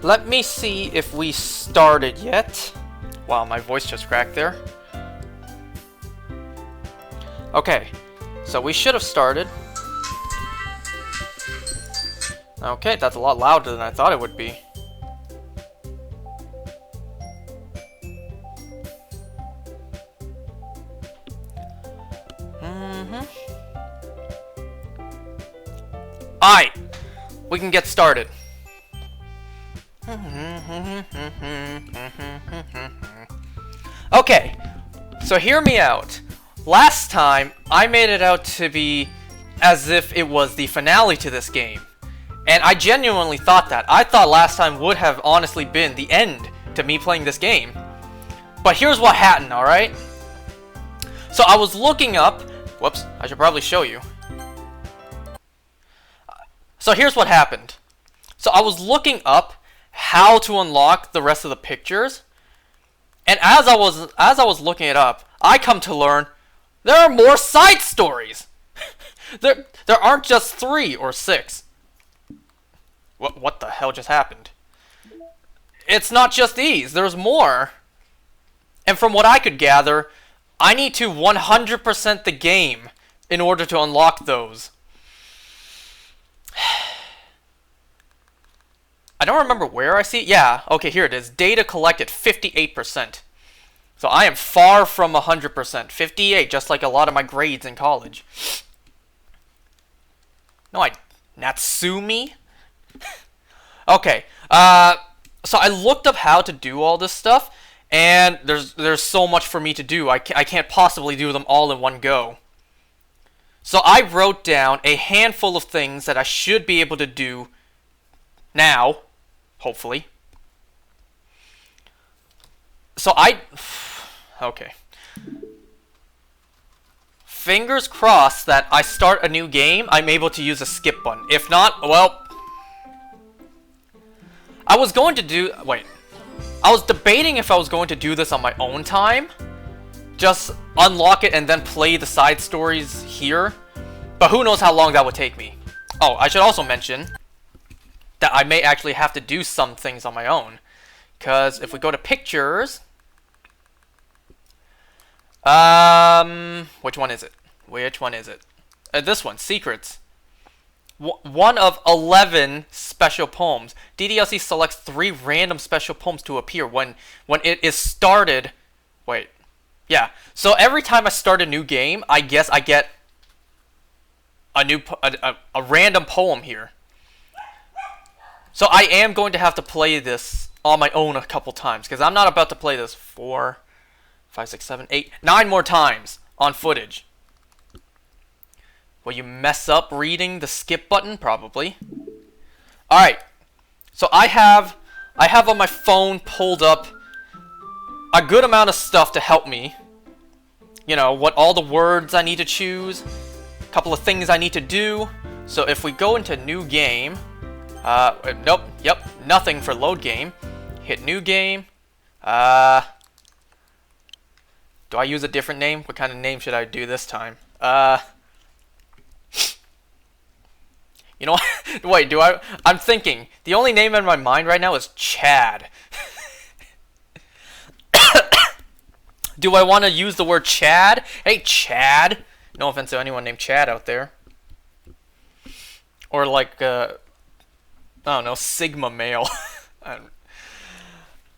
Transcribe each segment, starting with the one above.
let me see if we started yet. Wow, my voice just cracked there. Okay, so we should have started. Okay, that's a lot louder than I thought it would be. Alright, we can get started. Okay, so hear me out. Last time, I made it out to be as if it was the finale to this game. And I genuinely thought that. I thought last time would have honestly been the end to me playing this game. But here's what happened, alright? So I was looking up... Whoops, I should probably show you. So here's what happened. So I was looking up how to unlock the rest of the pictures. And as I was looking it up, I come to learn there are more side stories. there aren't just 3 or 6. What the hell just happened? It's not just these. There's more. And from what I could gather, I need to 100% the game in order to unlock those. I don't remember where I see it. Yeah, okay, here it is. Data collected, 58%. So I am far from 100%. 58, just like a lot of my grades in college. No, Natsumi? Okay, so I looked up how to do all this stuff, and there's so much for me to do. I can't possibly do them all in one go. So I wrote down a handful of things that I should be able to do now, hopefully. So okay. Fingers crossed that I start a new game, I'm able to use a skip button. If not, well... I was debating if I was going to do this on my own time. Just unlock it and then play the side stories here. But who knows how long that would take me. Oh, I should also mention that I may actually have to do some things on my own. Because if we go to pictures... which one is it? Which one is it? This one, secrets. One of 11 special poems. DDLC selects 3 random special poems to appear when it is started. Wait. Yeah. So every time I start a new game, I guess I get a random poem here. So I am going to have to play this on my own a couple times, because I'm not about to play this 4, 5, 6, 7, 8, 9 more times on footage. Will you mess up reading the skip button? Probably. Alright. So I have on my phone pulled up a good amount of stuff to help me. You know, what all the words I need to choose. A couple of things I need to do. So if we go into new game. Nope. Yep. Nothing for load game. Hit new game. Do I use a different name? What kind of name should I do this time? You know what? Wait, I'm thinking. The only name in my mind right now is Chad. Do I want to use the word Chad? Hey, Chad. No offense to anyone named Chad out there. Or like, I don't know, Sigma male.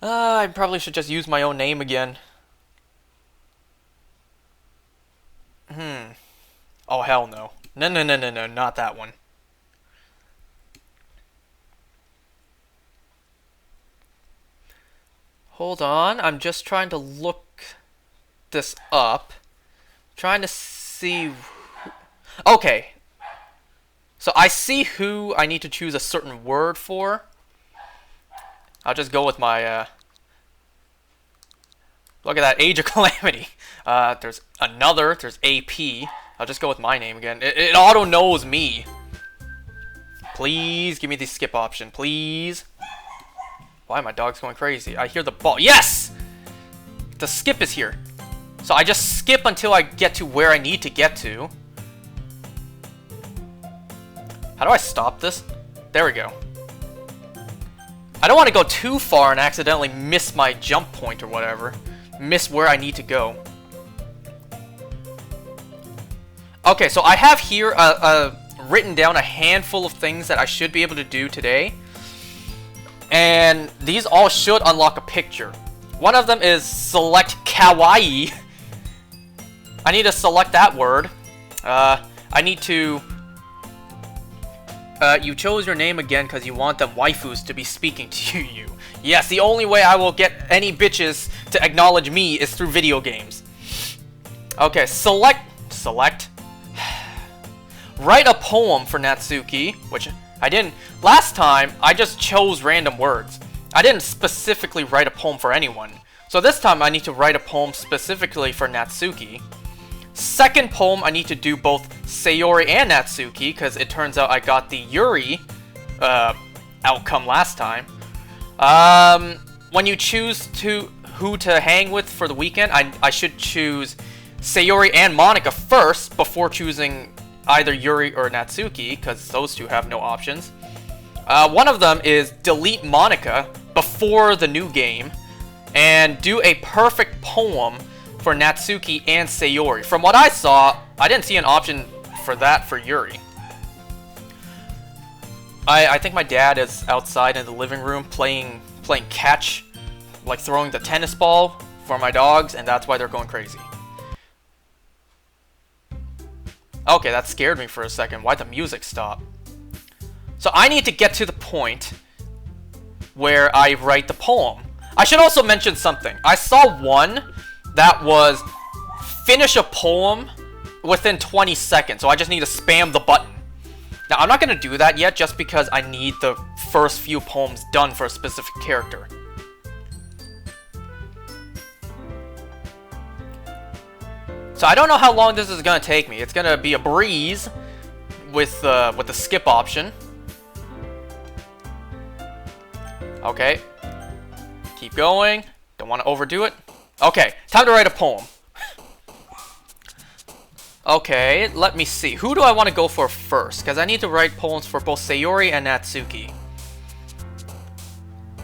I probably should just use my own name again. Oh, hell no. No, not that one. Hold on, I'm just trying to look this up. Trying to see... Okay. So I see who I need to choose a certain word for. I'll just go with my... Look at that, Age of Calamity. There's another, there's AP. I'll just go with my name again. It auto-knows me. Please, give me the skip option, please. Why are my dogs going crazy? I hear the ball. Yes! The skip is here. So I just skip until I get to where I need to get to. How do I stop this? There we go. I don't want to go too far and accidentally miss my jump point or whatever. Miss where I need to go. Okay, so I have here written down a handful of things that I should be able to do today. And these all should unlock a picture. One of them is select kawaii. I need to select that word. I need to... you chose your name again because you want them waifus to be speaking to you. Yes, the only way I will get any bitches to acknowledge me is through video games. Okay, select... Write a poem for Natsuki, which I didn't... Last time, I just chose random words. I didn't specifically write a poem for anyone. So this time, I need to write a poem specifically for Natsuki. Second poem, I need to do both Sayori and Natsuki, because it turns out I got the Yuri outcome last time. When you choose who to hang with for the weekend, I should choose Sayori and Monika first, before choosing either Yuri or Natsuki, because those two have no options. One of them is delete Monika before the new game, and do a perfect poem for Natsuki and Sayori. From what I saw, I didn't see an option for that for Yuri. I think my dad is outside in the living room playing catch, like throwing the tennis ball for my dogs, and that's why they're going crazy. Okay, that scared me for a second. Why'd the music stop? So I need to get to the point where I write the poem. I should also mention something. I saw one that was finish a poem within 20 seconds. So I just need to spam the button. Now, I'm not going to do that yet just because I need the first few poems done for a specific character. So I don't know how long this is going to take me. It's going to be a breeze with the skip option. Okay. Keep going. Don't want to overdo it. Okay, time to write a poem. Okay, let me see. Who do I want to go for first? Because I need to write poems for both Sayori and Natsuki.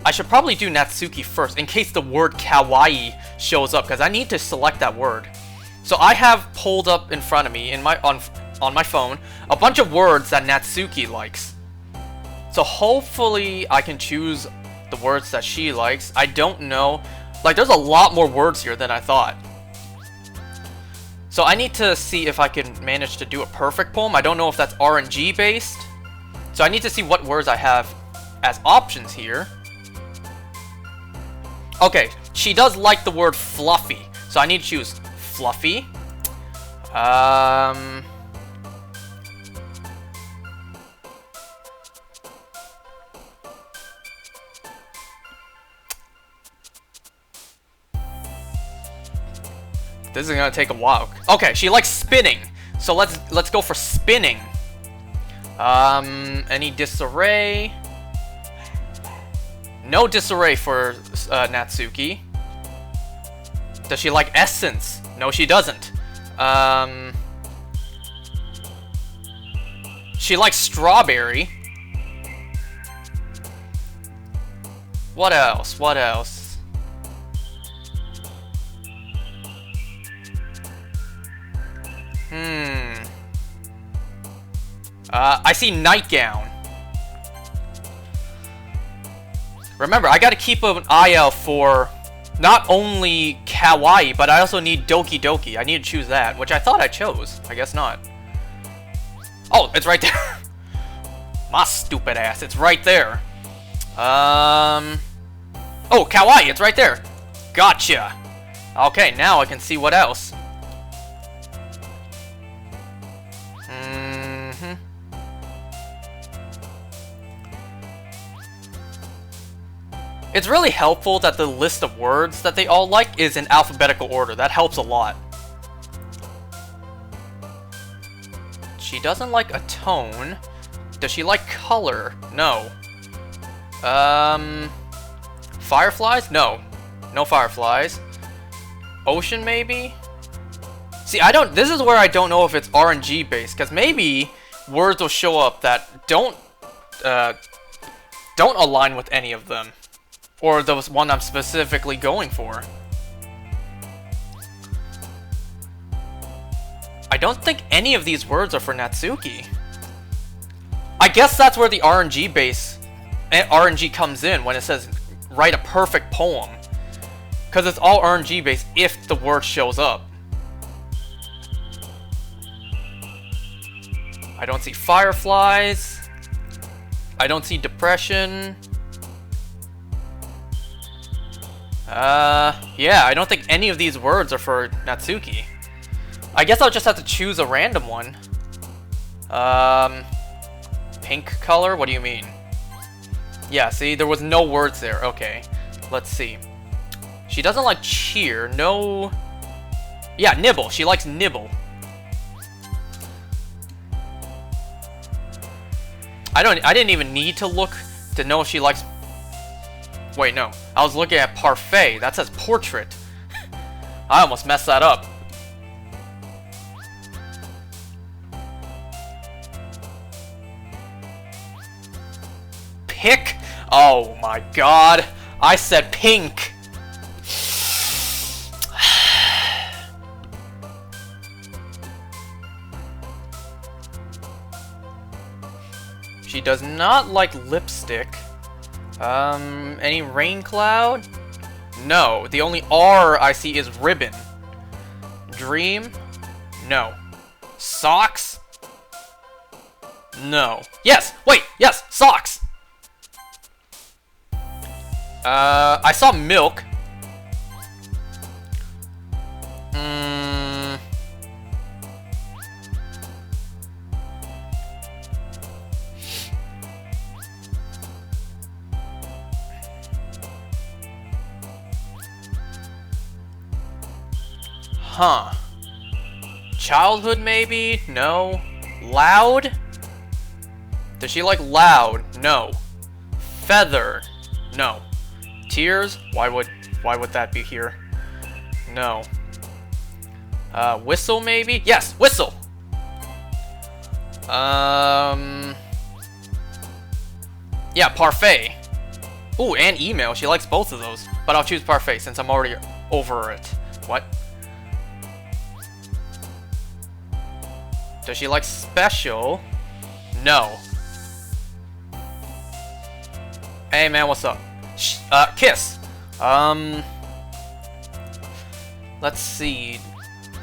I should probably do Natsuki first, in case the word kawaii shows up, because I need to select that word. So I have pulled up in front of me, on my phone, a bunch of words that Natsuki likes. So hopefully I can choose the words that she likes. I don't know. Like, there's a lot more words here than I thought. So I need to see if I can manage to do a perfect poem. I don't know if that's RNG based. So I need to see what words I have as options here. Okay, she does like the word fluffy. So I need to choose fluffy. This is gonna take a while. Okay, she likes spinning. So let's go for spinning. Any disarray? No disarray for Natsuki. Does she like essence? No, she doesn't. She likes strawberry. What else? What else? I see nightgown. Remember, I gotta keep an eye out for not only kawaii, but I also need Doki Doki. I need to choose that, which I thought I chose. I guess not. Oh, it's right there. My stupid ass, it's right there. Oh, kawaii, it's right there. Gotcha. Okay, now I can see what else. It's really helpful that the list of words that they all like is in alphabetical order. That helps a lot. She doesn't like a tone. Does she like color? No. Fireflies? No. No fireflies. Ocean, maybe? See, this is where I don't know if it's RNG based, because maybe words will show up that don't, don't align with any of them. Or the one I'm specifically going for. I don't think any of these words are for Natsuki. I guess that's where the RNG comes in when it says write a perfect poem. Because it's all RNG based if the word shows up. I don't see fireflies. I don't see depression. Yeah, I don't think any of these words are for Natsuki. I guess I'll just have to choose a random one. Pink color? What do you mean? Yeah, see, there was no words there. Okay, let's see. She doesn't like cheer. No. Yeah, nibble. She likes nibble. I didn't even need to look to know if she likes. Wait, no. I was looking at parfait. That says portrait. I almost messed that up. Pick? Oh my god. I said pink. She does not like lipstick. Any rain cloud? No. The only R I see is ribbon. Dream? No. Socks? No. Yes! Wait! Yes! Socks! I saw milk. Huh. Childhood, maybe? No. Loud? Does she like loud? No. Feather? No. Tears? Why would that be here? No. Whistle, maybe? Yes, whistle! Yeah, parfait. Ooh, and email. She likes both of those. But I'll choose parfait since I'm already over it. What? Does she like special? No. Hey man, what's up? Kiss. Let's see.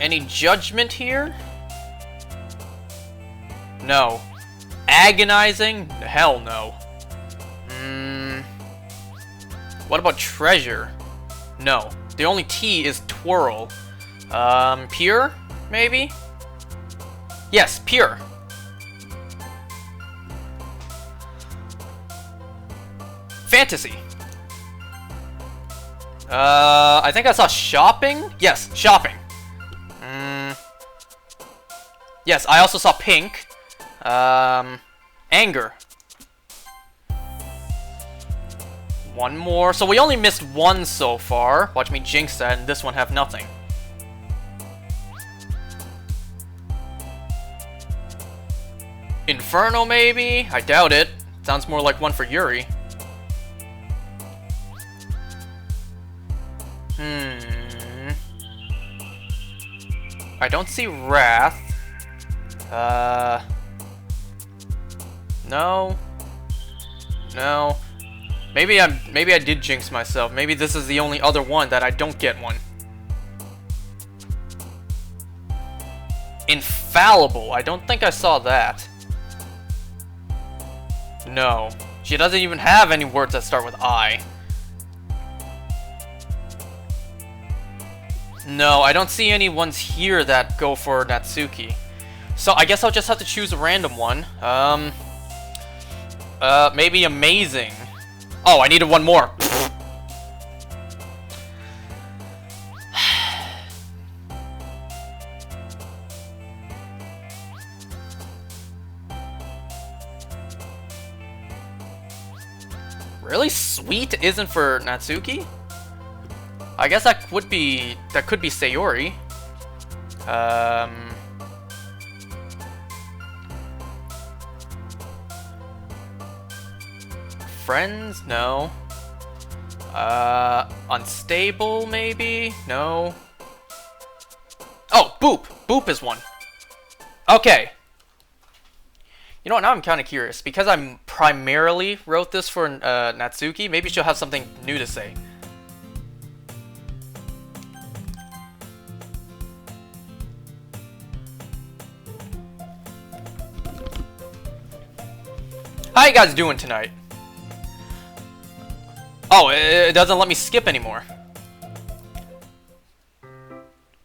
Any judgment here? No. Agonizing? Hell no. What about treasure? No. The only T is twirl. Pure? Maybe? Yes, pure. Fantasy. I think I saw shopping? Yes, shopping. Yes, I also saw pink. Anger. One more. So we only missed one so far. Watch me jinx that and this one have nothing. Inferno, maybe? I doubt it. Sounds more like one for Yuri. I don't see Wrath. No. No. Maybe I did jinx myself. Maybe this is the only other one that I don't get one. Infallible. I don't think I saw that. No. She doesn't even have any words that start with I. No, I don't see any ones here that go for Natsuki. So I guess I'll just have to choose a random one. Maybe amazing. Oh, I needed one more. Really? Sweet isn't for Natsuki? I guess that could be Sayori. Friends? No. Unstable, maybe? No. Oh, Boop! Boop is one. Okay. You know what, now I'm kind of curious. Because I primarily wrote this for Natsuki, maybe she'll have something new to say. How you guys doing tonight? Oh, it doesn't let me skip anymore.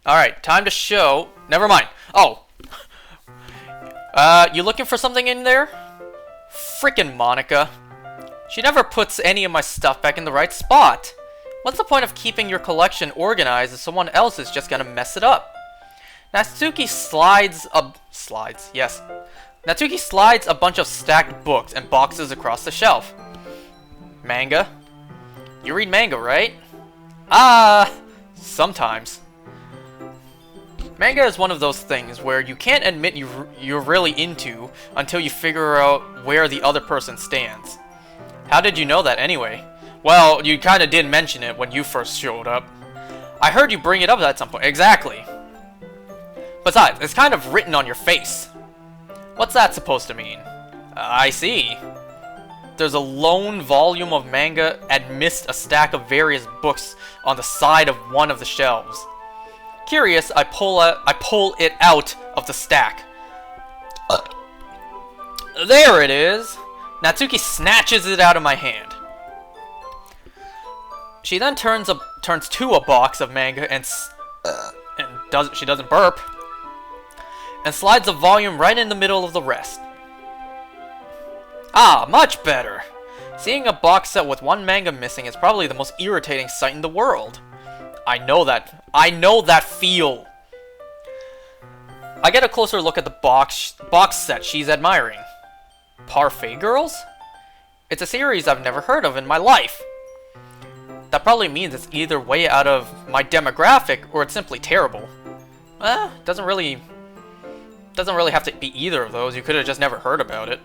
Alright, time to show. Never mind. Oh. You looking for something in there? Frickin' Monica. She never puts any of my stuff back in the right spot. What's the point of keeping your collection organized if someone else is just gonna mess it up? Natsuki Natsuki slides a bunch of stacked books and boxes across the shelf. Manga? You read manga, right? Sometimes. Manga is one of those things where you can't admit you're really into until you figure out where the other person stands. How did you know that anyway? Well, you kinda did mention it when you first showed up. I heard you bring it up at some point. Exactly. Besides, it's kind of written on your face. What's that supposed to mean? I see. There's a lone volume of manga amidst a stack of various books on the side of one of the shelves. Curious, I pull it out of the stack. There it is! Natsuki snatches it out of my hand. She then turns to a box of manga and she doesn't burp. And slides the volume right in the middle of the rest. Ah, much better! Seeing a box set with one manga missing is probably the most irritating sight in the world. I know that feel! I get a closer look at the box set she's admiring. Parfait Girls? It's a series I've never heard of in my life. That probably means it's either way out of my demographic or it's simply terrible. Doesn't really have to be either of those. You could have just never heard about it.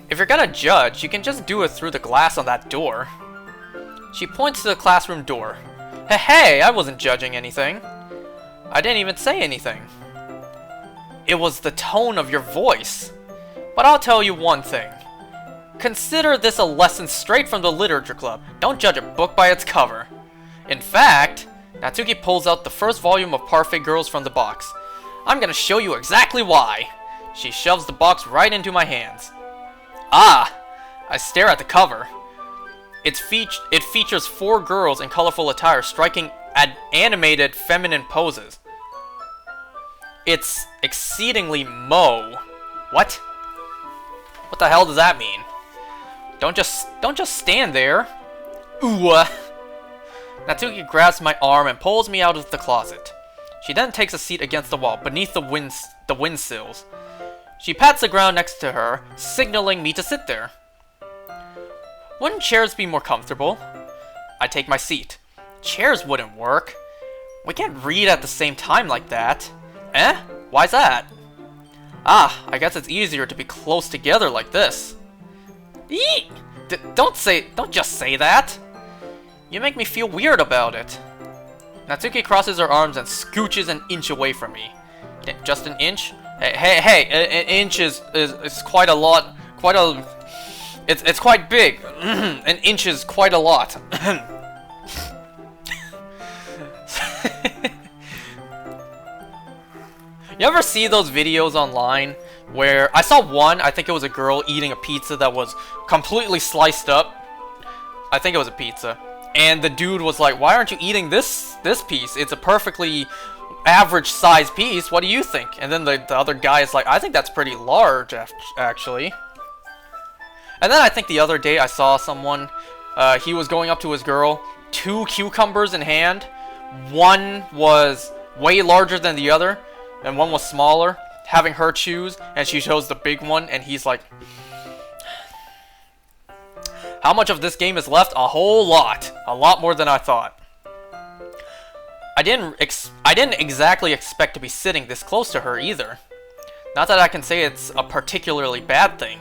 If you're gonna judge, you can just do it through the glass on that door. She points to the classroom door. Hey, I wasn't judging anything. I didn't even say anything. It was the tone of your voice. But I'll tell you one thing. Consider this a lesson straight from the literature club. Don't judge a book by its cover. In fact, Natsuki pulls out the first volume of Parfait Girls from the box. I'm gonna show you exactly why. She shoves the box right into my hands. I stare at the cover. It features 4 girls in colorful attire striking animated feminine poses. It's exceedingly What? What the hell does that mean? Don't just stand there. Ooh. Natsuki grabs my arm and pulls me out of the closet. She then takes a seat against the wall beneath the windsills. She pats the ground next to her, signaling me to sit there. Wouldn't chairs be more comfortable? I take my seat. Chairs wouldn't work. We can't read at the same time like that. Why's that? I guess it's easier to be close together like this. Eek! Don't just say that! You make me feel weird about it. Natsuki crosses her arms and scooches an inch away from me. Just an inch? Hey, an inch is quite a lot, it's quite big. An inch is quite a lot. You ever see those videos online where I saw one, I think it was a girl eating a pizza that was completely sliced up. I think it was a pizza. And the dude was like, "Why aren't you eating this piece? It's a perfectly average size piece. What do you think?" And then the other guy is like, "I think that's pretty large, actually." And then I think the other day I saw someone, he was going up to his girl, 2 cucumbers in hand. One was way larger than the other, and one was smaller, having her choose, and she chose the big one, and he's like, "How much of this game is left? A whole lot. A lot more than I thought." I didn't exactly expect to be sitting this close to her either. Not that I can say it's a particularly bad thing.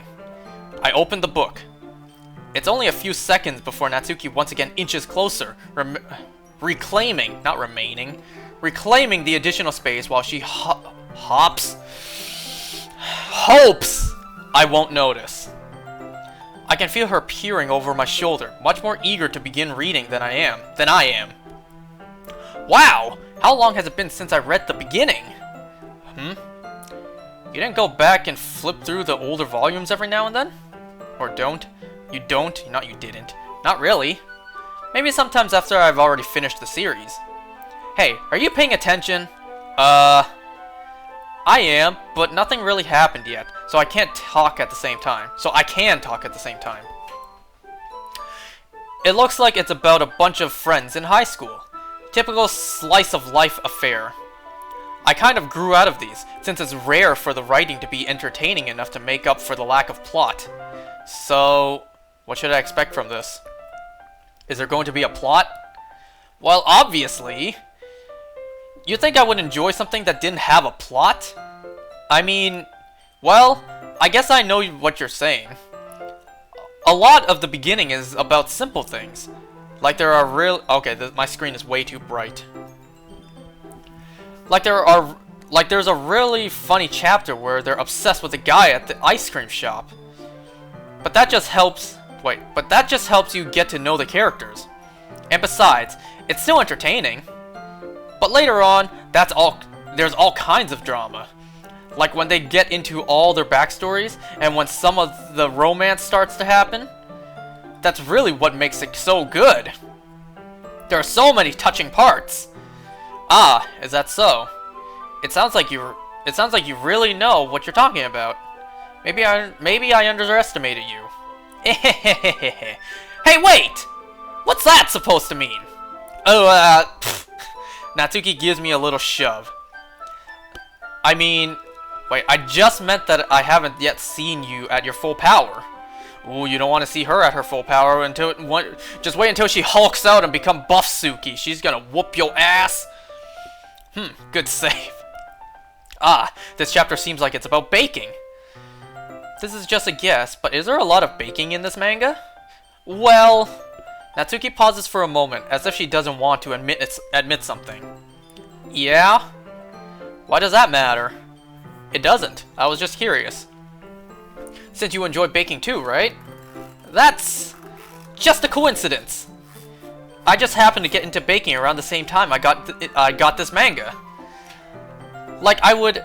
I opened the book. It's only a few seconds before Natsuki once again inches closer, reclaiming the additional space while she hopes I won't notice. I can feel her peering over my shoulder, much more eager to begin reading than I am. Wow! How long has it been since I read the beginning? You didn't go back and flip through the older volumes every now and then? Or don't? You don't? Not you didn't. Not really. Maybe sometimes after I've already finished the series. Hey, are you paying attention? I am, but nothing really happened yet, so I can't talk at the same time. It looks like it's about a bunch of friends in high school. Typical slice of life affair. I kind of grew out of these, since it's rare for the writing to be entertaining enough to make up for the lack of plot. So, what should I expect from this? Is there going to be a plot? Well, obviously. You'd think I would enjoy something that didn't have a plot? I mean, well, I guess I know what you're saying. A lot of the beginning is about simple things. Like there are okay, my screen is way too bright. There's a really funny chapter where they're obsessed with a guy at the ice cream shop. But that just helps you get to know the characters. And besides, it's still entertaining. But later on, there's all kinds of drama. Like when they get into all their backstories, and when some of the romance starts to happen. That's really what makes it so good. There are so many touching parts. Ah, is that so? It sounds like you really know what you're talking about. Maybe I underestimated you. Hey, wait! What's that supposed to mean? Oh, Natsuki gives me a little shove. I mean, wait, I just meant that I haven't yet seen you at your full power. Ooh, you don't want to see her at her full power just wait until she hulks out and become Buff Suki. She's gonna whoop your ass. Good save. Ah, this chapter seems like it's about baking. This is just a guess, but is there a lot of baking in this manga? Well, Natsuki pauses for a moment, as if she doesn't want to admit something. Yeah? Why does that matter? It doesn't. I was just curious. Since you enjoy baking too, right? That's just a coincidence. I just happened to get into baking around the same time I got this manga. Like I would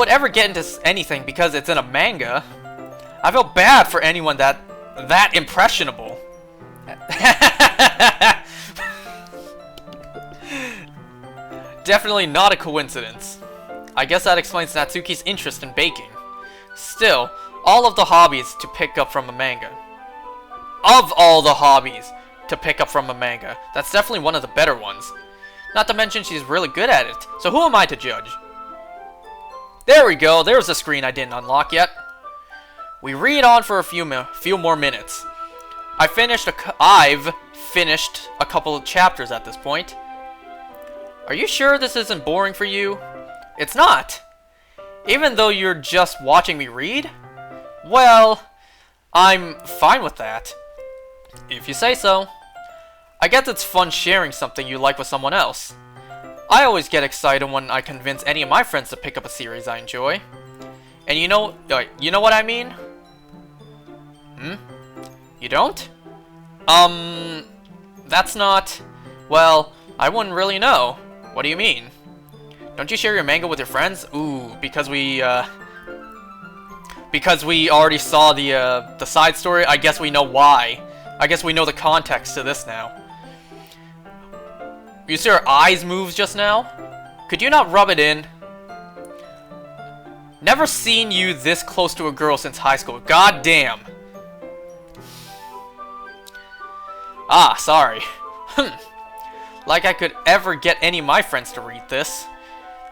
ever get into anything because it's in a manga. I feel bad for anyone that impressionable. Definitely not a coincidence. I guess that explains Natsuki's interest in baking. Still, all of the hobbies to pick up from a manga. Of all the hobbies to pick up from a manga, that's definitely one of the better ones. Not to mention she's really good at it, so who am I to judge? There we go, there's a screen I didn't unlock yet. We read on for a few more minutes. I've finished a couple of chapters at this point. Are you sure this isn't boring for you? It's not. Even though you're just watching me read? Well, I'm fine with that. If you say so. I guess it's fun sharing something you like with someone else. I always get excited when I convince any of my friends to pick up a series I enjoy. And you know what I mean? You don't? That's not... Well, I wouldn't really know. What do you mean? Don't you share your manga with your friends? Ooh, because we already saw the side story, I guess we know why. I guess we know the context to this now. You see her eyes move just now? Could you not rub it in? Never seen you this close to a girl since high school. God damn. Ah, sorry. Like I could ever get any of my friends to read this.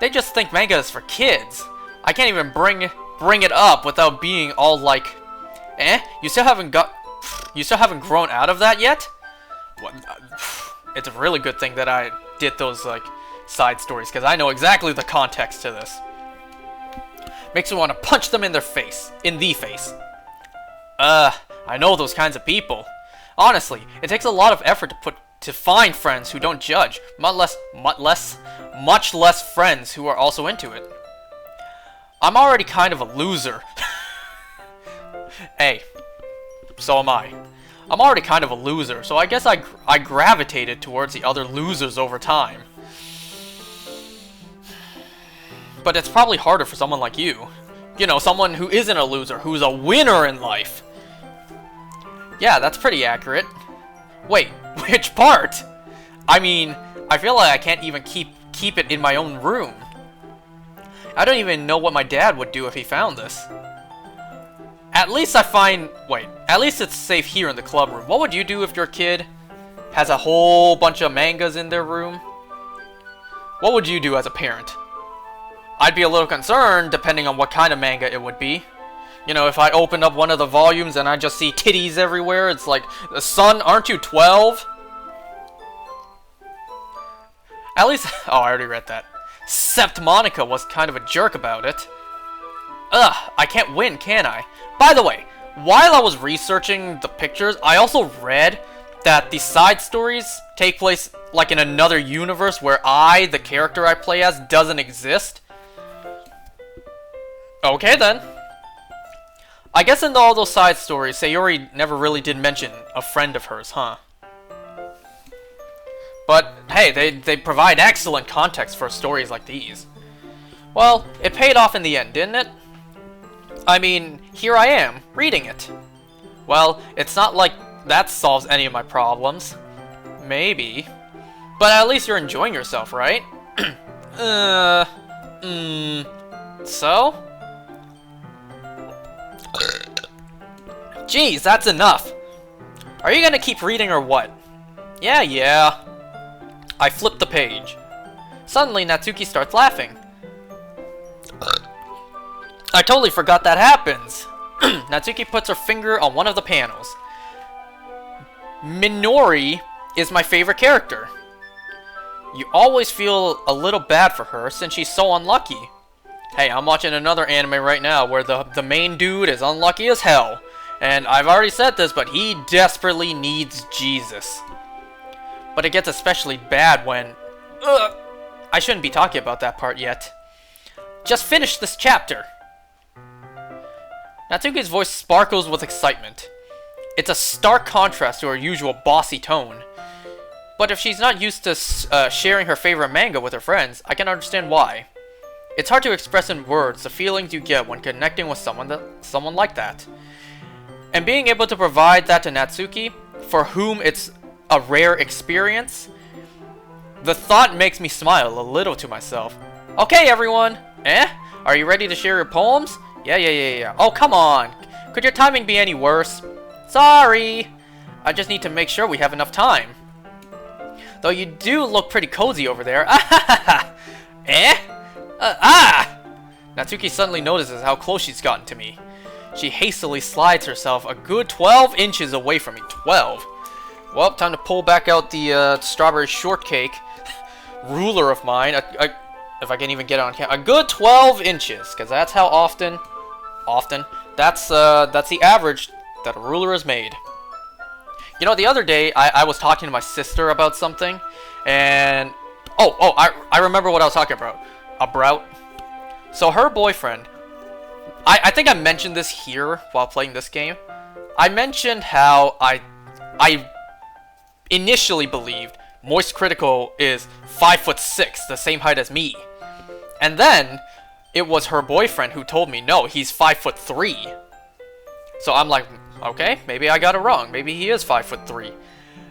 They just think manga is for kids. I can't even bring it up without being all like, you still haven't grown out of that yet? What? It's a really good thing that I did those like side stories because I know exactly the context to this. Makes me want to punch them in the face. I I know those kinds of people. Honestly, it takes a lot of effort to find friends who don't judge, much less friends who are also into it. I'm already kind of a loser. Hey, so am I. I'm already kind of a loser, so I guess I gravitated towards the other losers over time. But it's probably harder for someone like you. You know, someone who isn't a loser, who's a winner in life. Yeah, that's pretty accurate. Wait, which part? I mean, I feel like I can't even keep it in my own room. I don't even know what my dad would do if he found this. At least at least it's safe here in the club room. What would you do if your kid has a whole bunch of mangas in their room? What would you do as a parent? I'd be a little concerned, depending on what kind of manga it would be. You know, if I open up one of the volumes and I just see titties everywhere, it's like, son, aren't you 12? At least, oh, I already read that. Except Monica was kind of a jerk about it. Ugh, I can't win, can I? By the way, while I was researching the pictures, I also read that the side stories take place like in another universe where the character I play as, doesn't exist. Okay then. I guess in all those side stories, Sayori never really did mention a friend of hers, huh? But hey, they provide excellent context for stories like these. Well, it paid off in the end, didn't it? I mean, here I am, reading it. Well, it's not like that solves any of my problems. Maybe. But at least you're enjoying yourself, right? So? Jeez, that's enough. Are you gonna keep reading or what? Yeah. I flipped the page. Suddenly, Natsuki starts laughing. I totally forgot that happens. Natsuki puts her finger on one of the panels. Minori is my favorite character. You always feel a little bad for her since she's so unlucky. Hey, I'm watching another anime right now where the main dude is unlucky as hell. And I've already said this, but he desperately needs Jesus. But it gets especially bad when... I shouldn't be talking about that part yet. Just finish this chapter. Natsuki's voice sparkles with excitement. It's a stark contrast to her usual bossy tone. But if she's not used to sharing her favorite manga with her friends, I can understand why. It's hard to express in words the feelings you get when connecting with someone like that. And being able to provide that to Natsuki, for whom it's a rare experience, the thought makes me smile a little to myself. Okay, everyone. Are you ready to share your poems? Yeah. Oh, come on. Could your timing be any worse? Sorry. I just need to make sure we have enough time. Though you do look pretty cozy over there. Natsuki suddenly notices how close she's gotten to me. She hastily slides herself a good 12 inches away from me. 12? Well, time to pull back out the strawberry shortcake ruler of mine. If I can even get it on camera. A good 12 inches, because that's how often, that's the average that a ruler is made. You know, the other day, I was talking to my sister about something, and... I remember what I was talking about. So her boyfriend... I think I mentioned this here while playing this game. I mentioned how I initially believed Moist Critical is 5'6", the same height as me. And then, it was her boyfriend who told me, no, he's 5'3". So I'm like, okay, maybe I got it wrong. Maybe he is 5'3".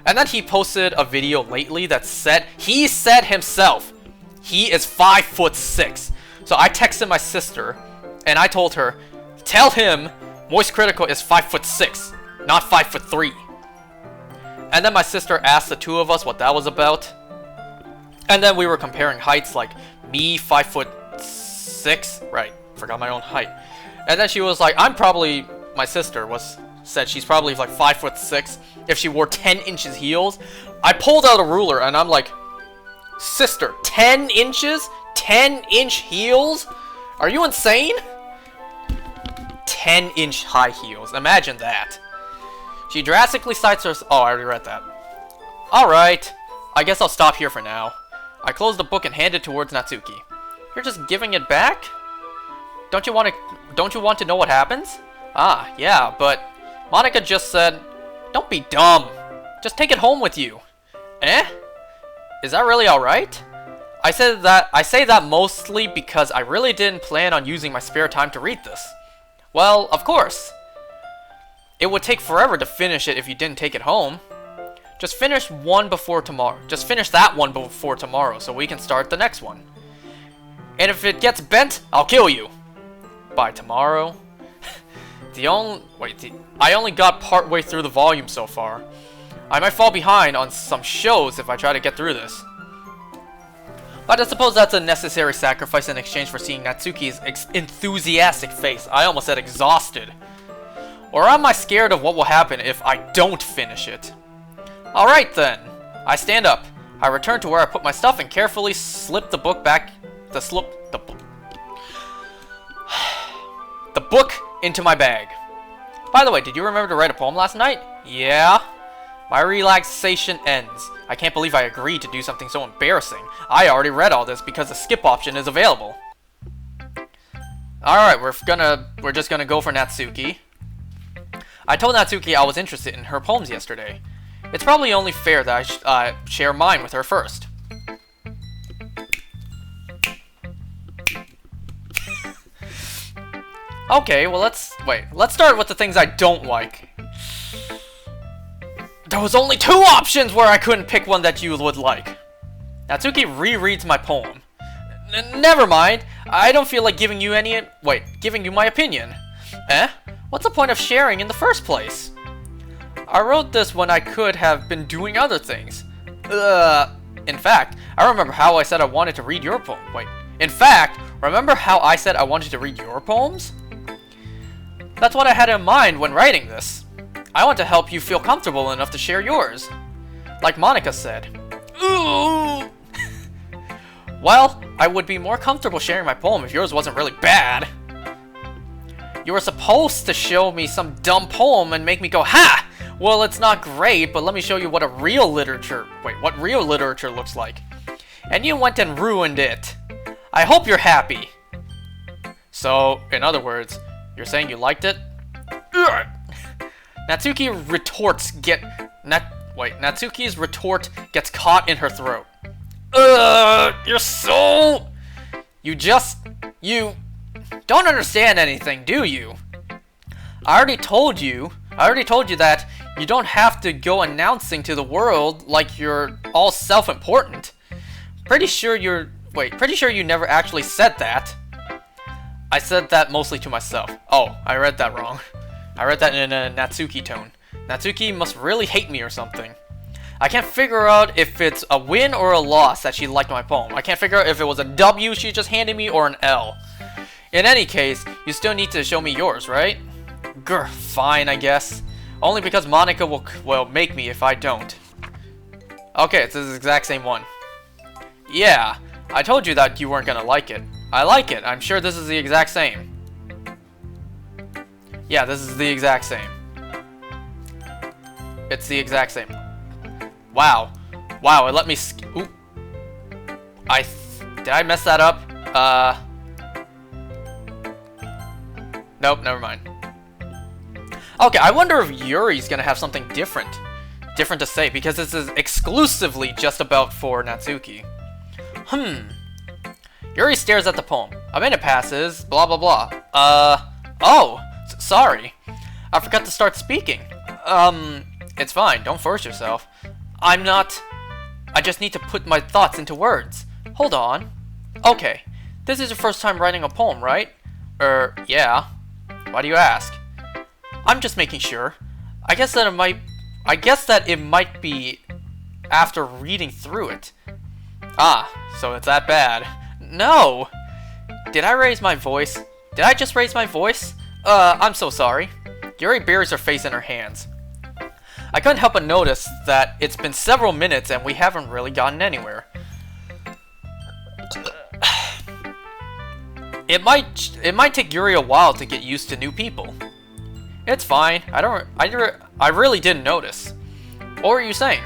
And then he posted a video lately that said, he said himself, he is 5'6". So I texted my sister, and I told her, tell him Moist Critical is 5'6", not 5'3". And then my sister asked the two of us what that was about. And then we were comparing heights, like me 5'6", right? Forgot my own height. And then she was like, my sister said she's probably like 5'6". If she wore 10 inches heels, I pulled out a ruler and I'm like, sister, 10 inches? 10-inch heels? Are you insane? 10-inch high heels. Imagine that. She drastically cites her... Oh, I already read that. Alright. I guess I'll stop here for now. I close the book and hand it towards Natsuki. You're just giving it back? Don't you want to know what happens? Ah, yeah, but Monica just said, don't be dumb. Just take it home with you. Eh? Is that really alright? I say that mostly because I really didn't plan on using my spare time to read this. Well, of course. It would take forever to finish it if you didn't take it home. Just finish one before tomorrow. Just finish that one before tomorrow so we can start the next one. And if it gets bent, I'll kill you. By tomorrow? I only got partway through the volume so far. I might fall behind on some shows if I try to get through this. But I suppose that's a necessary sacrifice in exchange for seeing Natsuki's enthusiastic face. I almost said exhausted. Or am I scared of what will happen if I don't finish it? Alright then. I stand up. I return to where I put my stuff and carefully slip the book back... the book into my bag. By the way, did you remember to write a poem last night? Yeah. My relaxation ends. I can't believe I agreed to do something so embarrassing. I already read all this because the skip option is available. Alright, we're just gonna go for Natsuki. I told Natsuki I was interested in her poems yesterday. It's probably only fair that I share mine with her first. Okay, well let's start with the things I don't like. There was only 2 options where I couldn't pick one that you would like. Natsuki rereads my poem. Never mind. I don't feel like giving you my opinion. Eh? What's the point of sharing in the first place? I wrote this when I could have been doing other things. In fact, I remember how I said I wanted to read your poem. Remember how I said I wanted to read your poems? That's what I had in mind when writing this. I want to help you feel comfortable enough to share yours. Like Monica said. Ooh. Well, I would be more comfortable sharing my poem if yours wasn't really bad. You were supposed to show me some dumb poem and make me go, ha! Well, it's not great, but let me show you what real literature looks like. And you went and ruined it. I hope you're happy. So, in other words, you're saying you liked it? Natsuki's retort gets caught in her throat. You don't understand anything, do you? I already told you that you don't have to go announcing to the world like you're all self-important. Pretty sure you never actually said that. I said that mostly to myself. Oh, I read that wrong. I read that in a Natsuki tone. Natsuki must really hate me or something. I can't figure out if it's a win or a loss that she liked my poem. I can't figure out if it was a W she just handed me or an L. In any case, you still need to show me yours, right? Grr, fine, I guess. Only because Monica will make me if I don't. Okay, it's the exact same one. Yeah, I told you that you weren't gonna like it. I like it. I'm sure this is the exact same. Yeah, this is the exact same. It's the exact same. Wow. Wow, it let me oop. Did I mess that up? Nope, never mind. Okay, I wonder if Yuri's gonna have something different to say, because this is exclusively just about for Natsuki. Yuri stares at the poem. A minute passes, blah blah blah. Oh, sorry. I forgot to start speaking. It's fine, don't force yourself. I just need to put my thoughts into words. Hold on. Okay, this is your first time writing a poem, right? Yeah. Why do you ask? I'm just making sure. I guess that it might be after reading through it. Ah, so it's that bad. No! Did I raise my voice? Did I just raise my voice? I'm so sorry. Yuri buries her face in her hands. I couldn't help but notice that it's been several minutes and we haven't really gotten anywhere. It might take Yuri a while to get used to new people. It's fine. I really didn't notice. What were you saying?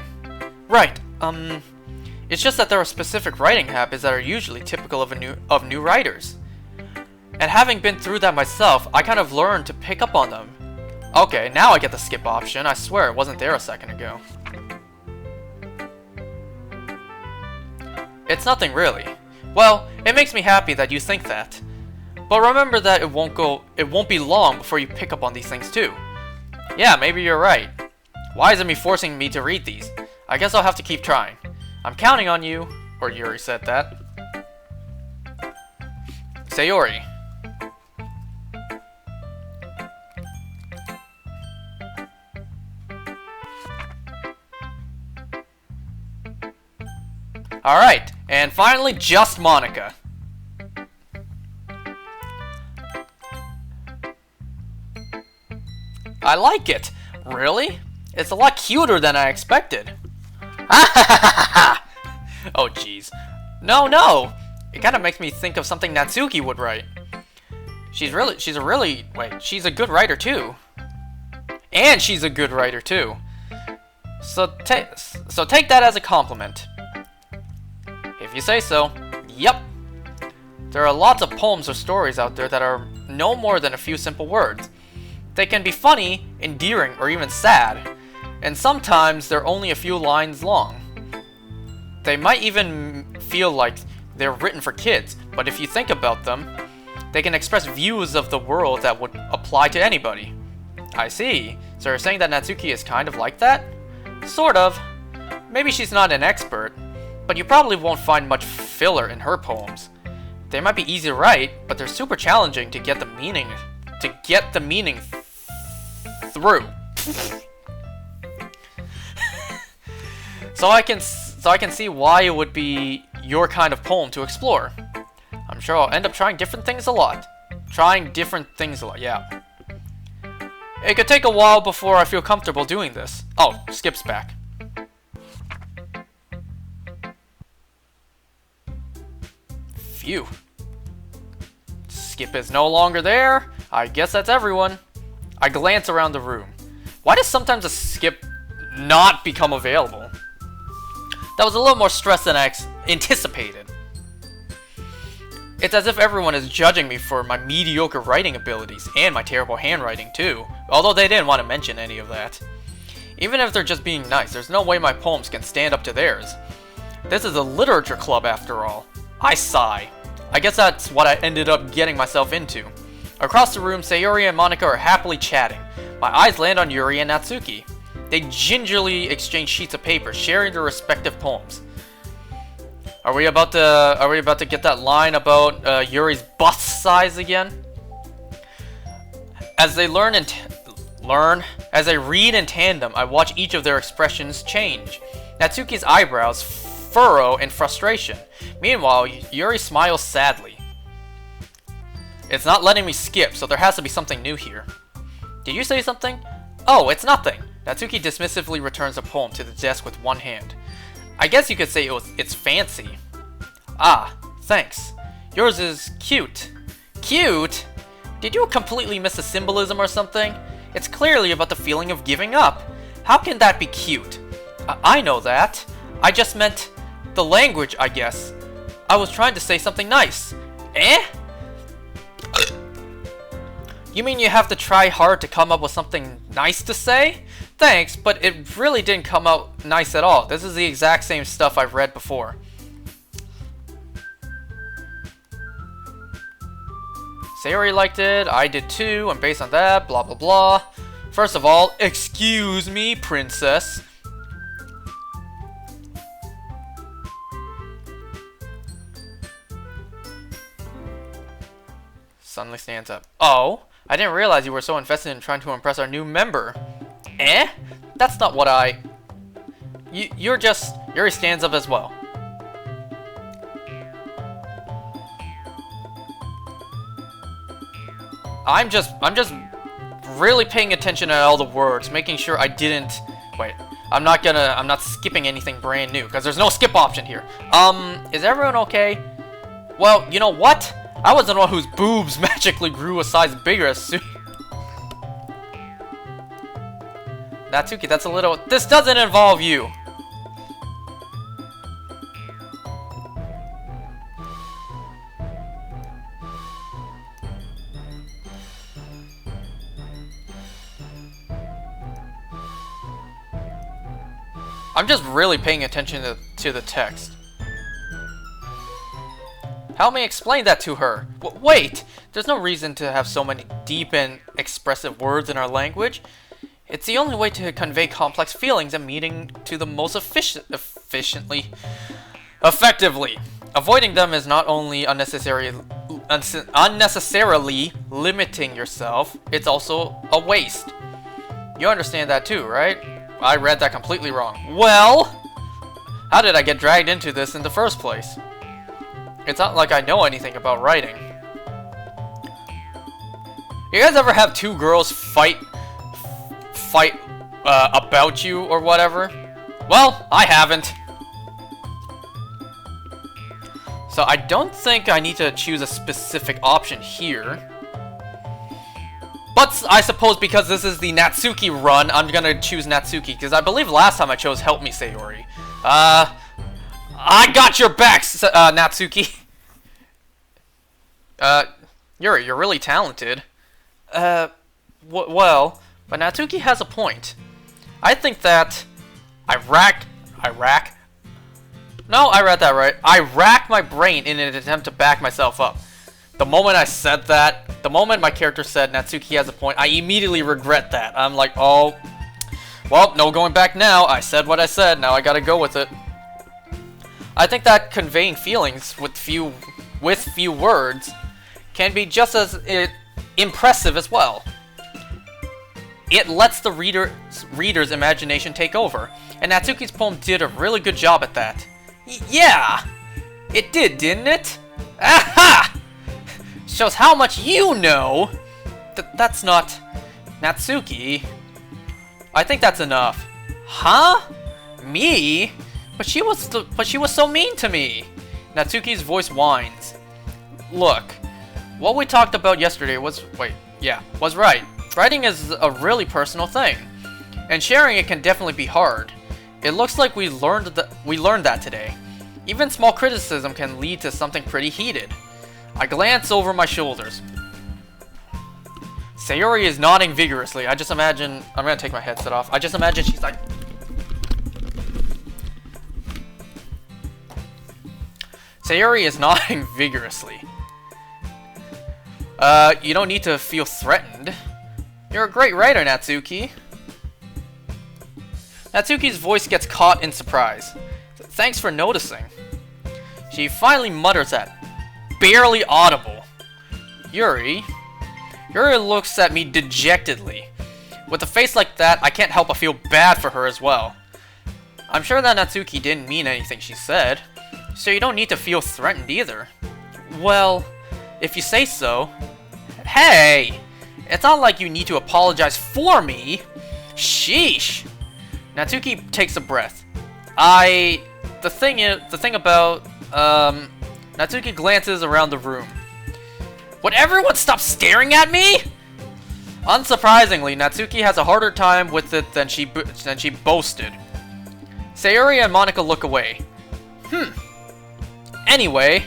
Right. It's just that there are specific writing habits that are usually typical of new writers. And having been through that myself, I kind of learned to pick up on them. Okay, now I get the skip option. I swear it wasn't there a second ago. It's nothing really. Well, it makes me happy that you think that. But remember that it won't be long before you pick up on these things too. Yeah, maybe you're right. Why is it forcing me to read these? I guess I'll have to keep trying. I'm counting on you. Or Yuri said that. Sayori. Alright, and finally, just Monica. I like it. Really? It's a lot cuter than I expected. Oh, jeez. No. It kind of makes me think of something Natsuki would write. She's a good writer too. And she's a good writer too. So take that as a compliment. If you say so. Yep. There are lots of poems or stories out there that are no more than a few simple words. They can be funny, endearing, or even sad. And sometimes they're only a few lines long. They might even feel like they're written for kids, but if you think about them, they can express views of the world that would apply to anybody. I see. So you're saying that Natsuki is kind of like that? Sort of. Maybe she's not an expert, but you probably won't find much filler in her poems. They might be easy to write, but they're super challenging to get the meaning through. So I can see why it would be your kind of poem to explore. I'm sure I'll end up trying different things a lot. Yeah. It could take a while before I feel comfortable doing this. Oh, Skip's back. Phew. Skip is no longer there. I guess that's everyone. I glance around the room. Why does sometimes a Skip not become available? That was a little more stress than I anticipated. It's as if everyone is judging me for my mediocre writing abilities and my terrible handwriting too, although they didn't want to mention any of that. Even if they're just being nice, there's no way my poems can stand up to theirs. This is a literature club after all. I sigh. I guess that's what I ended up getting myself into. Across the room, Sayori and Monica are happily chatting. My eyes land on Yuri and Natsuki. They gingerly exchange sheets of paper, sharing their respective poems. Are we about to get that line about Yuri's bust size again? As they as they read in tandem, I watch each of their expressions change. Natsuki's eyebrows furrow in frustration. Meanwhile, Yuri smiles sadly. It's not letting me skip, so there has to be something new here. Did you say something? Oh, it's nothing. Natsuki dismissively returns a poem to the desk with one hand. I guess you could say it's fancy. Ah, thanks. Yours is cute. Cute? Did you completely miss the symbolism or something? It's clearly about the feeling of giving up. How can that be cute? I know that. I just meant the language, I guess. I was trying to say something nice. Eh? You mean you have to try hard to come up with something nice to say? Thanks, but it really didn't come out nice at all. This is the exact same stuff I've read before. Sayori liked it, I did too, and based on that, blah blah blah. First of all, excuse me, princess. Suddenly stands up. Oh, I didn't realize you were so invested in trying to impress our new member. Eh? That's not what I... You're just... Yuri stands up as well. I'm just really paying attention to all the words, making sure I didn't... Wait, I'm not skipping anything brand new, because there's no skip option here. Is everyone okay? Well, you know what? I was the one whose boobs magically grew a size bigger as soon... Natsuki, that's a little... This doesn't involve you! I'm just really paying attention to the text. Help me explain that to her. Wait! There's no reason to have so many deep and expressive words in our language. It's the only way to convey complex feelings and meaning to the most effectively. Avoiding them is not only unnecessarily limiting yourself, it's also a waste. You understand that too, right? I read that completely wrong. Well, how did I get dragged into this in the first place? It's not like I know anything about writing. You guys ever have two girls fight about you or whatever? Well, I haven't. So I don't think I need to choose a specific option here. But I suppose because this is the Natsuki run, I'm gonna choose Natsuki, because I believe last time I chose Help Me, Sayori. I got your back, Natsuki. Yuri, you're really talented. Well, but Natsuki has a point. I think that I racked my brain in an attempt to back myself up. The moment I said that, the moment my character said Natsuki has a point, I immediately regret that. I'm like, oh, well, no going back now. I said what I said, now I gotta go with it. I think that conveying feelings with few words can be just as impressive as well. It lets the reader's imagination take over, and Natsuki's poem did a really good job at that. Yeah! It did, didn't it? Aha! Shows how much you know! That's not... Natsuki? I think that's enough. Huh? Me? But she was so mean to me! Natsuki's voice whines. Look, what we talked about yesterday was right. Writing is a really personal thing, and sharing it can definitely be hard. It looks like we learned that today. Even small criticism can lead to something pretty heated. I glance over my shoulders. Sayori is nodding vigorously. I just imagine... I'm gonna take my headset off. I just imagine she's like... Sayori is nodding vigorously. You don't need to feel threatened. You're a great writer, Natsuki. Natsuki's voice gets caught in surprise. Thanks for noticing. She finally mutters that. Barely audible. Yuri looks at me dejectedly. With a face like that, I can't help but feel bad for her as well. I'm sure that Natsuki didn't mean anything she said, so you don't need to feel threatened either. Well, if you say so. Hey! It's not like you need to apologize for me. Sheesh! Natsuki takes a breath. Natsuki glances around the room. Would everyone stop staring at me? Unsurprisingly, Natsuki has a harder time with it than she boasted. Sayori and Monika look away. Anyway,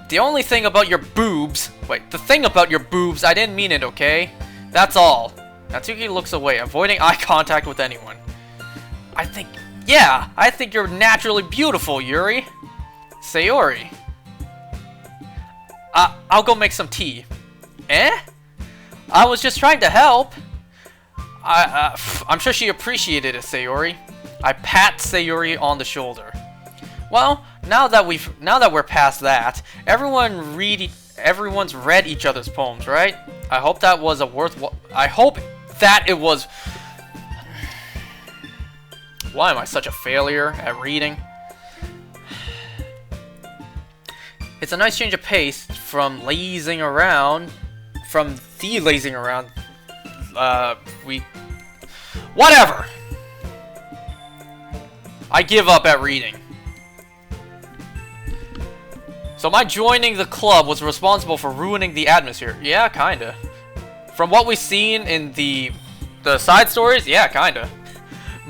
the thing about your boobs, I didn't mean it, okay? That's all. Natsuki looks away, avoiding eye contact with anyone. I think you're naturally beautiful, Yuri. Sayori. I'll go make some tea. Eh? I was just trying to help. I'm sure she appreciated it, Sayori. I pat Sayori on the shoulder. Well, now that we're past that, everyone's read each other's poems, right? I hope that it was. Why am I such a failure at reading? It's a nice change of pace from lazing around. Whatever! I give up at reading. So my joining the club was responsible for ruining the atmosphere. Yeah, kinda. From what we've seen in the The side stories? Yeah, kinda.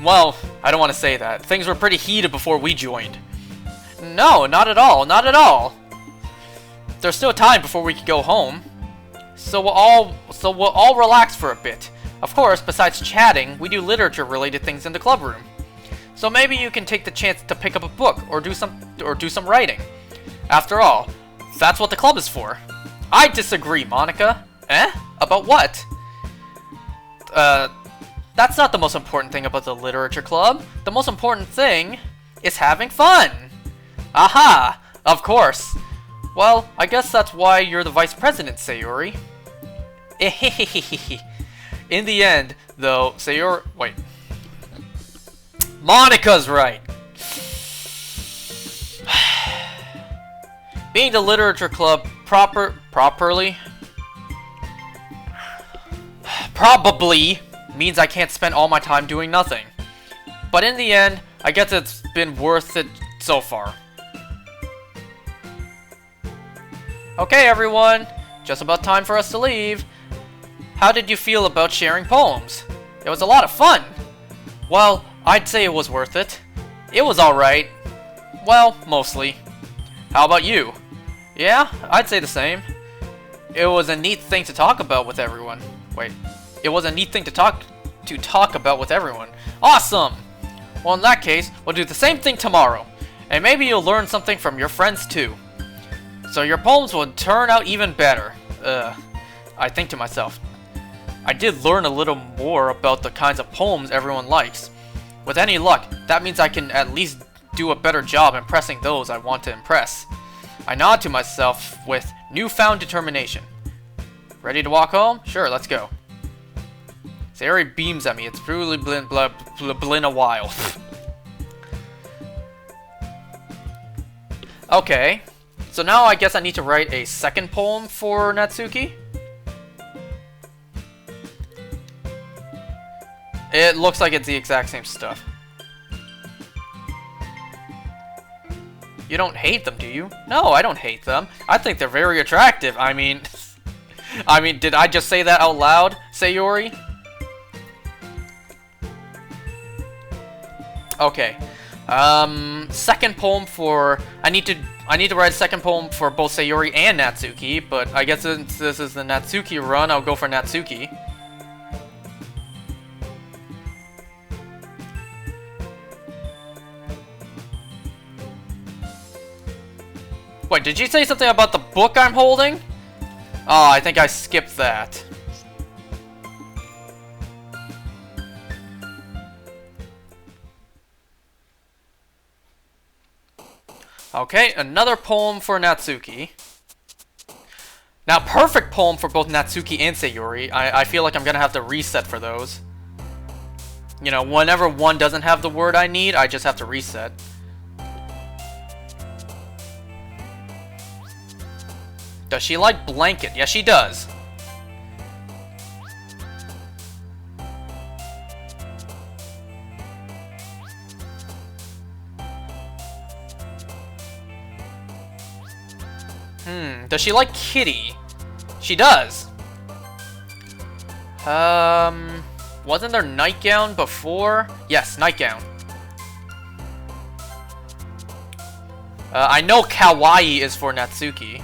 Well, I don't want to say that. Things were pretty heated before we joined. No, not at all, not at all. There's still time before we can go home. So we'll all relax for a bit. Of course, besides chatting, we do literature-related things in the club room. So maybe you can take the chance to pick up a book or do some writing. After all, that's what the club is for. I disagree, Monica. Eh? About what? That's not the most important thing about the literature club. The most important thing is having fun. Aha! Of course. Well, I guess that's why you're the vice president, Sayori. In the end, though, Sayori... Wait. Monica's right. Being the literature club probably means I can't spend all my time doing nothing. But in the end, I guess it's been worth it so far. Okay, everyone. Just about time for us to leave. How did you feel about sharing poems? It was a lot of fun. Well, I'd say it was worth it. It was alright. Well, mostly. How about you? Yeah, I'd say the same. It was a neat thing to talk about with everyone. Wait. It was a neat thing to talk about with everyone. Awesome! Well, in that case, we'll do the same thing tomorrow. And maybe you'll learn something from your friends too. So your poems will turn out even better. I think to myself. I did learn a little more about the kinds of poems everyone likes. With any luck, that means I can at least do a better job impressing those I want to impress. I nod to myself with newfound determination. Ready to walk home? Sure, let's go. Sayori beams at me. It's really been a while. Okay, so now I guess I need to write a second poem for Natsuki. It looks like it's the exact same stuff. You don't hate them, do you? No, I don't hate them. I think they're very attractive. I mean, did I just say that out loud, Sayori? Okay. Second poem for... I need to write a second poem for both Sayori and Natsuki, but I guess since this is the Natsuki run, I'll go for Natsuki. Wait, did you say something about the book I'm holding? Oh, I think I skipped that. Okay, another poem for Natsuki. Now, perfect poem for both Natsuki and Sayori. I feel like I'm gonna have to reset for those. You know, whenever one doesn't have the word I need, I just have to reset. Does she like blanket? Yes, she does. Does she like kitty? She does. Wasn't there nightgown before? Yes, nightgown. I know kawaii is for Natsuki.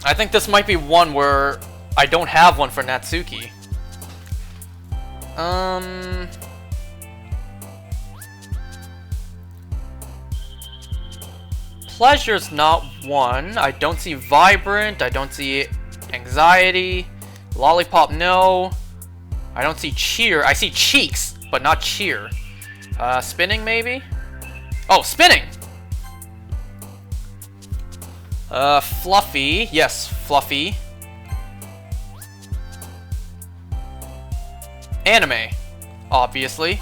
I think this might be one where I don't have one for Natsuki. Pleasure's not one. I don't see vibrant. I don't see anxiety. Lollipop, no. I don't see cheer. I see cheeks, but not cheer. Spinning, maybe? Oh, spinning! Fluffy. Yes, fluffy. Anime. Obviously.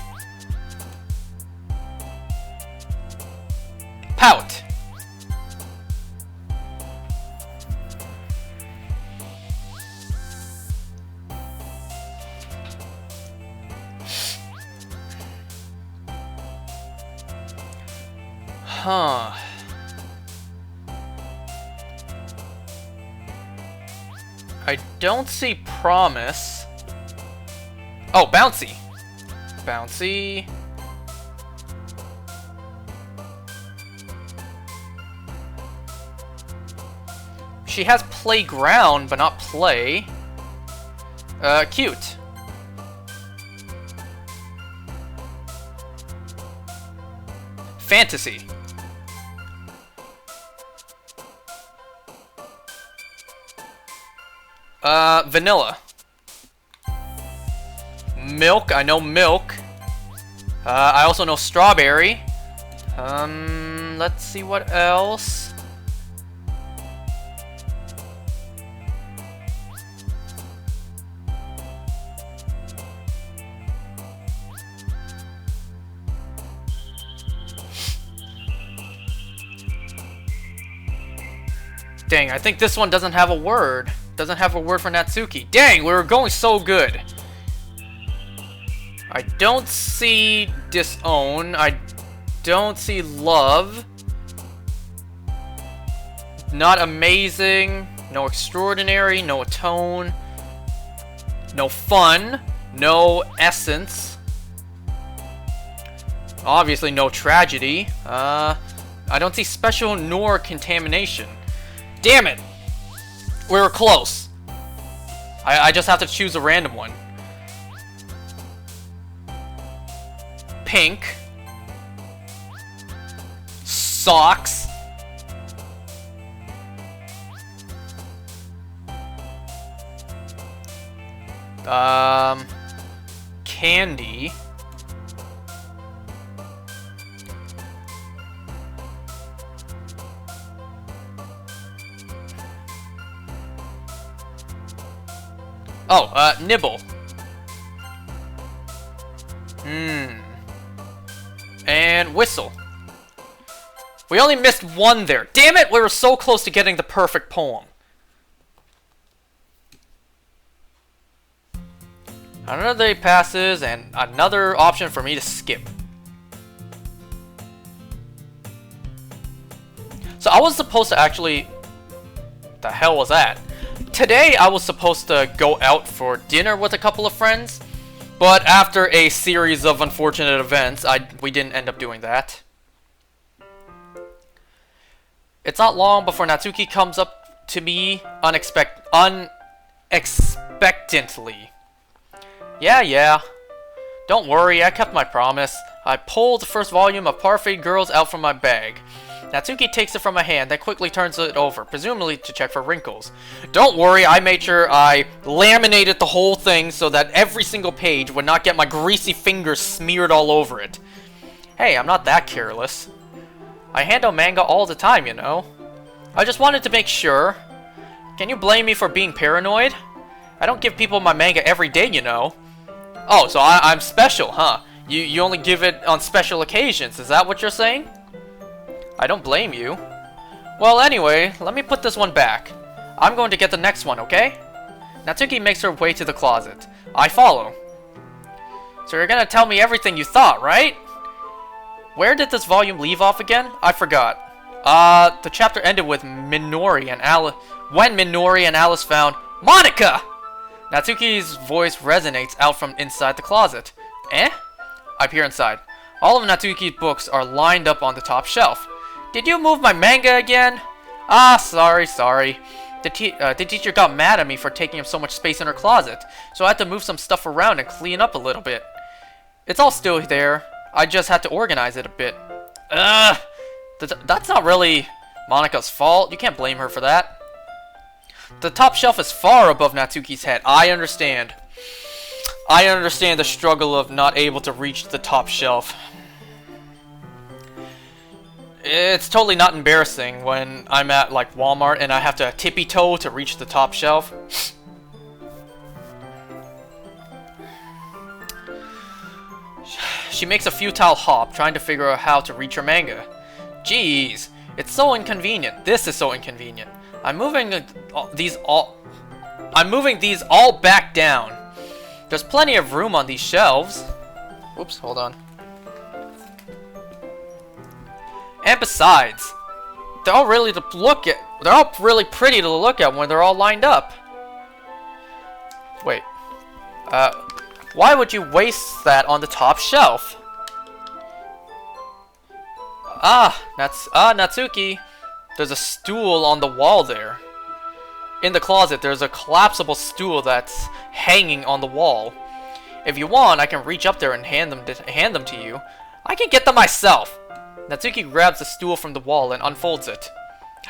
Pout. Huh. I don't see Promise. Oh, Bouncy. Bouncy. She has Playground, but not Play. Cute. Fantasy. Vanilla. Milk, I know Milk. I also know Strawberry. Let's see what else. Dang, I think this one doesn't have a word. Doesn't have a word for Natsuki. Dang, we were going so good. I don't see Disown. I don't see Love. Not Amazing. No Extraordinary. No Atone. No Fun. No Essence. Obviously no Tragedy. I don't see Special nor Contamination. Damn it! We were close. I just have to choose a random one. Pink. Socks. Candy. Oh, Nibble. And Whistle. We only missed one there. Damn it, we were so close to getting the perfect poem. Another day passes, and another option for me to skip. So I was supposed to actually... What the hell was that? Today, I was supposed to go out for dinner with a couple of friends, but after a series of unfortunate events, we didn't end up doing that. It's not long before Natsuki comes up to me unexpectedly. Yeah. Don't worry, I kept my promise. I pulled the first volume of Parfait Girls out from my bag. Natsuki takes it from my hand, then quickly turns it over, presumably to check for wrinkles. Don't worry, I made sure I laminated the whole thing so that every single page would not get my greasy fingers smeared all over it. Hey, I'm not that careless. I handle manga all the time, you know. I just wanted to make sure. Can you blame me for being paranoid? I don't give people my manga every day, you know. Oh, so I'm special, huh? You only give it on special occasions, is that what you're saying? I don't blame you. Well, anyway, let me put this one back. I'm going to get the next one, okay? Natsuki makes her way to the closet. I follow. So you're gonna tell me everything you thought, right? Where did this volume leave off again? I forgot. The chapter ended with Minori and Alice... When Minori and Alice found... Monica! Natsuki's voice resonates out from inside the closet. Eh? I peer inside. All of Natsuki's books are lined up on the top shelf. Did you move my manga again? Ah, sorry. The teacher got mad at me for taking up so much space in her closet, so I had to move some stuff around and clean up a little bit. It's all still there. I just had to organize it a bit. That's not really Monica's fault. You can't blame her for that. The top shelf is far above Natsuki's head. I understand. I understand the struggle of not able to reach the top shelf. It's totally not embarrassing when I'm at, like, Walmart and I have to tippy-toe to reach the top shelf. She makes a futile hop, trying to figure out how to reach her manga. Jeez, it's so inconvenient. This is so inconvenient. I'm moving these all back down. There's plenty of room on these shelves. Whoops, hold on. And besides, they're all really pretty to look at when they're all lined up. Wait. Why would you waste that on the top shelf? Natsuki. There's a stool on the wall there. In the closet, there's a collapsible stool that's hanging on the wall. If you want, I can reach up there and hand them to you. I can get them myself. Natsuki grabs the stool from the wall and unfolds it.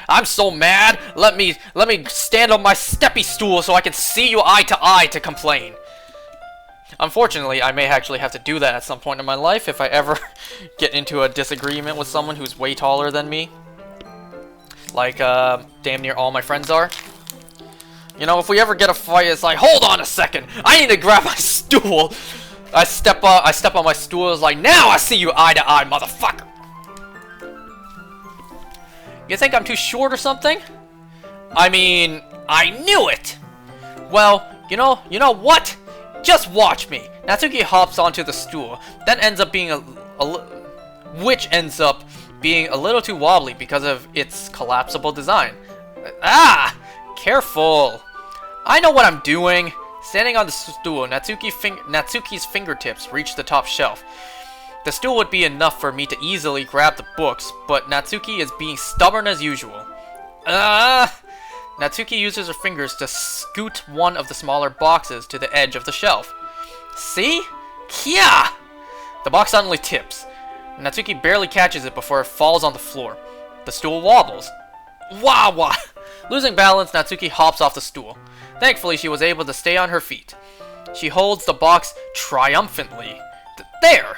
I'm so mad. Let me stand on my steppy stool so I can see you eye to eye to complain. Unfortunately, I may actually have to do that at some point in my life if I ever get into a disagreement with someone who's way taller than me. Like, damn near all my friends are. You know, if we ever get a fight, it's like, hold on a second, I need to grab my stool. I step on my stool, it's like, now I see you eye to eye, motherfucker. You think I'm too short or something? I mean, I knew it. Well, you know what? Just watch me. Natsuki hops onto the stool, then ends up being which ends up being a little too wobbly because of its collapsible design. Ah! Careful! I know what I'm doing. Standing on the stool, Natsuki's fingertips reach the top shelf. The stool would be enough for me to easily grab the books, but Natsuki is being stubborn as usual. Natsuki uses her fingers to scoot one of the smaller boxes to the edge of the shelf. See? Kia! The box suddenly tips. Natsuki barely catches it before it falls on the floor. The stool wobbles. Wah wah! Losing balance, Natsuki hops off the stool. Thankfully, she was able to stay on her feet. She holds the box triumphantly. There!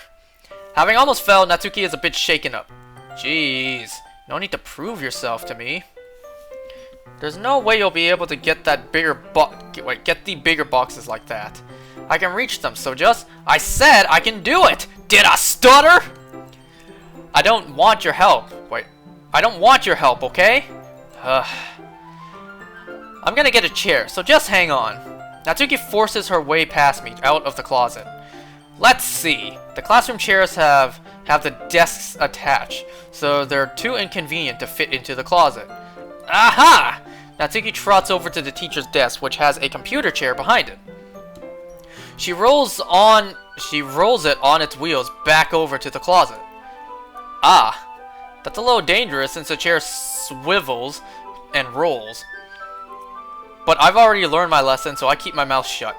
Having almost fell, Natsuki is a bit shaken up. Jeez, no need to prove yourself to me. There's no way you'll be able to get that get the bigger boxes like that. I can reach them, so I said I can do it! Did I stutter? I don't want your help. I don't want your help, okay? I'm gonna get a chair, so just hang on. Natsuki forces her way past me, out of the closet. Let's see. The classroom chairs have the desks attached, so they're too inconvenient to fit into the closet. Aha! Natsuki trots over to the teacher's desk, which has a computer chair behind it. She rolls it on its wheels back over to the closet. Ah, that's a little dangerous since the chair swivels and rolls. But I've already learned my lesson, so I keep my mouth shut.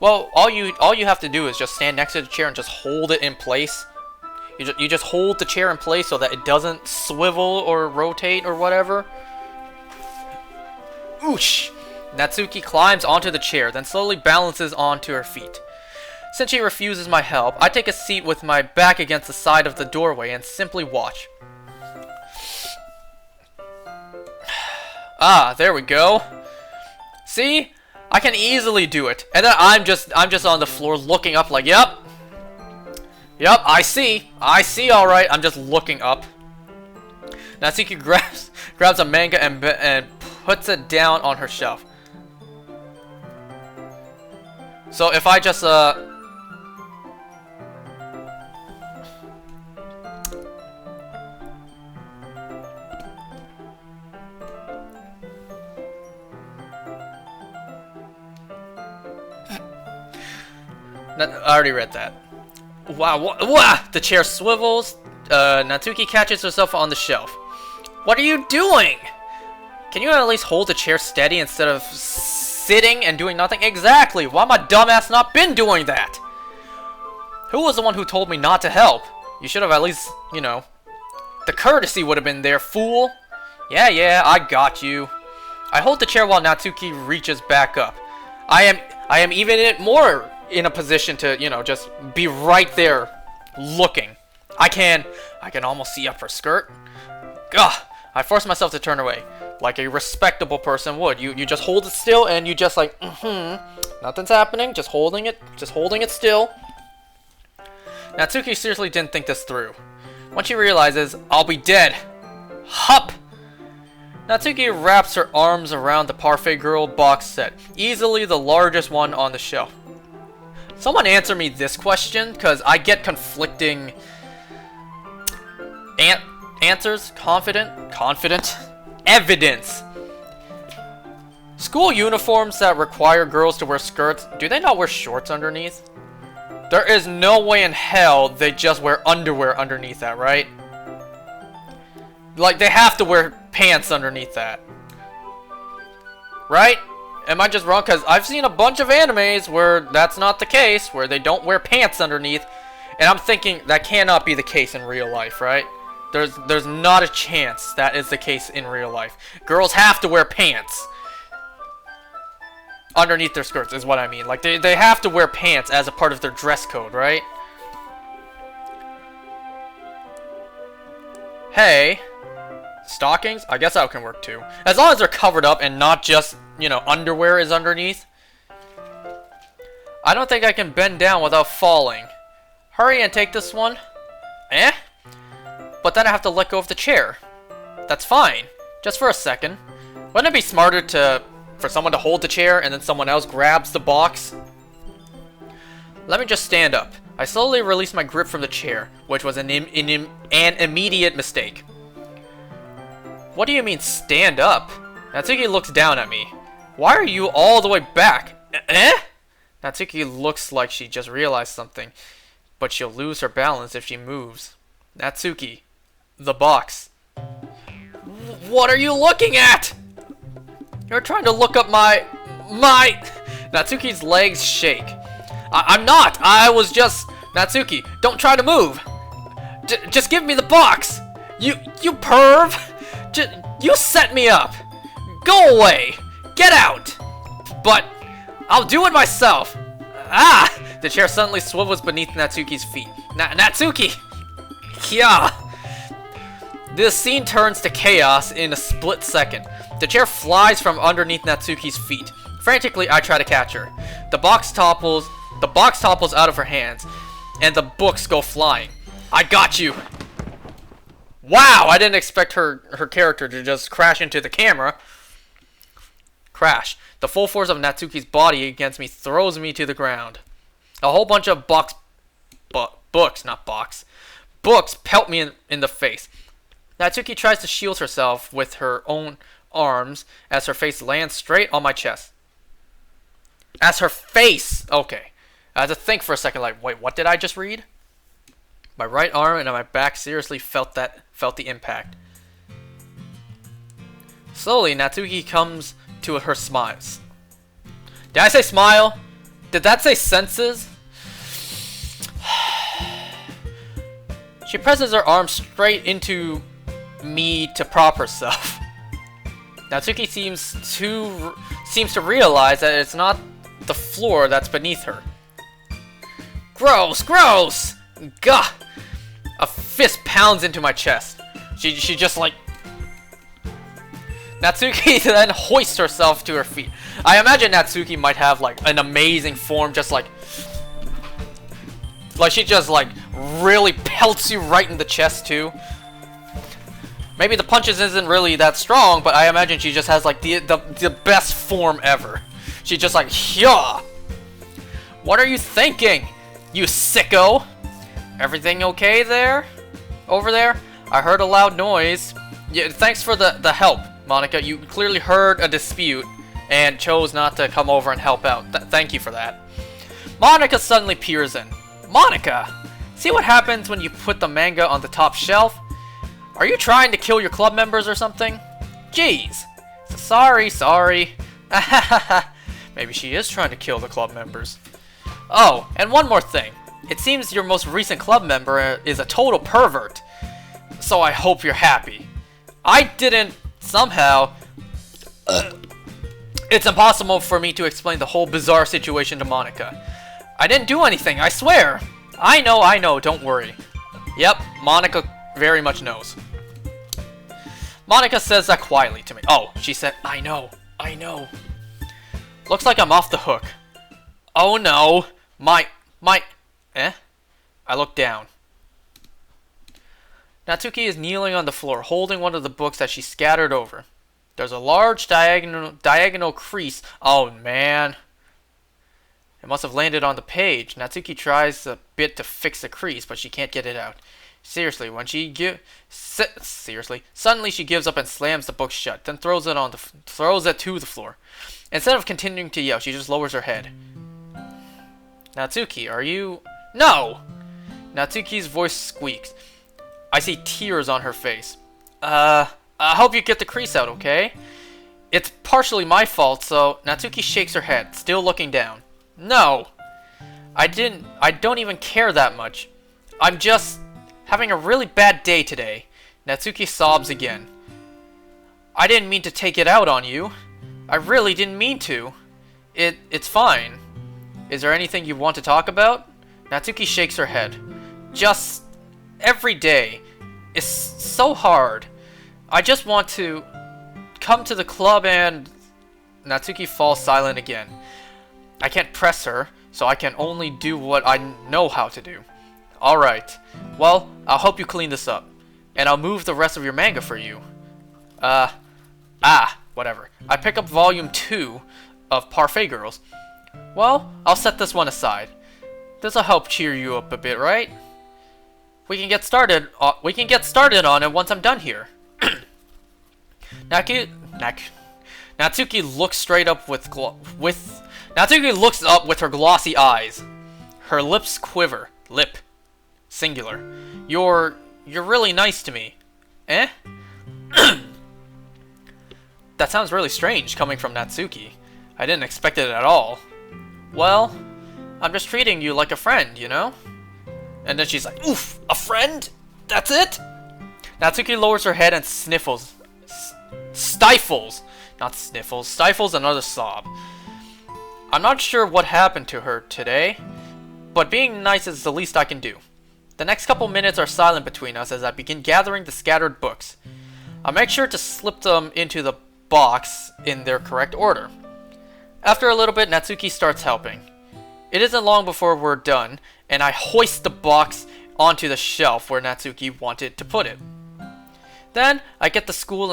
Well, all you have to do is just stand next to the chair and just hold it in place. You just hold the chair in place so that it doesn't swivel or rotate or whatever. Oosh! Natsuki climbs onto the chair, then slowly balances onto her feet. Since she refuses my help, I take a seat with my back against the side of the doorway and simply watch. Ah, there we go. See? I can easily do it. And then I'm just on the floor looking up like, yep. Yep, I see. I see, alright. I'm just looking up. Natsuki grabs a manga and puts it down on her shelf. So if I just, I already read that. Wow, the chair swivels. Natsuki catches herself on the shelf. What are you doing? Can you at least hold the chair steady instead of sitting and doing nothing? Exactly! Why my dumbass not been doing that? Who was the one who told me not to help? You should have at least, you know, the courtesy would have been there, fool. Yeah, I got you. I hold the chair while Natsuki reaches back up. I am even more in a position to, you know, just be right there looking. I can almost see up her skirt. Ugh, I force myself to turn away, like a respectable person would. You just hold it still and you just like, nothing's happening, just holding it still. Natsuki seriously didn't think this through. When she realizes, I'll be dead. Hup! Natsuki wraps her arms around the Parfait Girl box set, easily the largest one on the shelf. Someone answer me this question, because I get conflicting Answers, confident, evidence. School uniforms that require girls to wear skirts, do they not wear shorts underneath? There is no way in hell they just wear underwear underneath that, right? Like, they have to wear pants underneath that. Right? Am I just wrong? Because I've seen a bunch of animes where that's not the case, where they don't wear pants underneath. And I'm thinking that cannot be the case in real life, right? There's not a chance that is the case in real life. Girls have to wear pants underneath their skirts, is what I mean. Like, they have to wear pants as a part of their dress code, right? Hey. Stockings? I guess that can work too. As long as they're covered up and not just, you know, underwear is underneath. I don't think I can bend down without falling. Hurry and take this one. Eh? But then I have to let go of the chair. That's fine. Just for a second. Wouldn't it be smarter for someone to hold the chair and then someone else grabs the box? Let me just stand up. I slowly released my grip from the chair, which was an immediate mistake. What do you mean, stand up? Natsuki looks down at me. Why are you all the way back? Eh? Natsuki looks like she just realized something, but she'll lose her balance if she moves. Natsuki. The box. What are you looking at? You're trying to look up my... Natsuki's legs shake. I'm not. I was just... Natsuki, don't try to move. Just give me the box. You perv. You set me up. Go away. Get out. But I'll do it myself. Ah! The chair suddenly swivels beneath Natsuki's feet. Natsuki! Yeah. This scene turns to chaos in a split second. The chair flies from underneath Natsuki's feet. Frantically, I try to catch her. The box topples out of her hands, and the books go flying. I got you. Wow, I didn't expect her character to just crash into the camera. Crash. The full force of Natsuki's body against me throws me to the ground. A whole bunch of books pelt me in the face. Natsuki tries to shield herself with her own arms as her face lands straight on my chest. As her face! Okay. I had to think for a second, like, wait, what did I just read? My right arm and my back seriously felt the impact. Slowly, Natsuki comes to her smiles. Did I say smile? Did that say senses? She presses her arm straight into me to prop herself. Natsuki seems to realize that it's not the floor that's beneath her. Gross! Gross! Gah! A fist pounds into my chest. She just like... Natsuki then hoists herself to her feet. I imagine Natsuki might have like an amazing form, just like she just like really pelts you right in the chest too. Maybe the punches isn't really that strong, but I imagine she just has like the best form ever. She just like, yeah. What are you thinking, you sicko? Everything okay there? Over there? I heard a loud noise. Yeah, thanks for the help, Monica. You clearly heard a dispute and chose not to come over and help out. Thank you for that. Monica suddenly peers in. Monica! See what happens when you put the manga on the top shelf? Are you trying to kill your club members or something? Jeez. Sorry. Maybe she is trying to kill the club members. Oh, and one more thing. It seems your most recent club member is a total pervert. So I hope you're happy. I didn't somehow... It's impossible for me to explain the whole bizarre situation to Monica. I didn't do anything, I swear. I know, don't worry. Yep, Monica very much knows. Monica says that quietly to me. Oh, she said, I know. Looks like I'm off the hook. Oh no. I look down. Natsuki is kneeling on the floor, holding one of the books that she scattered over. There's a large diagonal crease. Oh man. It must have landed on the page. Natsuki tries a bit to fix the crease, but she can't get it out. Seriously, suddenly she gives up and slams the book shut, then throws it to the floor. Instead of continuing to yell, she just lowers her head. Natsuki, are you... No! Natsuki's voice squeaks. I see tears on her face. I hope you get the crease out, okay? It's partially my fault, so... Natsuki shakes her head, still looking down. No! I don't even care that much. I'm just having a really bad day today. Natsuki sobs again. I didn't mean to take it out on you. I really didn't mean to. It's fine. Is there anything you want to talk about? Natsuki shakes her head. Just every day. It's so hard. I just want to come to the club and... Natsuki falls silent again. I can't press her, so I can only do what I know how to do. Alright. Well, I'll help you clean this up. And I'll move the rest of your manga for you. Whatever. I pick up volume 2 of Parfait Girls. Well, I'll set this one aside. This'll help cheer you up a bit, right? We can get started on it once I'm done here. Natsuki looks up with her glossy eyes. Her lips quiver. Lip. Singular. You're really nice to me. Eh? That sounds really strange coming from Natsuki. I didn't expect it at all. Well, I'm just treating you like a friend, you know? And then she's like, oof, a friend? That's it? Natsuki lowers her head and sniffles. Stifles. Not sniffles. Stifles another sob. I'm not sure what happened to her today, but being nice is the least I can do. The next couple minutes are silent between us as I begin gathering the scattered books. I'll make sure to slip them into the box in their correct order. After a little bit, Natsuki starts helping. It isn't long before we're done, and I hoist the box onto the shelf where Natsuki wanted to put it. Then, I get the stool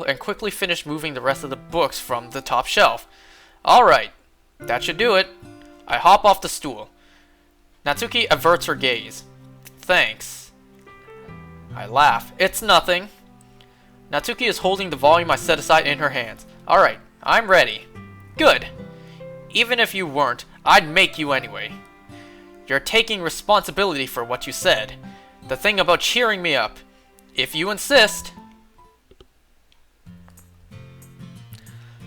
and quickly finish moving the rest of the books from the top shelf. Alright, that should do it. I hop off the stool. Natsuki averts her gaze. Thanks. I laugh. It's nothing. Natsuki is holding the volume I set aside in her hands. Alright, I'm ready. Good. Even if you weren't, I'd make you anyway. You're taking responsibility for what you said. The thing about cheering me up. If you insist.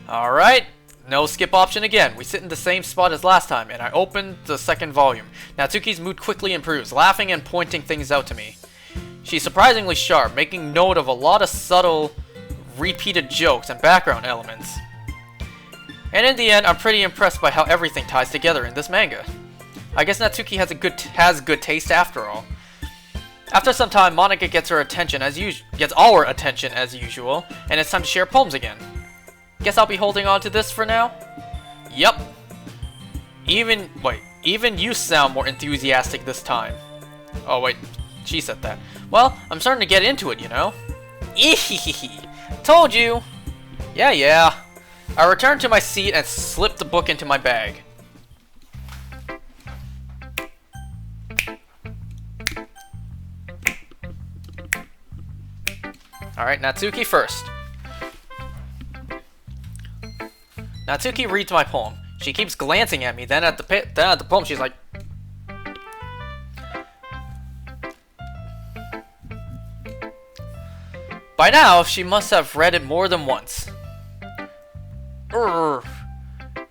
Alright, no skip option again. We sit in the same spot as last time, and I open the second volume. Natsuki's mood quickly improves, laughing and pointing things out to me. She's surprisingly sharp, making note of a lot of subtle, repeated jokes and background elements. And in the end, I'm pretty impressed by how everything ties together in this manga. I guess Natsuki has good taste after all. After some time, Monica gets our attention as usual, and it's time to share poems again. Guess I'll be holding on to this for now? Yup. Even you sound more enthusiastic this time. Oh wait, she said that. Well, I'm starting to get into it, you know? Ehehehe. Told you! Yeah. I return to my seat and slip the book into my bag. Alright, Natsuki first. Natsuki reads my poem. She keeps glancing at me, then at the poem she's like... By now, she must have read it more than once.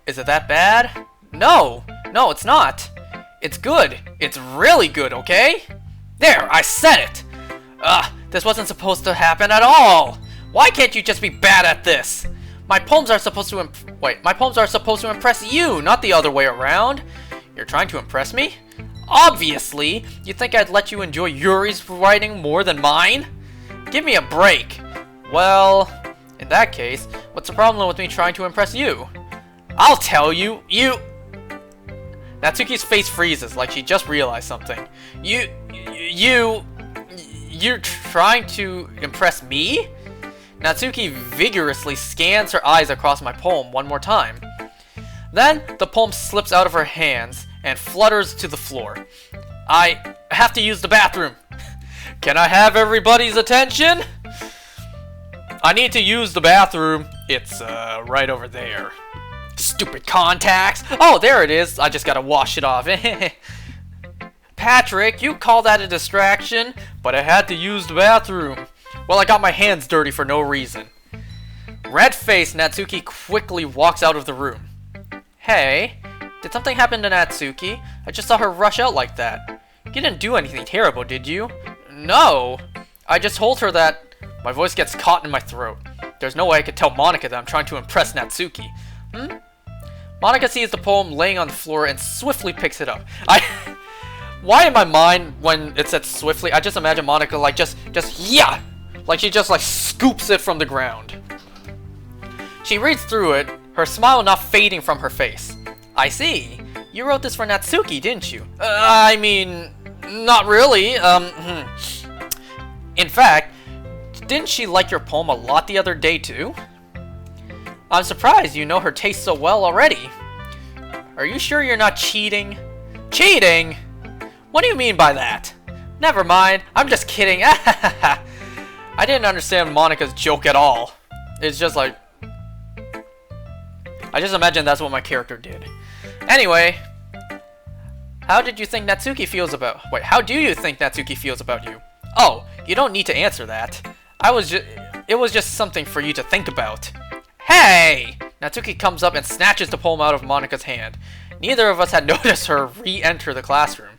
Is it that bad? No, it's not. It's good. It's really good, okay? There, I said it! This wasn't supposed to happen at all! Why can't you just be bad at this? My poems are supposed to impress you, not the other way around. You're trying to impress me? Obviously! You think I'd let you enjoy Yuri's writing more than mine? Give me a break. Well, in that case, what's the problem with me trying to impress you? I'll tell you, Natsuki's face freezes like she just realized something. You're trying to impress me? Natsuki vigorously scans her eyes across my poem one more time. Then, the poem slips out of her hands and flutters to the floor. I have to use the bathroom. Can I have everybody's attention? I need to use the bathroom. It's, right over there. Stupid contacts. Oh, there it is. I just gotta wash it off. Patrick, you call that a distraction? But I had to use the bathroom. Well, I got my hands dirty for no reason. Red-faced Natsuki quickly walks out of the room. Hey, did something happen to Natsuki? I just saw her rush out like that. You didn't do anything terrible, did you? No. I just told her that... My voice gets caught in my throat. There's no way I could tell Monika that I'm trying to impress Natsuki. Monika sees the poem laying on the floor and swiftly picks it up. Why in my mind, when it said swiftly, I just imagine Monika like just yeah! Like she just like scoops it from the ground. She reads through it, her smile not fading from her face. I see. You wrote this for Natsuki, didn't you? I mean, not really. In fact, didn't she like your poem a lot the other day too? I'm surprised you know her taste so well already. Are you sure you're not cheating? Cheating? What do you mean by that? Never mind, I'm just kidding. I didn't understand Monika's joke at all. It's just like... I just imagine that's what my character did. Anyway, how did you think Natsuki feels about... Wait, how do you think Natsuki feels about you? Oh, you don't need to answer that. It was just something for you to think about. Hey! Natsuki comes up and snatches the poem out of Monika's hand. Neither of us had noticed her re-enter the classroom.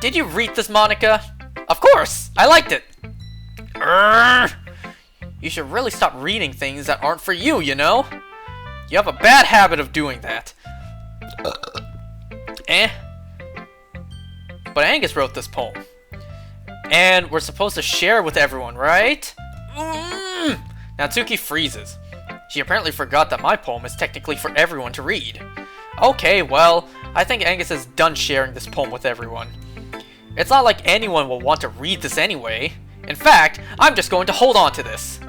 Did you read this, Monika? Of course! I liked it! You should really stop reading things that aren't for you, you know? You have a bad habit of doing that. But Angus wrote this poem. And we're supposed to share with everyone, right? Natsuki freezes. She apparently forgot that my poem is technically for everyone to read. Okay, well, I think Angus is done sharing this poem with everyone. It's not like anyone will want to read this anyway. In fact, I'm just going to hold on to this.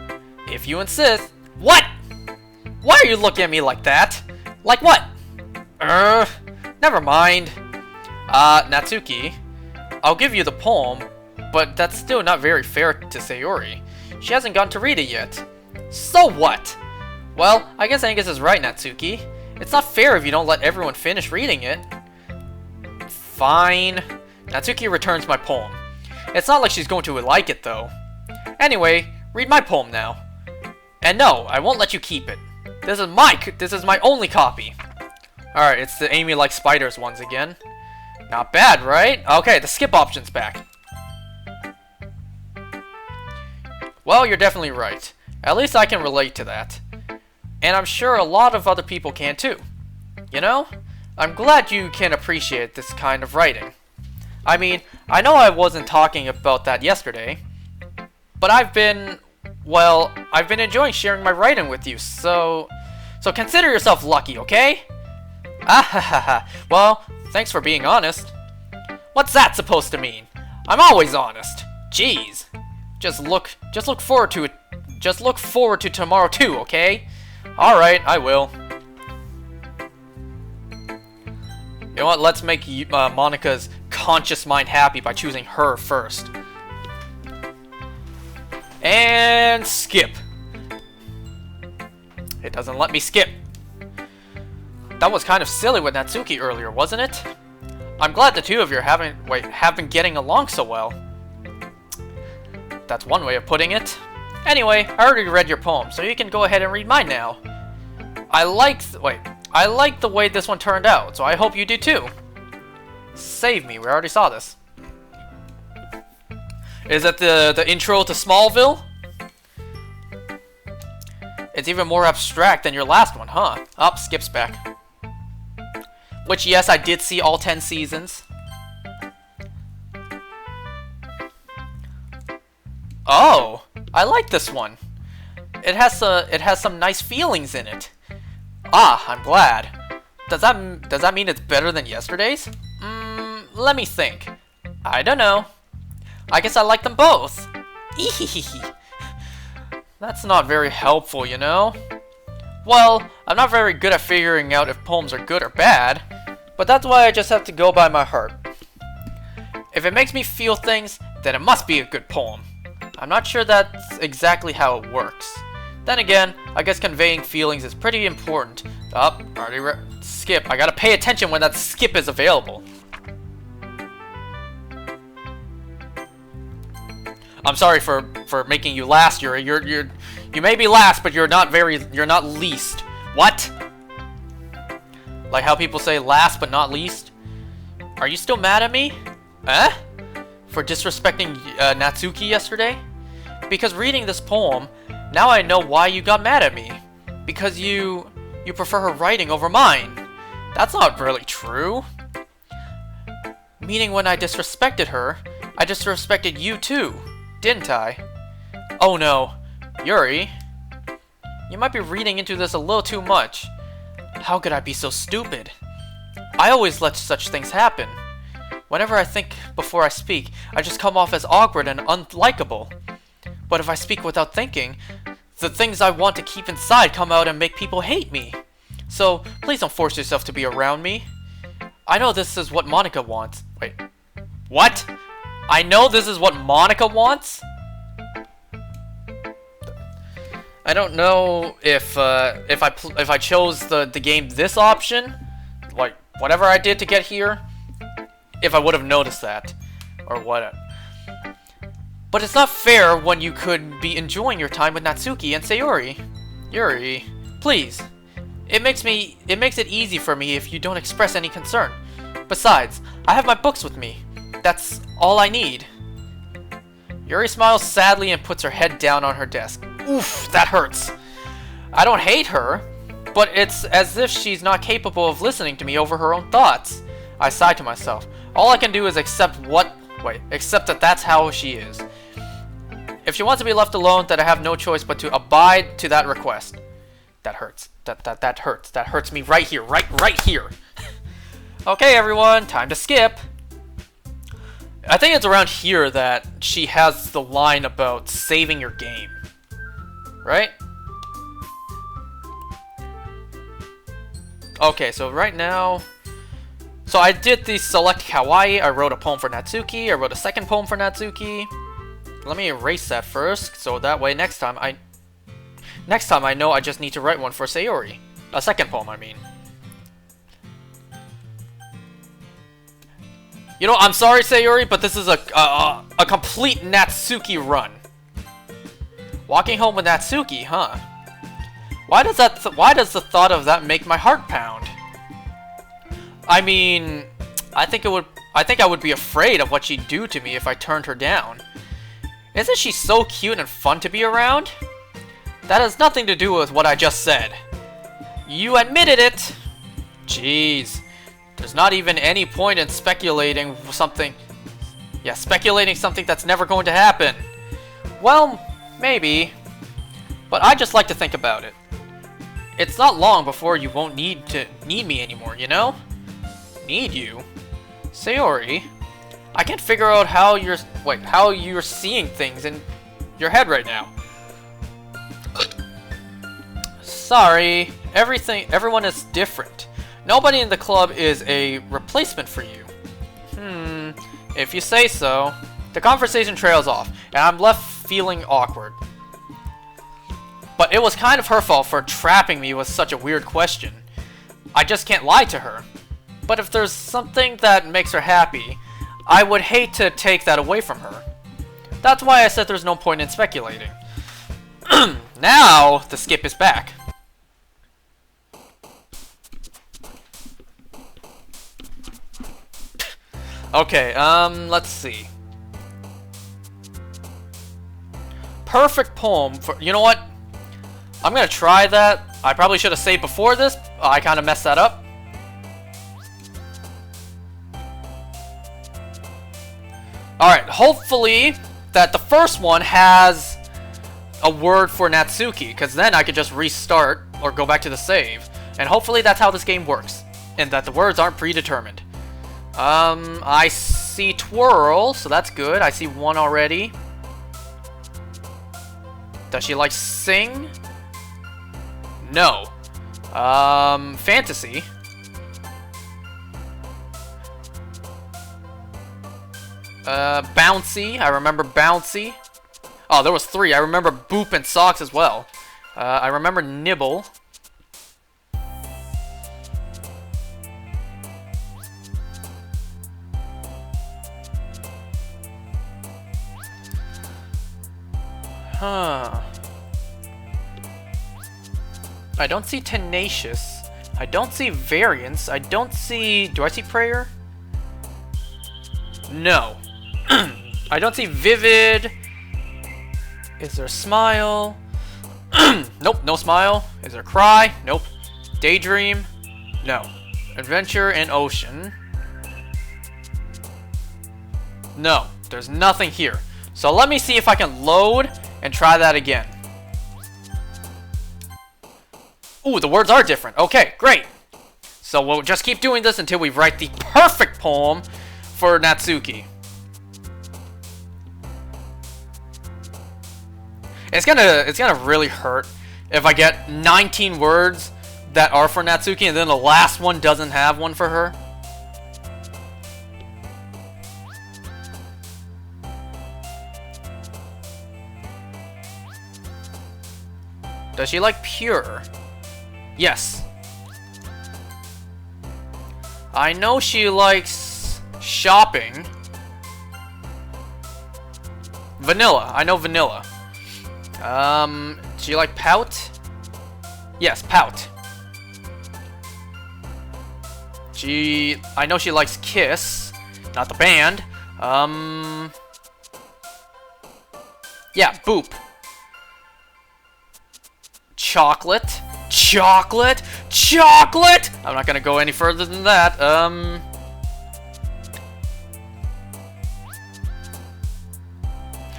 If you insist. What? Why are you looking at me like that? Like what? Never mind. Natsuki, I'll give you the poem, but that's still not very fair to Sayori. She hasn't gotten to read it yet. So what? Well, I guess Angus is right, Natsuki. It's not fair if you don't let everyone finish reading it. Fine. Natsuki returns my poem. It's not like she's going to like it, though. Anyway, read my poem now. And no, I won't let you keep it. This is my only copy. Alright, it's the Amy Likes Spiders ones again. Not bad, right? Okay, the skip option's back. Well, you're definitely right. At least I can relate to that. And I'm sure a lot of other people can too. You know? I'm glad you can appreciate this kind of writing. I mean, I know I wasn't talking about that yesterday, but I've been enjoying sharing my writing with you, so consider yourself lucky, okay? Well, thanks for being honest. What's that supposed to mean? I'm always honest. Jeez. Just look forward to it. Just look forward to tomorrow too, okay? Alright, I will. You know what, let's make Monika's conscious mind happy by choosing her first. And skip. It doesn't let me skip. That was kind of silly with Natsuki earlier, wasn't it? I'm glad the two of you have been getting along so well. That's one way of putting it. Anyway, I already read your poem, so you can go ahead and read mine now. I like the way this one turned out, so I hope you do too. Save me, we already saw this. Is that the intro to Smallville? It's even more abstract than your last one, huh? Oh, skips back. Which, yes, I did see all 10 seasons. Oh, I like this one. It has some nice feelings in it. Ah, I'm glad. Does that mean it's better than yesterday's? Let me think. I don't know. I guess I like them both. Ehehehe. That's not very helpful, you know? Well, I'm not very good at figuring out if poems are good or bad, but that's why I just have to go by my heart. If it makes me feel things, then it must be a good poem. I'm not sure that's exactly how it works. Then again, I guess conveying feelings is pretty important. Skip. I gotta pay attention when that skip is available. I'm sorry for making you last, Yuri. You may be last, but you're not least. What? Like how people say last but not least? Are you still mad at me? For disrespecting Natsuki yesterday? Because reading this poem, now I know why you got mad at me. Because you prefer her writing over mine. That's not really true. Meaning when I disrespected her, I disrespected you too, didn't I? Oh no, Yuri. You might be reading into this a little too much. How could I be so stupid? I always let such things happen. Whenever I think before I speak, I just come off as awkward and unlikable. But if I speak without thinking, the things I want to keep inside come out and make people hate me. So, please don't force yourself to be around me. I know this is what Monica wants. Wait. What? I know this is what Monica wants? I don't know if I chose the game this option, like whatever I did to get here, if I would have noticed that, or what. But it's not fair when you could be enjoying your time with Natsuki and Sayori. Yuri, please. It makes it easy for me if you don't express any concern. Besides, I have my books with me. That's all I need. Yuri smiles sadly and puts her head down on her desk. Oof, that hurts. I don't hate her, but it's as if she's not capable of listening to me over her own thoughts. I sigh to myself. All I can do is accept that that's how she is. If she wants to be left alone, then I have no choice but to abide to that request. That hurts. That hurts. That hurts me right here. Right here. Okay, everyone, time to skip. I think it's around here that she has the line about saving your game. Right? Okay, so right now... So I did the select kawaii, I wrote a poem for Natsuki, I wrote a second poem for Natsuki. Let me erase that first, so that way next time I know I just need to write one for Sayori. A second poem, I mean. You know, I'm sorry, Sayori, but this is a complete Natsuki run. Walking home with Natsuki, huh? Why does the thought of that make my heart pound? I mean, I think I would be afraid of what she'd do to me if I turned her down. Isn't she so cute and fun to be around? That has nothing to do with what I just said. You admitted it! Jeez. There's not even any point in speculating something... Yeah, speculating something that's never going to happen. Well, maybe. But I just like to think about it. It's not long before you won't need me anymore, you know? Need you? Sayori, I can't figure out how you're seeing things in your head right now. Sorry, everyone is different. Nobody in the club is a replacement for you. If you say so. The conversation trails off, and I'm left feeling awkward. But it was kind of her fault for trapping me with such a weird question. I just can't lie to her. But if there's something that makes her happy, I would hate to take that away from her. That's why I said there's no point in speculating. Now, the skip is back. Okay, let's see. Perfect poem for... You know what? I'm gonna try that. I probably should have saved before this. I kind of messed that up. Alright, hopefully that the first one has a word for Natsuki, because then I could just restart or go back to the save. And hopefully that's how this game works, and that the words aren't predetermined. I see twirl, so that's good. I see one already. Does she like sing? No. Fantasy. Bouncy. I remember Bouncy. Oh, there was 3. I remember Boop and Socks as well. I remember Nibble. Huh. I don't see Tenacious. I don't see Variance. I don't see... Do I see Prayer? No. I don't see Vivid. Is there Smile? Nope, no Smile. Is there Cry? Nope. Daydream? No. Adventure and Ocean? No. There's nothing here. So let me see if I can load and try that again. Ooh, the words are different. Okay, great. So we'll just keep doing this until we write the perfect poem for Natsuki. It's gonna really hurt if I get 19 words that are for Natsuki and then the last one doesn't have one for her. Does she like pure? Yes. I know she likes shopping. Vanilla. I know vanilla. Do you like pout? Yes, pout. I know she likes Kiss. Not the band. Yeah, Boop. Chocolate. Chocolate. Chocolate! I'm not gonna go any further than that.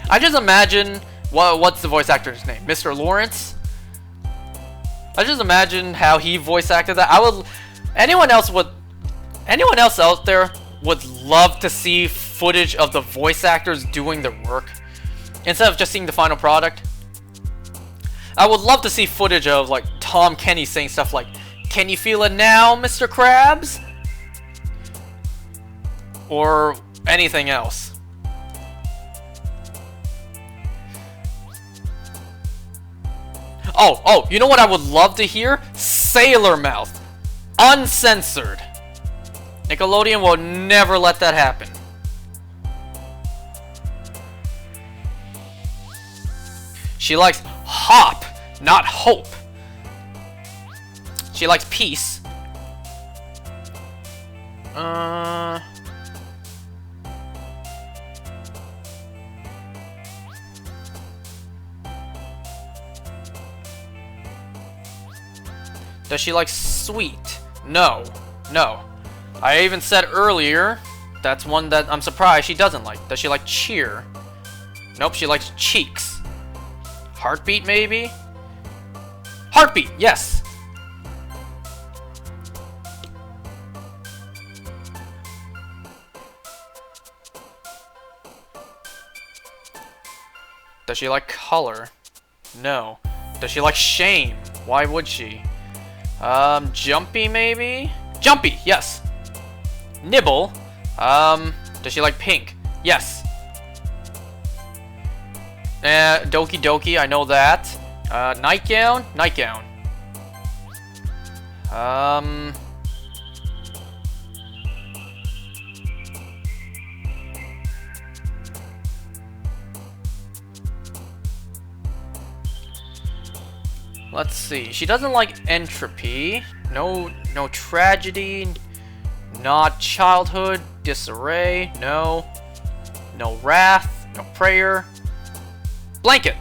I just imagine... What's the voice actor's name? Mr. Lawrence? I just imagine how he voice acted that. Anyone else out there would love to see footage of the voice actors doing their work instead of just seeing the final product. I would love to see footage of like Tom Kenny saying stuff like, "Can you feel it now, Mr. Krabs?" Or anything else. Oh, you know what I would love to hear? Sailor Mouth. Uncensored. Nickelodeon will never let that happen. She likes hop, not hope. She likes peace. Does she like sweet? No. No. I even said earlier, that's one that I'm surprised she doesn't like. Does she like cheer? Nope, she likes cheeks. Heartbeat, maybe? Heartbeat, yes! Does she like color? No. Does she like shame? Why would she? Jumpy, maybe? Jumpy, yes. Nibble. Does she like pink? Yes. Doki Doki, I know that. Nightgown? Nightgown. Let's see. She doesn't like entropy. No tragedy. Not childhood. Disarray. No. No wrath. No prayer. Blanket.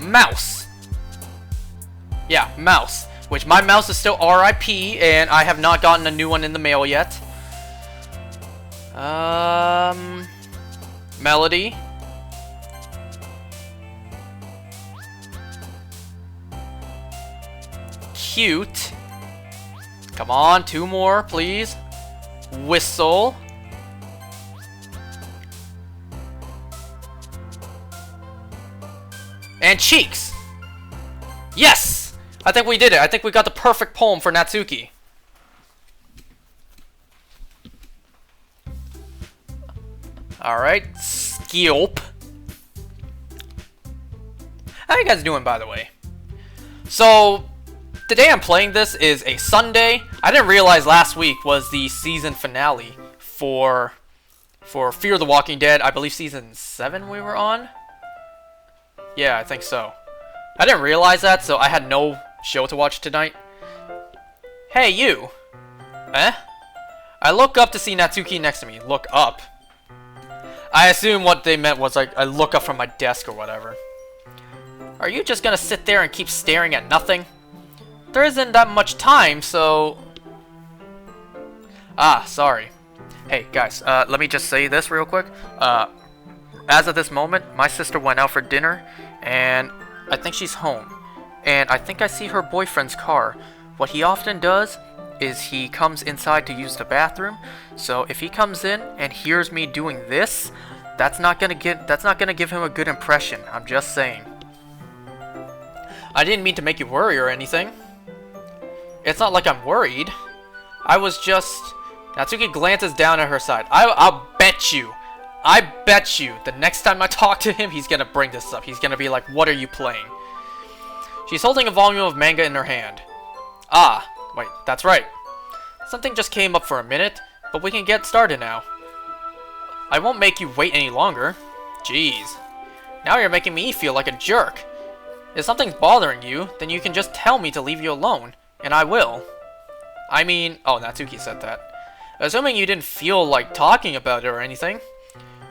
Mouse. Yeah, mouse. Which my mouse is still RIP, and I have not gotten a new one in the mail yet. Melody. Cute. Come on, 2 more, please. Whistle. And cheeks. Yes! I think we did it. I think we got the perfect poem for Natsuki. Alright, Skilp. How you guys doing, by the way? So, the day I'm playing this is a Sunday. I didn't realize last week was the season finale for Fear the Walking Dead. I believe season 7 we were on? Yeah, I think so. I didn't realize that, so I had no show to watch tonight. Hey, you! Eh? I look up to see Natsuki next to me. Look up. I assume what they meant was like, I look up from my desk or whatever. Are you just gonna sit there and keep staring at nothing? There isn't that much time, so... Ah, sorry. Hey, guys, let me just say this real quick. As of this moment, my sister went out for dinner, and I think she's home. And I think I see her boyfriend's car. What he often does is he comes inside to use the bathroom. So if he comes in and hears me doing this, that's not gonna give him a good impression. I'm just saying. I didn't mean to make you worry or anything. It's not like I'm worried. I was just... Natsuki glances down at her side. I'll bet you. I bet you the next time I talk to him, he's gonna bring this up. He's gonna be like, what are you playing? She's holding a volume of manga in her hand. Ah, wait, that's right. Something just came up for a minute, but we can get started now. I won't make you wait any longer. Jeez. Now you're making me feel like a jerk. If something's bothering you, then you can just tell me to leave you alone, and I will. I mean... Oh, Natsuki said that. Assuming you didn't feel like talking about it or anything.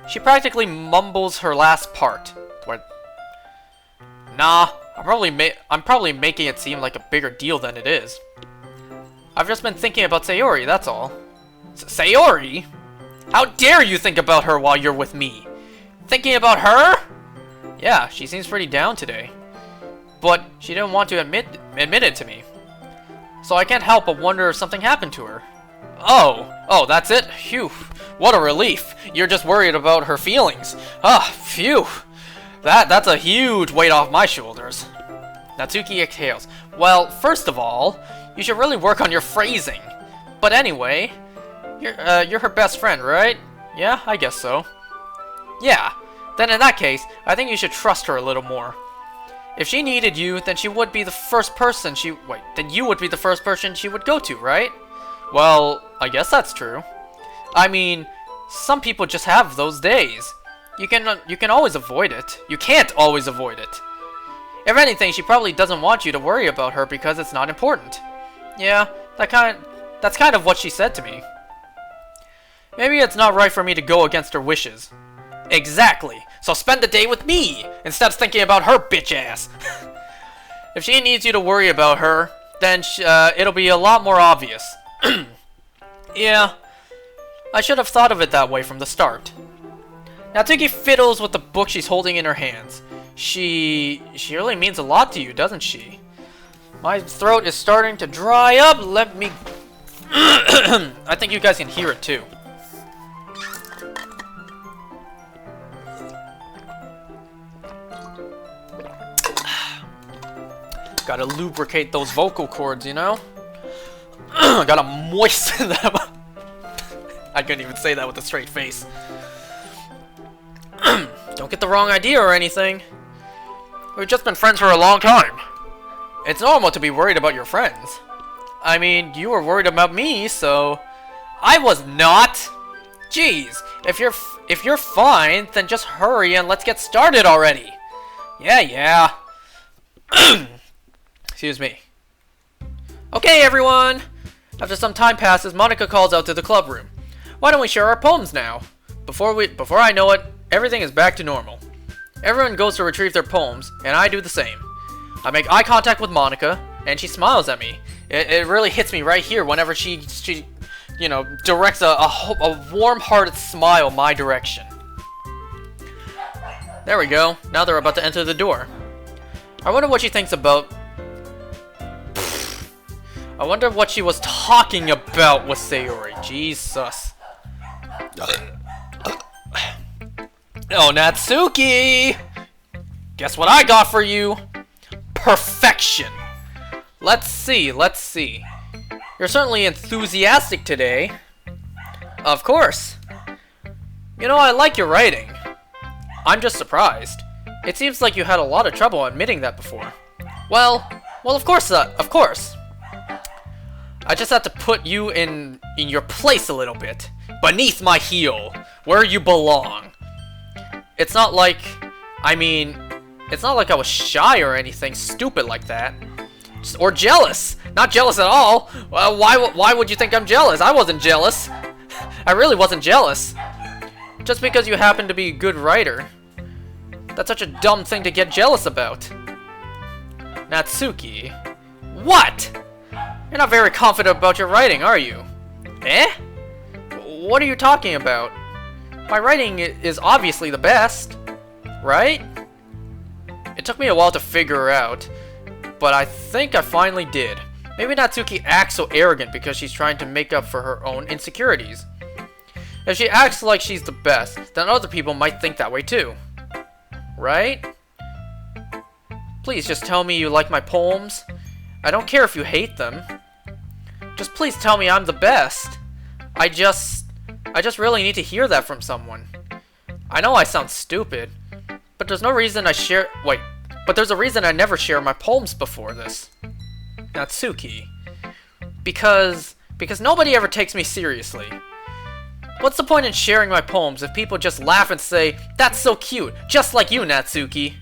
She practically mumbles her last part. What? Nah, I'm probably making it seem like a bigger deal than it is. I've just been thinking about Sayori, that's all. Sayori? How dare you think about her while you're with me? Thinking about her? Yeah, she seems pretty down today. But she didn't want to admit it to me. So I can't help but wonder if something happened to her. Oh, that's it? Phew. What a relief. You're just worried about her feelings. Ah, phew. That's a huge weight off my shoulders. Natsuki exhales. Well, first of all, you should really work on your phrasing. But anyway, you're her best friend, right? Yeah, I guess so. Yeah. Then in that case, I think you should trust her a little more. If she needed you, then you would be the first person she would go to, right? Well, I guess that's true. I mean, some people just have those days. You can always avoid it. You can't always avoid it. If anything, she probably doesn't want you to worry about her because it's not important. Yeah, that's kind of what she said to me. Maybe it's not right for me to go against her wishes. Exactly. So spend the day with me instead of thinking about her bitch ass. If she needs you to worry about her, then it'll be a lot more obvious. Yeah, I should have thought of it that way from the start. Natsuki fiddles with the book she's holding in her hands. She really means a lot to you, doesn't she? My throat is starting to dry up. Let me... I think you guys can hear it too. Gotta lubricate those vocal cords, you know? Gotta moisten them. I couldn't even say that with a straight face. Don't get the wrong idea or anything. We've just been friends for a long time. It's normal to be worried about your friends. I mean, you were worried about me, so... I was not! Jeez, if you're fine, then just hurry and let's get started already. Yeah. Excuse me. Okay, everyone! After some time passes, Monica calls out to the club room. Why don't we share our poems now? Before I know it, everything is back to normal. Everyone goes to retrieve their poems, and I do the same. I make eye contact with Monica, and she smiles at me. It really hits me right here whenever she you know, directs a warm-hearted smile my direction. There we go. Now they're about to enter the door. I wonder what she thinks about... I wonder what she was talking about with Sayori. Jesus. Oh, Natsuki! Guess what I got for you? Perfection. Let's see, let's see. You're certainly enthusiastic today. Of course. You know, I like your writing. I'm just surprised. It seems like you had a lot of trouble admitting that before. Well, of course, of course. I just had to put you in your place a little bit. Beneath my heel, where you belong. It's not like, it's not like I was shy or anything stupid like that. Or jealous. Not jealous at all. Why would you think I'm jealous? I wasn't jealous. I really wasn't jealous. Just because you happen to be a good writer. That's such a dumb thing to get jealous about. Natsuki? What? You're not very confident about your writing, are you? Eh? What are you talking about? My writing is obviously the best, right? It took me a while to figure out, but I think I finally did. Maybe Natsuki acts so arrogant because she's trying to make up for her own insecurities. If she acts like she's the best, then other people might think that way too. Right? Please just tell me you like my poems. I don't care if you hate them. Just please tell me I'm the best. I just really need to hear that from someone. I know I sound stupid, but there's no reason but there's a reason I never share my poems before this. Natsuki. Because nobody ever takes me seriously. What's the point in sharing my poems if people just laugh and say, "That's so cute, just like you, Natsuki"?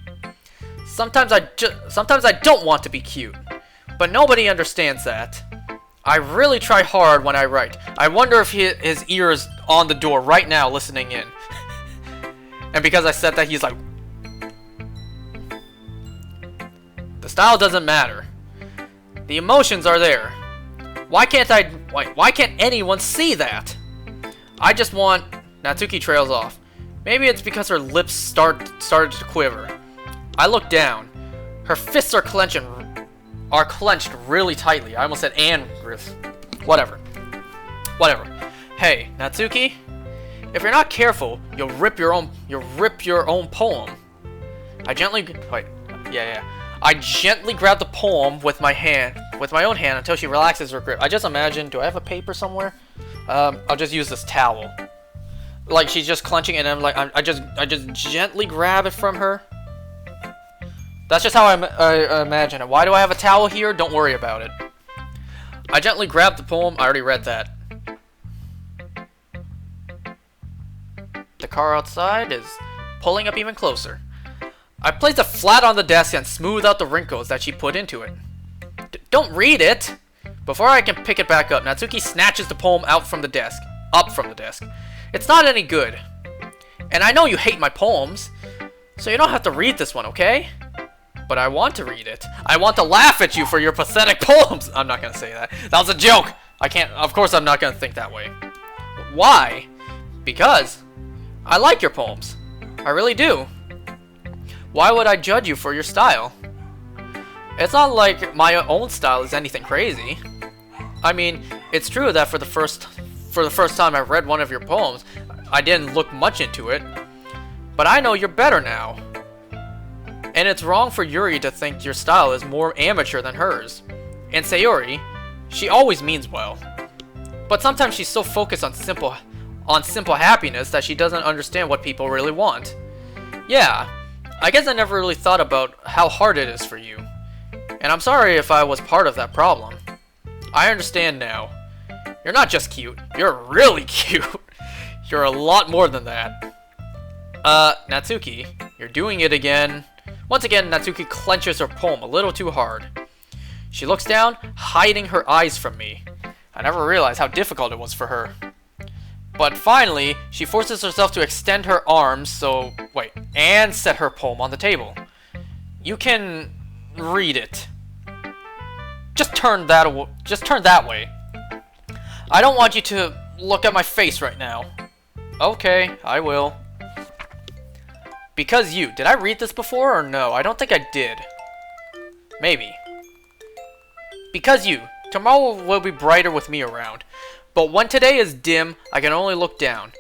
Sometimes I don't want to be cute, but nobody understands that. I really try hard when I write. I wonder if his ear is on the door right now listening in. And because I said that, he's like... The style doesn't matter. The emotions are there. Why can't anyone see that? I just want... Natsuki trails off. Maybe it's because her lips started to quiver. I look down. Her fists are clenched really tightly. I almost said whatever. Hey, Natsuki, if you're not careful, you'll rip your own poem. I gently grab the poem with my own hand until she relaxes her grip. I just imagine, do I have a paper somewhere? I'll just use this towel. Like she's just clenching it and I'm like I just gently grab it from her. That's just how I imagine it. Why do I have a towel here? Don't worry about it. I gently grab the poem. I already read that. The car outside is pulling up even closer. I place it flat on the desk and smooth out the wrinkles that she put into it. Don't read it! Before I can pick it back up, Natsuki snatches the poem up from the desk. It's not any good. And I know you hate my poems, so you don't have to read this one, okay? But I want to read it. I want to laugh at you for your pathetic poems. I'm not gonna say that. That was a joke. Of course I'm not gonna think that way. Why? Because I like your poems. I really do. Why would I judge you for your style? It's not like my own style is anything crazy. I mean, it's true that for the first time I read one of your poems, I didn't look much into it. But I know you're better now. And it's wrong for Yuri to think your style is more amateur than hers. And Sayori, she always means well. But sometimes she's so focused on simple happiness that she doesn't understand what people really want. Yeah, I guess I never really thought about how hard it is for you. And I'm sorry if I was part of that problem. I understand now. You're not just cute, you're really cute. You're a lot more than that. Natsuki, you're doing it again. Once again, Natsuki clenches her poem a little too hard. She looks down, hiding her eyes from me. I never realized how difficult it was for her. But finally, she forces herself to extend her arms and set her poem on the table. You can read it. Just turn that way. I don't want you to look at my face right now. Okay, I will. Because you. Did I read this before or no? I don't think I did. Maybe. Because you. Tomorrow will be brighter with me around. But when today is dim, I can only look down.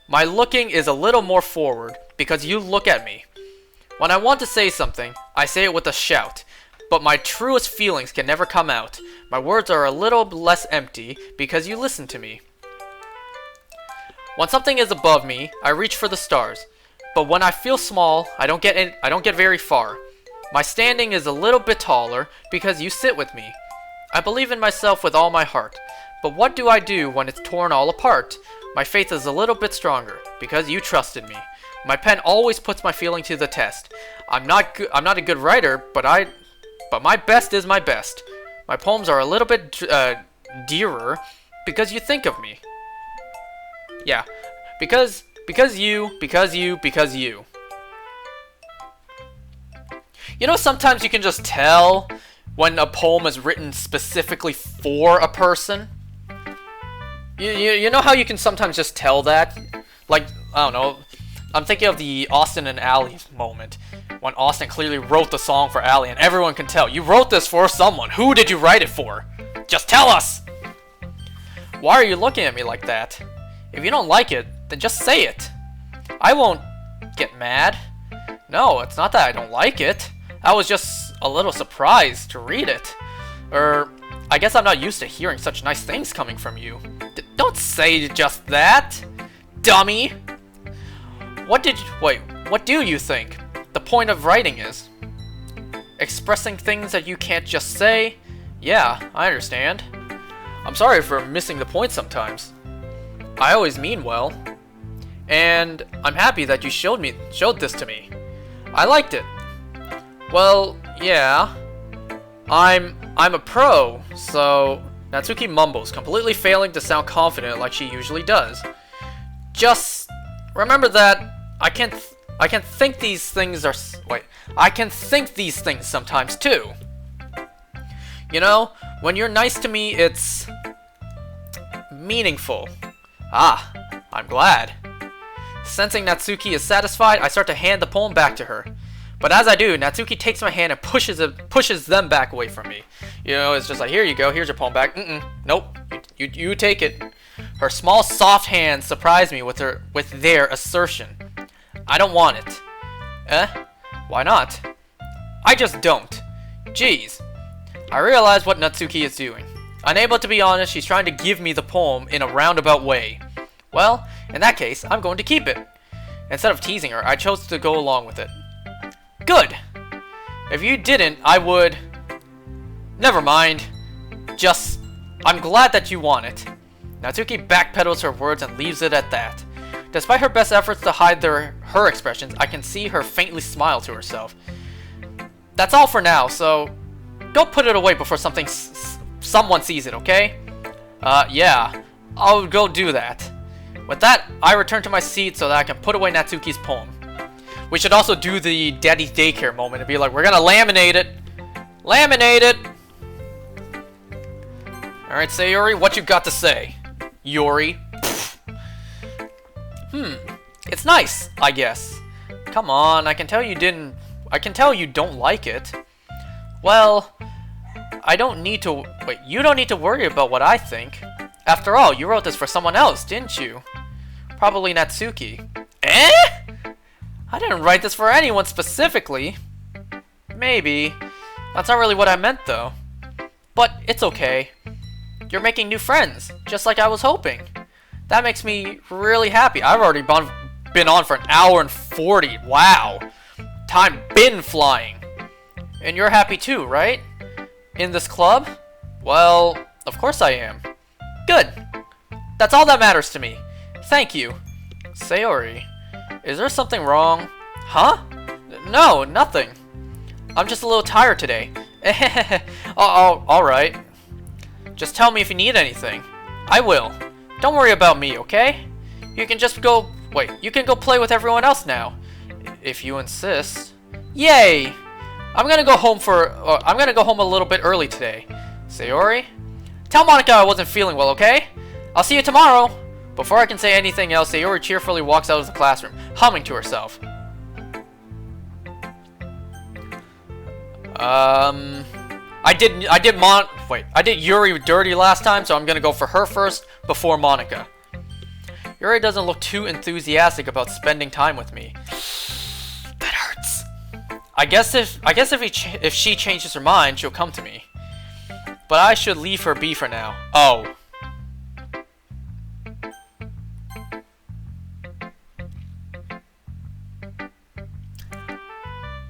My looking is a little more forward because you look at me. When I want to say something, I say it with a shout. but my truest feelings can never come out. My words are a little less empty because you listen to me. When something is above me, I reach for the stars. But when I feel small, I don't get very far. My standing is a little bit taller because you sit with me. I believe in myself with all my heart. But what do I do when it's torn all apart? My faith is a little bit stronger because you trusted me. My pen always puts my feeling to the test. I'm not a good writer, but my best is my best. My poems are a little bit dearer because you think of me. Yeah, because you. You know, sometimes you can just tell when a poem is written specifically for a person. You know how you can sometimes just tell that? Like, I don't know, I'm thinking of the Austin and Allie moment. When Austin clearly wrote the song for Allie and everyone can tell. You wrote this for someone. Who did you write it for? Just tell us! Why are you looking at me like that? If you don't like it, then just say it. I won't get mad. No, it's not that I don't like it. I was just a little surprised to read it. I guess I'm not used to hearing such nice things coming from you. Don't say just that, dummy. What do you think the point of writing is? Expressing things that you can't just say? Yeah, I understand. I'm sorry for missing the point sometimes. I always mean well. And I'm happy that you showed this to me. I liked it. Well, yeah. I'm a pro, so Natsuki mumbles, completely failing to sound confident like she usually does. Just remember that I can think these things sometimes too. You know, when you're nice to me, it's meaningful. Ah, I'm glad. Sensing Natsuki is satisfied, I start to hand the poem back to her. But as I do, Natsuki takes my hand and pushes them back away from me. You know, it's just like, here you go, here's your poem back. Nope, you take it. Her small, soft hands surprise me with their assertion. I don't want it. Why not? I just don't. Jeez. I realize what Natsuki is doing. Unable to be honest, she's trying to give me the poem in a roundabout way. Well, in that case, I'm going to keep it. Instead of teasing her, I chose to go along with it. Good! If you didn't, I would... Never mind. Just... I'm glad that you want it. Natsuki backpedals her words and leaves it at that. Despite her best efforts to hide her expressions, I can see her faintly smile to herself. That's all for now, so... Go put it away before someone sees it, okay? Yeah. I'll go do that. With that, I return to my seat so that I can put away Natsuki's poem. We should also do the daddy's daycare moment and be like, we're gonna laminate it. Laminate it! Alright, Sayori, what you got to say? Yori. It's nice, I guess. Come on, I can tell you don't like it. Well, you don't need to worry about what I think. After all, you wrote this for someone else, didn't you? Probably Natsuki. Eh? I didn't write this for anyone specifically. Maybe. That's not really what I meant, though. But it's okay. You're making new friends, just like I was hoping. That makes me really happy. I've already been on for an hour and 40. Wow. Time been flying. And you're happy too, right? In this club? Well, of course I am. Good. That's all that matters to me. Thank you. Sayori, is there something wrong? Huh? No, nothing. I'm just a little tired today. Alright. Just tell me if you need anything. I will. Don't worry about me, okay? You can go play with everyone else now. If you insist. Yay! I'm gonna go home a little bit early today. Sayori? Tell Monica I wasn't feeling well, okay? I'll see you tomorrow! Before I can say anything else, Sayori cheerfully walks out of the classroom, humming to herself. I did Yuri dirty last time, so I'm gonna go for her first before Monica. Yuri doesn't look too enthusiastic about spending time with me. That hurts. I guess if she changes her mind, she'll come to me. But I should leave her be for now. Oh.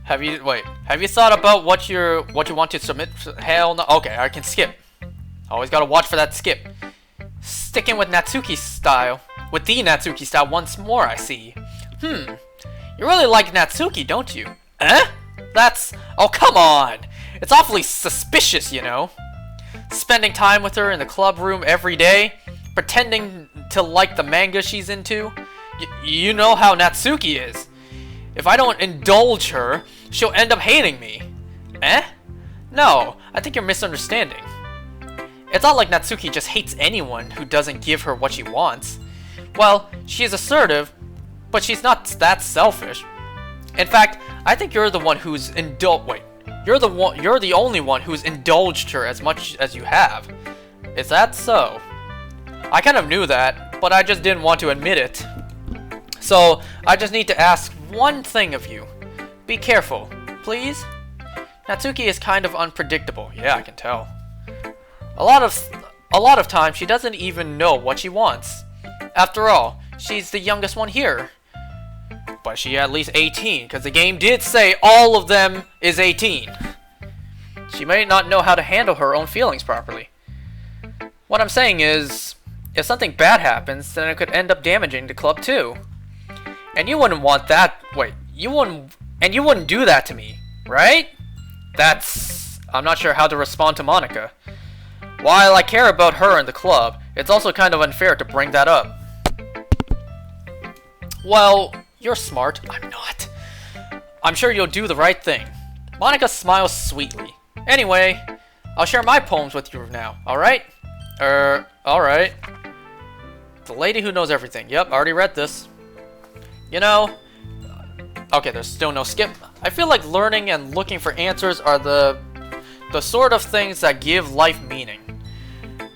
Have you thought about what you want to submit? Hell no. Okay, I can skip. Always gotta watch for that skip. Sticking with Natsuki's style. With the Natsuki style once more, I see. You really like Natsuki, don't you? Eh? Oh, come on! It's awfully suspicious, you know? Spending time with her in the club room every day, pretending to like the manga she's into. You know how Natsuki is. If I don't indulge her, she'll end up hating me. Eh? No, I think you're misunderstanding. It's not like Natsuki just hates anyone who doesn't give her what she wants. Well, she is assertive, but she's not that selfish. In fact, I think you're the one who's you're the only one who's indulged her as much as you have. Is that so? I kind of knew that, but I just didn't want to admit it. So, I just need to ask one thing of you. Be careful, please? Natsuki is kind of unpredictable. Yeah, I can tell. A lot of times, she doesn't even know what she wants. After all, she's the youngest one here. But she at least 18, because the game did say all of them is 18. She may not know how to handle her own feelings properly. What I'm saying is, if something bad happens, then it could end up damaging the club too. And you wouldn't want that. You wouldn't do that to me, right? I'm not sure how to respond to Monika. While I care about her and the club, it's also kind of unfair to bring that up. Well, you're smart. I'm not. I'm sure you'll do the right thing. Monika smiles sweetly. Anyway, I'll share my poems with you now, alright? Alright. The lady who knows everything. Yep, I already read this. You know... Okay, there's still no skip. I feel like learning and looking for answers are the sort of things that give life meaning.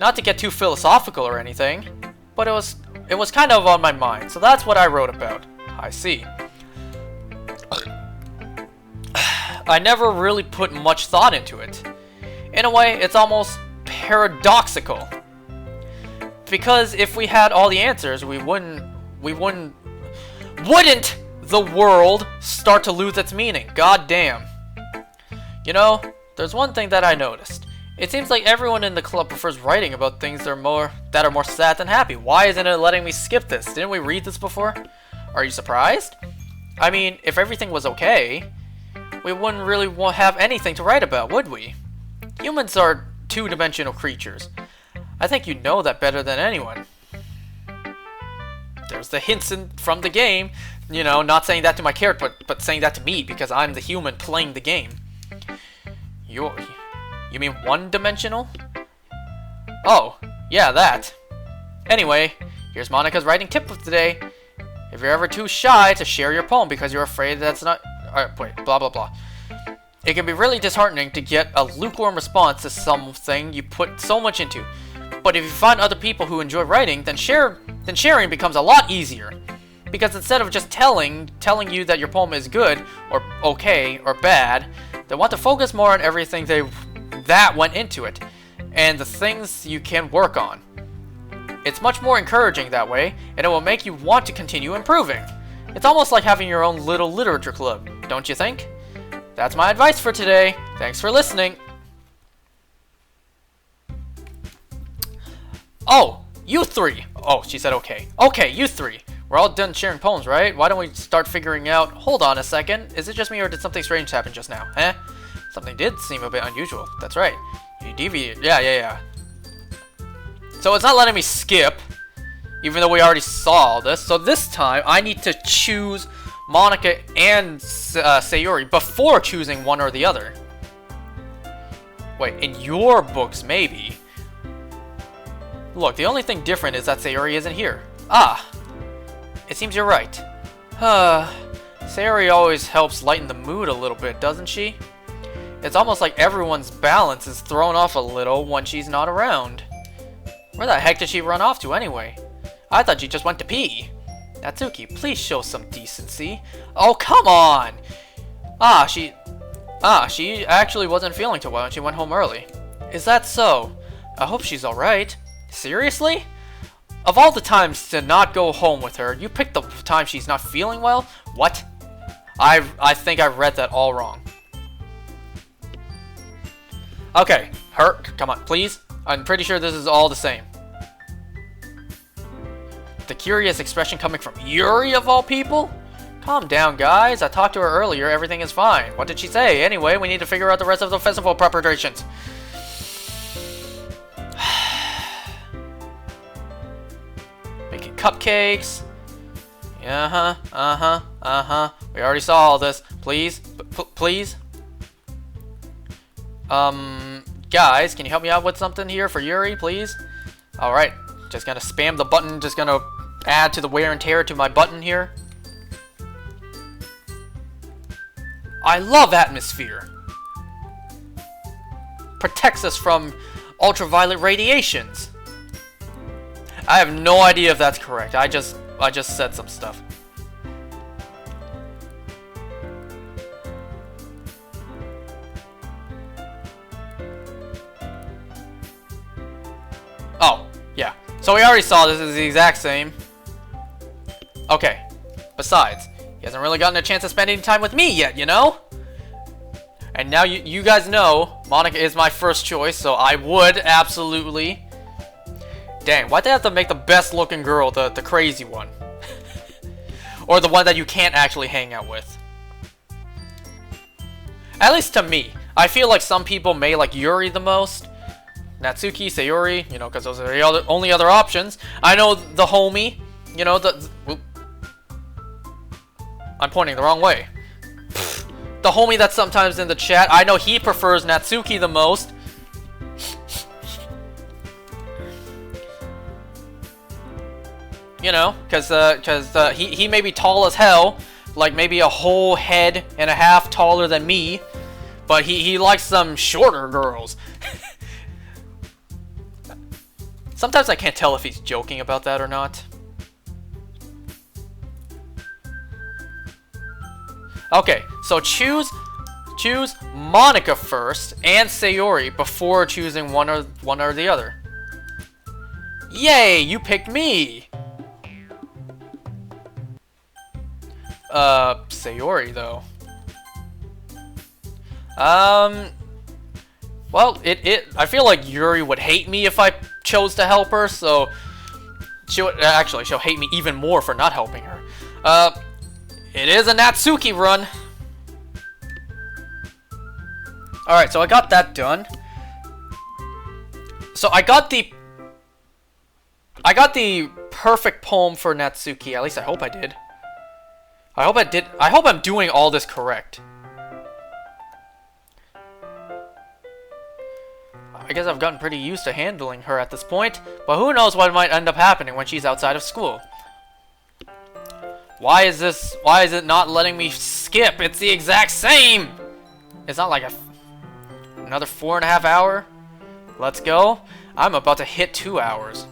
Not to get too philosophical or anything, but it was kind of on my mind, so that's what I wrote about. I see. I never really put much thought into it. In a way, it's almost paradoxical. Because if we had all the answers, wouldn't the world start to lose its meaning? God damn. You know, there's one thing that I noticed. It seems like everyone in the club prefers writing about things that are more sad than happy. Why isn't it letting me skip this? Didn't we read this before? Are you surprised? I mean, if everything was okay, we wouldn't really have anything to write about, would we? Humans are two-dimensional creatures. I think you know that better than anyone. There's the hints from the game. You know, not saying that to my character, but saying that to me because I'm the human playing the game. You mean one-dimensional? Oh, yeah, that. Anyway, here's Monika's writing tip of the day. If you're ever too shy to share your poem because you're afraid that's not... blah blah blah. It can be really disheartening to get a lukewarm response to something you put so much into. But if you find other people who enjoy writing, then sharing becomes a lot easier. Because instead of just telling you that your poem is good, or okay, or bad, they want to focus more on everything that went into it, and the things you can work on. It's much more encouraging that way, and it will make you want to continue improving. It's almost like having your own little literature club, don't you think? That's my advice for today. Thanks for listening. Oh, you three. Oh, she said okay. Okay, you three. We're all done sharing poems, right? Why don't we start figuring out... Hold on a second. Is it just me or did something strange happen just now? Eh? Something did seem a bit unusual. That's right. You deviated. Yeah. So it's not letting me skip, even though we already saw all this. So this time, I need to choose Monika and Sayori before choosing one or the other. Wait, in your books, maybe. Look, the only thing different is that Sayori isn't here. Ah, it seems you're right. Sayori always helps lighten the mood a little bit, doesn't she? It's almost like everyone's balance is thrown off a little when she's not around. Where the heck did she run off to anyway? I thought she just went to pee. Natsuki, please show some decency. Oh, come on! Ah, she actually wasn't feeling too well and she went home early. Is that so? I hope she's alright. Seriously? Of all the times to not go home with her, you picked the time she's not feeling well? What? I think I read that all wrong. Okay, come on, please. I'm pretty sure this is all the same. The curious expression coming from Yuri of all people? Calm down, guys. I talked to her earlier. Everything is fine. What did she say? Anyway, we need to figure out the rest of the festival preparations. Making cupcakes. We already saw all this. Please? Please? Guys, can you help me out with something here for Yuri, please? Alright. Just gonna spam the button. Just gonna add to the wear and tear to my button here. I love atmosphere. Protects us from ultraviolet radiations. I have no idea if that's correct. I just said some stuff. Oh, yeah. So we already saw this is the exact same. Okay. Besides, he hasn't really gotten a chance to spend any time with me yet, you know? And now you guys know Monica is my first choice, so I would absolutely... Dang, why'd they have to make the best looking girl the crazy one? Or the one that you can't actually hang out with? At least to me. I feel like some people may like Yuri the most. Natsuki, Sayori, you know, because those are the only other options. I know the homie, you know, I'm pointing the wrong way. The homie that's sometimes in the chat, I know he prefers Natsuki the most. You know, because he may be tall as hell, like maybe a whole head and a half taller than me, but he likes some shorter girls. Sometimes I can't tell if he's joking about that or not. Okay, so choose Monica first and Sayori before choosing one or the other. Yay, you picked me. Sayori though. Well, I feel like Yuri would hate me if I chose to help her, so she'll hate me even more for not helping her. It is a Natsuki run. Alright, so I got that done. So I got the perfect poem for Natsuki. At least I hope I did. I hope I'm doing all this correct. I guess I've gotten pretty used to handling her at this point, but who knows what might end up happening when she's outside of school. Why is it not letting me skip? It's the exact same! It's not like another 4.5 hour? Let's go. I'm about to hit 2 hours.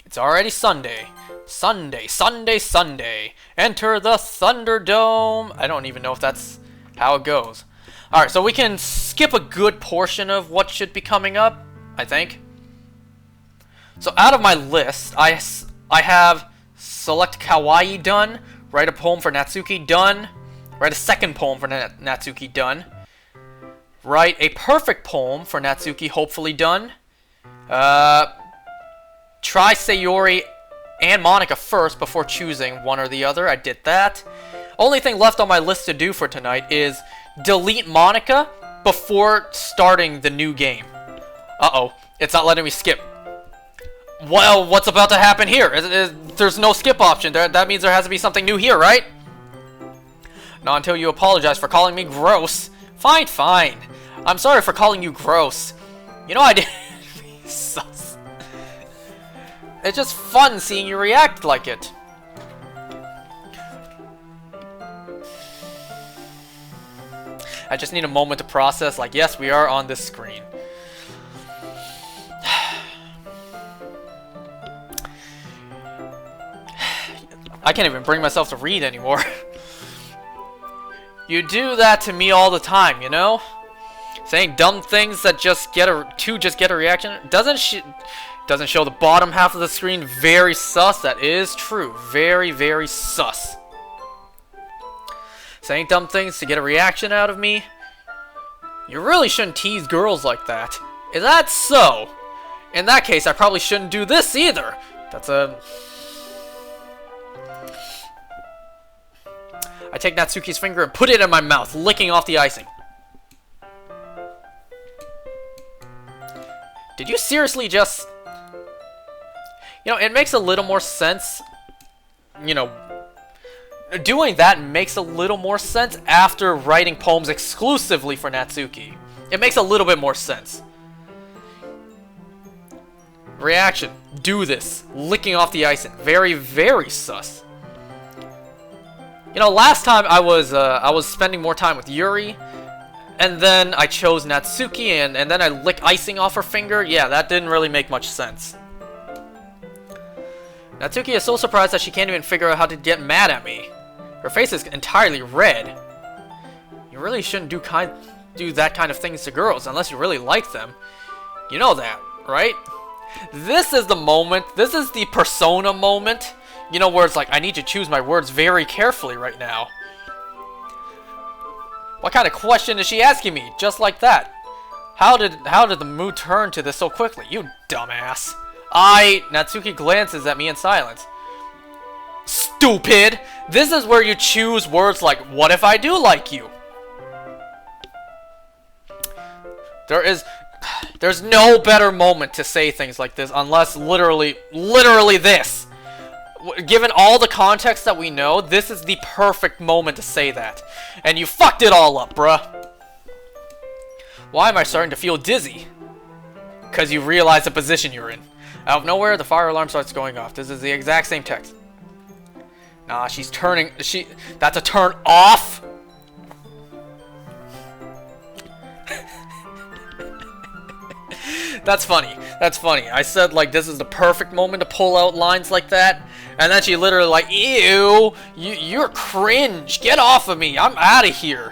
It's already Sunday. Sunday. Enter the Thunderdome. I don't even know if that's how it goes. Alright, so we can skip a good portion of what should be coming up, I think. So out of my list, I have select Kawaii done, write a poem for Natsuki done, write a second poem for Natsuki done, write a perfect poem for Natsuki hopefully done, try Sayori and Monica first before choosing one or the other. I did that. Only thing left on my list to do for tonight is delete Monica before starting the new game. Uh-oh. It's not letting me skip. Well, what's about to happen here? There's no skip option. That means there has to be something new here, right? Not until you apologize for calling me gross. Fine, fine. I'm sorry for calling you gross. You know I didn't... Sus. It's just fun seeing you react like it. I just need a moment to process, like, yes, we are on this screen. I can't even bring myself to read anymore. You do that to me all the time, you know? Saying dumb things that just get a reaction. Doesn't show the bottom half of the screen. Very sus. That is true. Very, very sus. Saying dumb things to get a reaction out of me. You really shouldn't tease girls like that. Is that so? In that case, I probably shouldn't do this either. That's a... I take Natsuki's finger and put it in my mouth, licking off the icing. Did you seriously just... You know, it makes a little more sense. You know, doing that makes a little more sense after writing poems exclusively for Natsuki. It makes a little bit more sense. Reaction. Do this. Licking off the icing. Very, very sus. You know, last time I was spending more time with Yuri, and then I chose Natsuki, and then I lick icing off her finger. Yeah, that didn't really make much sense. Natsuki is so surprised that she can't even figure out how to get mad at me. Her face is entirely red. You really shouldn't do that kind of things to girls unless you really like them. You know that, right? This is the moment. This is the persona moment. You know, where it's like, I need to choose my words very carefully right now. What kind of question is she asking me? Just like that. How did the mood turn to this so quickly? You dumbass. Natsuki glances at me in silence. Stupid! This is where you choose words like, what if I do like you? There's no better moment to say things like this unless literally this. Given all the context that we know, this is the perfect moment to say that. And you fucked it all up, bruh. Why am I starting to feel dizzy? Because you realize the position you're in. Out of nowhere, the fire alarm starts going off. This is the exact same text. Nah, she's turning... That's a turn off? That's funny. That's funny. I said, like, this is the perfect moment to pull out lines like that. And then she literally like, ew, you're cringe. Get off of me. I'm out of here.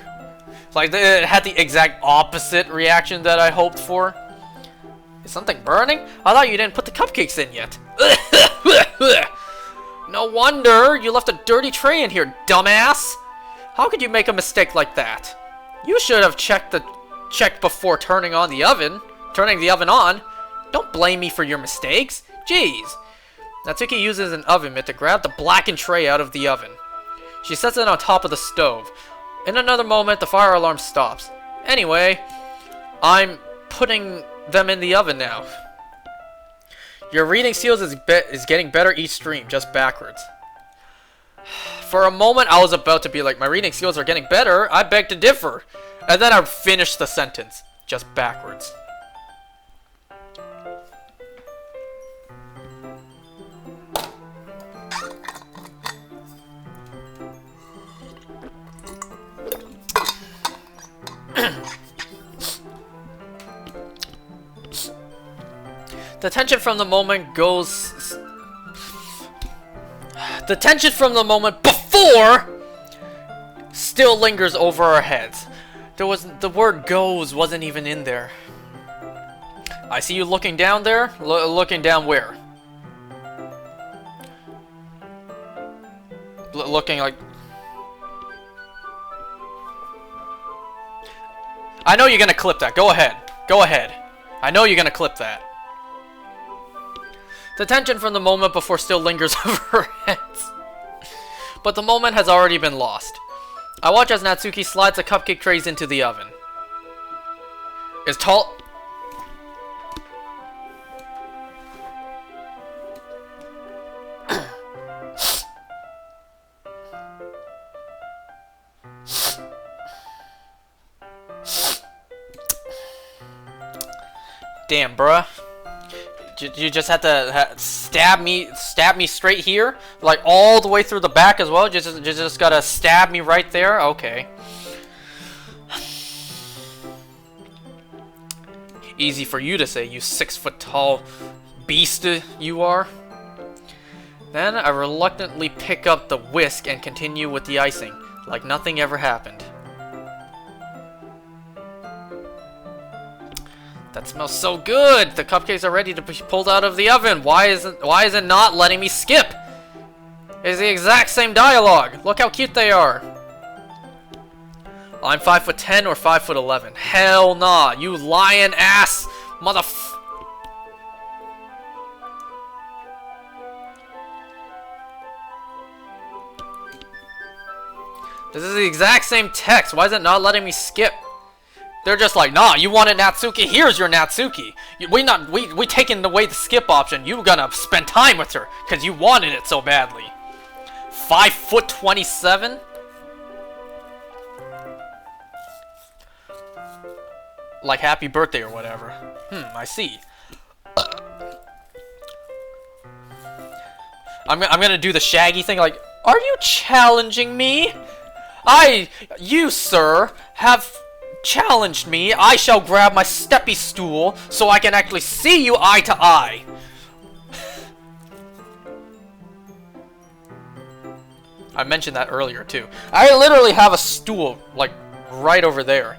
It's like, it had the exact opposite reaction that I hoped for. Is something burning? I thought you didn't put the cupcakes in yet. No wonder you left a dirty tray in here, dumbass. How could you make a mistake like that? You should have checked before turning the oven on. Don't blame me for your mistakes. Jeez. Natsuki uses an oven mitt to grab the blackened tray out of the oven. She sets it on top of the stove. In another moment, the fire alarm stops. Anyway, I'm putting them in the oven now. Your reading skills is getting better each stream, just backwards. For a moment, I was about to be like, my reading skills are getting better. I beg to differ. And then I finished the sentence, just backwards. The tension from the moment before still lingers over our heads. The word goes wasn't even in there. I see you looking down there. Looking down where? Looking like... I know you're gonna clip that. Go ahead. Go ahead. I know you're gonna clip that. The tension from the moment before still lingers over our heads. But the moment has already been lost. I watch as Natsuki slides the cupcake trays into the oven. Is tall... Damn, bruh. You just had to stab me straight here, like all the way through the back as well. Just gotta stab me right there. Okay. Easy for you to say, you 6 foot tall beast you are. Then I reluctantly pick up the whisk and continue with the icing, like nothing ever happened. That smells so good! The cupcakes are ready to be pulled out of the oven. Why is it not letting me skip? It's the exact same dialogue. Look how cute they are. I'm 5'10" or 5'11". Hell nah, you lying ass This is the exact same text. Why is it not letting me skip? They're just like, nah, you wanted Natsuki? Here's your Natsuki. We taking away the skip option. You gonna spend time with her because you wanted it so badly. 5'27". Like happy birthday or whatever. I see. I'm gonna do the Shaggy thing. Like, are you challenging me? You, sir, have challenged me. I shall grab my steppy stool so I can actually see you eye to eye. I mentioned that earlier, too. I literally have a stool, like, right over there.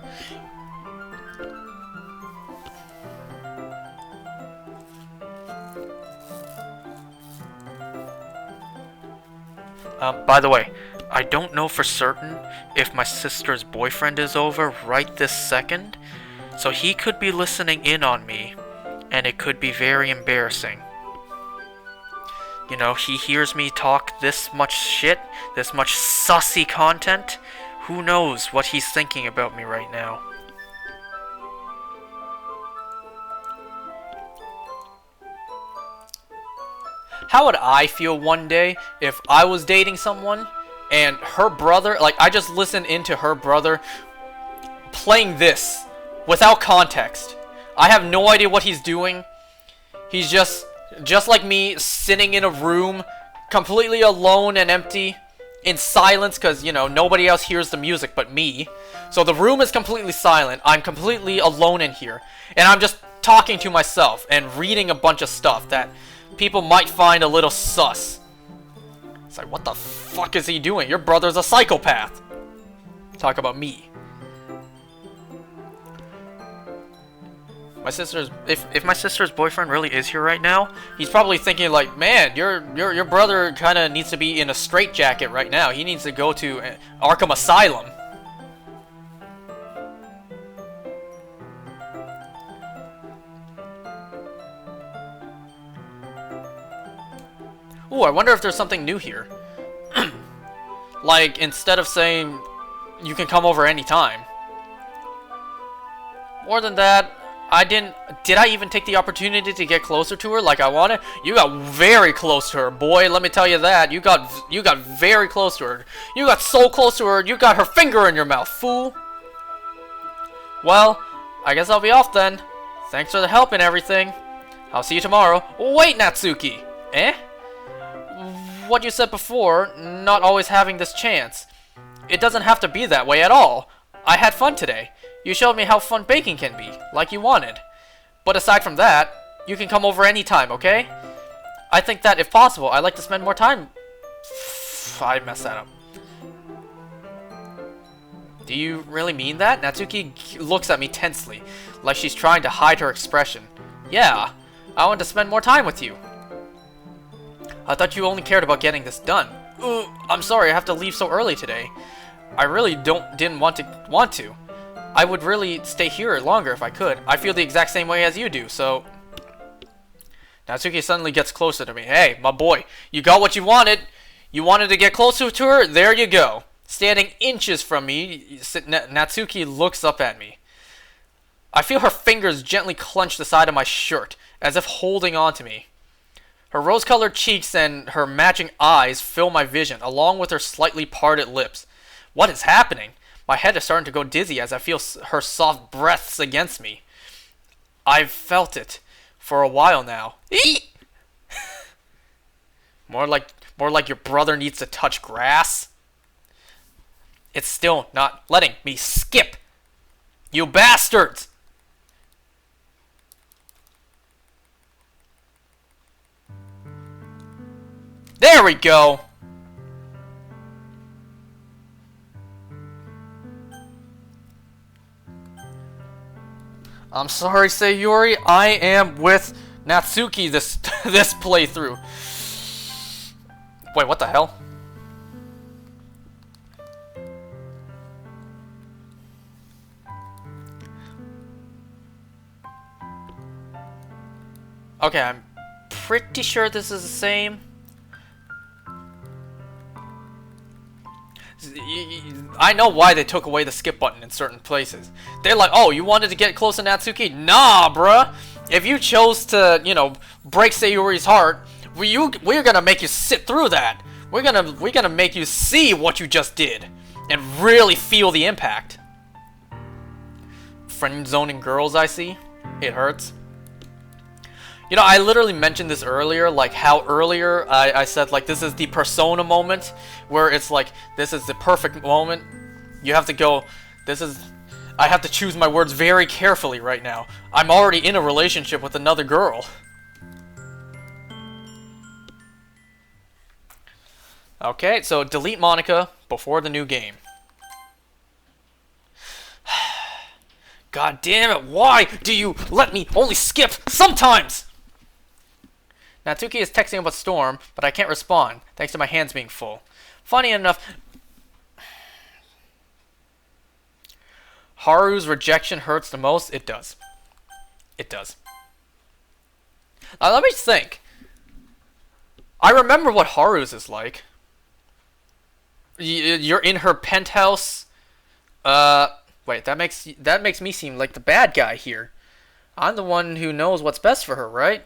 By the way, I don't know for certain if my sister's boyfriend is over right this second, so he could be listening in on me, and it could be very embarrassing. You know, he hears me talk this much shit, this much sussy content. Who knows what he's thinking about me right now. How would I feel one day if I was dating someone and her brother, like, I just listened into her brother playing this without context. I have no idea what he's doing. He's just like me, sitting in a room completely alone and empty in silence because, you know, nobody else hears the music but me. So the room is completely silent. I'm completely alone in here. And I'm just talking to myself and reading a bunch of stuff that people might find a little sus. It's like, what the fuck is he doing? Your brother's a psychopath. Talk about me. My sister's if my sister's boyfriend really is here right now, he's probably thinking like, man, your brother kind of needs to be in a straitjacket right now. He needs to go to Arkham Asylum. Ooh, I wonder if there's something new here. Like, instead of saying, you can come over anytime. More than that, did I even take the opportunity to get closer to her like I wanted? You got very close to her, boy, let me tell you that. You got very close to her. You got so close to her, you got her finger in your mouth, fool. Well, I guess I'll be off then. Thanks for the help and everything. I'll see you tomorrow. Wait, Natsuki! Eh? What you said before, not always having this chance. It doesn't have to be that way at all. I had fun today. You showed me how fun baking can be, like you wanted. But aside from that, you can come over anytime, okay? I think that, if possible, I'd like to spend more time... I messed that up. Do you really mean that? Natsuki looks at me tensely, like she's trying to hide her expression. Yeah, I want to spend more time with you. I thought you only cared about getting this done. I'm sorry, I have to leave so early today. I really didn't want to. I would really stay here longer if I could. I feel the exact same way as you do, so... Natsuki suddenly gets closer to me. Hey, my boy, you got what you wanted. You wanted to get closer to her? There you go. Standing inches from me, Natsuki looks up at me. I feel her fingers gently clench the side of my shirt, as if holding on to me. Her rose-colored cheeks and her matching eyes fill my vision, along with her slightly parted lips. What is happening? My head is starting to go dizzy as I feel her soft breaths against me. I've felt it for a while now. More like your brother needs to touch grass. It's still not letting me skip. You bastards! There we go! I'm sorry, Sayuri. I am with Natsuki this this playthrough. Wait, what the hell? Okay, I'm pretty sure this is the same. I know why they took away the skip button in certain places. They're like, oh, you wanted to get close to Natsuki? Nah, bruh. If you chose to, you know, break Sayuri's heart, we're gonna make you sit through that. We're gonna make you see what you just did, and really feel the impact. Friend zoning girls, I see. It hurts. You know, I literally mentioned this earlier, like how earlier I said, like, this is the Persona moment, where it's like, this is the perfect moment. You have to go, I have to choose my words very carefully right now. I'm already in a relationship with another girl. Okay, so delete Monica before the new game. God damn it, why do you let me only skip sometimes? Natsuki is texting about Storm, but I can't respond, thanks to my hands being full. Funny enough, Haru's rejection hurts the most. It does. It does. Now let me think. I remember what Haru's is like. You're in her penthouse. Wait, that makes me seem like the bad guy here. I'm the one who knows what's best for her, right?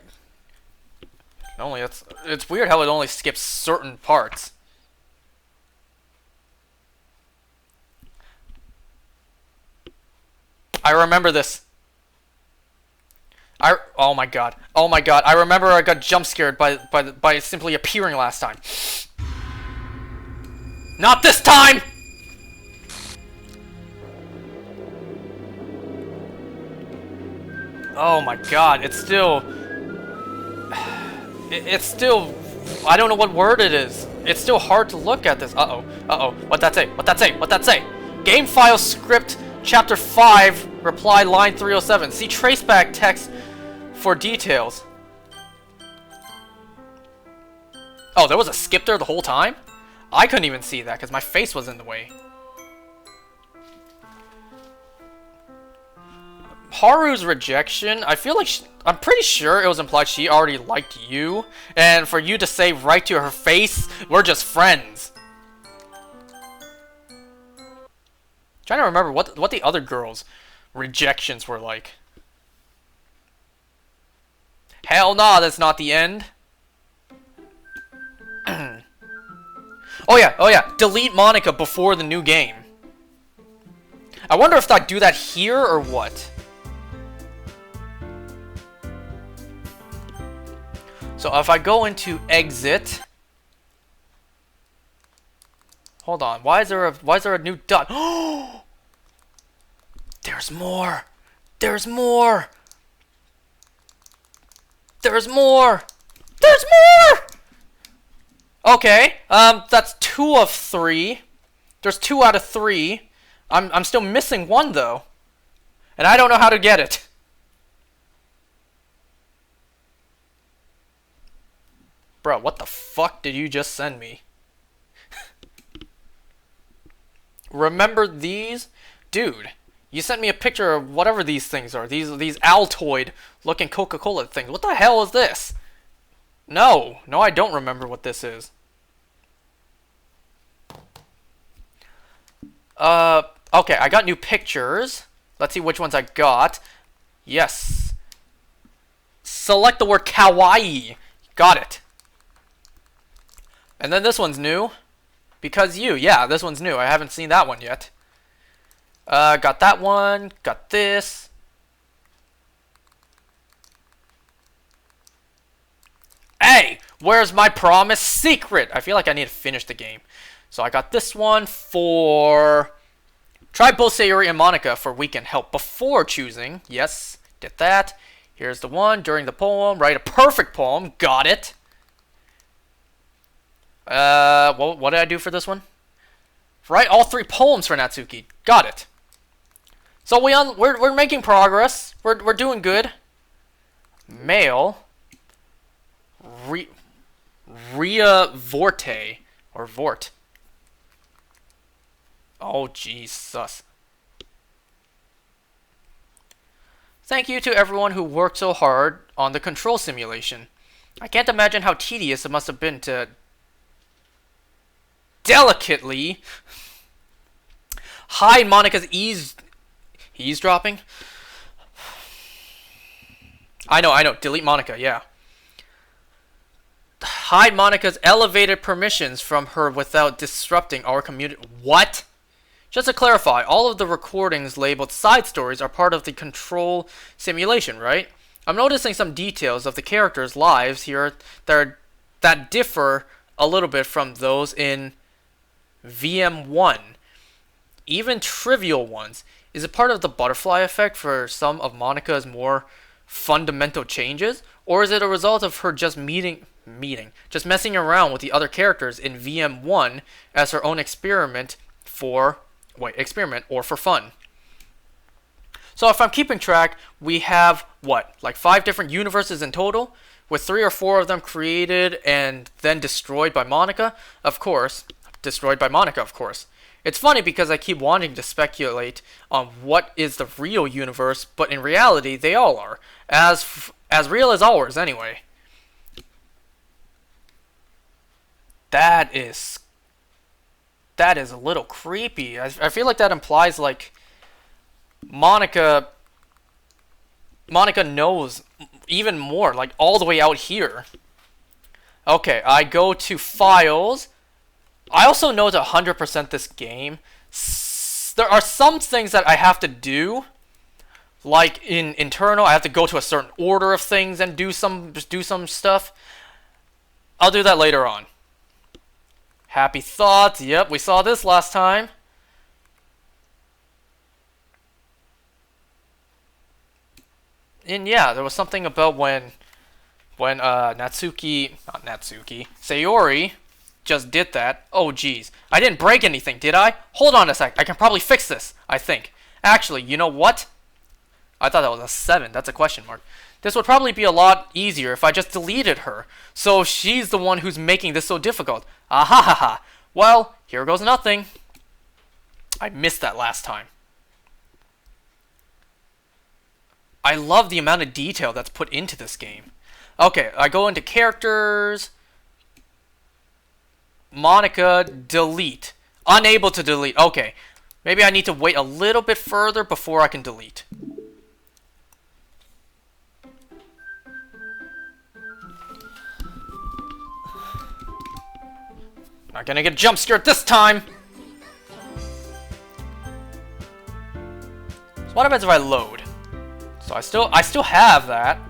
It's weird how it only skips certain parts. I remember this. Oh my god. Oh my god. I remember I got jump scared by simply appearing last time. Not this time! Oh my god, it's still... It's still... I don't know what word it is. It's still hard to look at this. Uh-oh. Uh-oh. What'd that say? What'd that say? What'd that say? Game file script, chapter 5, reply line 307. See traceback text for details. Oh, there was a skip there the whole time? I couldn't even see that because my face was in the way. Haru's rejection, I feel like I'm pretty sure it was implied she already liked you, and for you to say right to her face, we're just friends. Trying to remember what the other girls' rejections were like. Hell nah, that's not the end. Oh yeah, delete Monica before the new game. I wonder if I do that here or what. So if I go into exit, hold on. Why is there a new dot? Oh, there's more. There's more. There's more. There's more. Okay. That's 2 of 3. There's 2 out of 3. I'm still missing 1 though, and I don't know how to get it. Bro, what the fuck did you just send me? Remember these? Dude, you sent me a picture of whatever these things are. These Altoid looking Coca-Cola things. What the hell is this? No, I don't remember what this is. Okay, I got new pictures. Let's see which ones I got. Yes. Select the word kawaii. Got it. And then this one's new. Because you. Yeah, this one's new. I haven't seen that one yet. Got that one. Got this. Hey! Where's my promised secret? I feel like I need to finish the game. So I got this one for... Try both Sayuri and Monica for weekend help before choosing. Yes, did that. Here's the one during the poem. Write a perfect poem. Got it. What did I do for this one? Write all 3 poems for Natsuki. Got it. So we're making progress. We're doing good. Male. Ria Vorte or Vort. Oh Jesus. Thank you to everyone who worked so hard on the control simulation. I can't imagine how tedious it must have been to delicately hide Monika's eavesdropping. I know. Delete Monika, yeah. Hide Monika's elevated permissions from her without disrupting our community. What? Just to clarify, all of the recordings labeled side stories are part of the control simulation, right? I'm noticing some details of the characters' lives here that differ a little bit from those in VM1. Even trivial ones. Is it part of the butterfly effect for some of Monika's more fundamental changes? Or is it a result of her just messing around with the other characters in VM1 as her own experiment or for fun? So if I'm keeping track, we have, like 5 different universes in total, with 3 or 4 of them created and then destroyed by Monika, of course. It's funny because I keep wanting to speculate on what is the real universe, but in reality, they all are. As real as ours, anyway. That is a little creepy. I feel like that implies, like, Monika knows even more, like, all the way out here. Okay, I go to Files. I also know to 100% this game. There are some things that I have to do. Like, in internal, I have to go to a certain order of things and do some stuff. I'll do that later on. Happy thoughts. Yep, we saw this last time. And yeah, there was something about when Sayori just did that. Oh geez, I didn't break anything, did I? Hold on a sec, I can probably fix this, I think. Actually, you know what? I thought that was a 7, that's a question mark. This would probably be a lot easier if I just deleted her. So she's the one who's making this so difficult. Ahahaha. Well, here goes nothing. I missed that last time. I love the amount of detail that's put into this game. Okay, I go into characters. Monika, delete. Unable to delete. Okay. Maybe I need to wait a little bit further before I can delete. Not gonna get jump scared this time! So what happens if I load? So I still have that.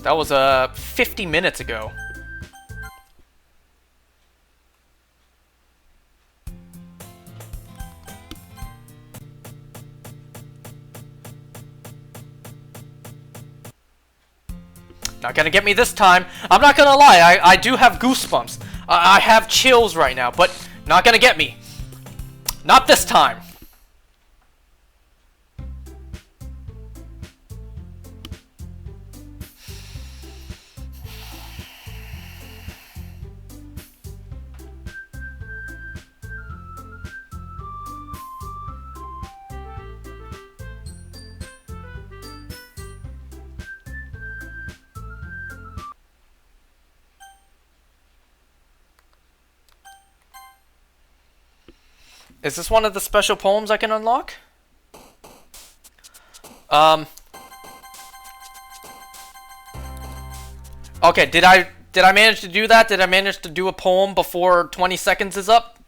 That was 50 minutes ago. Not gonna get me this time. I'm not gonna lie, I do have goosebumps. I have chills right now, but not gonna get me. Not this time. Is this one of the special poems I can unlock? Okay, did I manage to do that? Did I manage to do a poem before 20 seconds is up?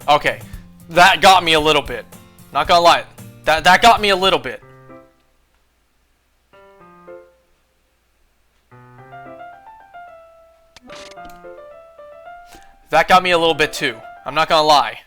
Okay. That got me a little bit. Not gonna lie. That got me a little bit. That got me a little bit too. I'm not gonna lie.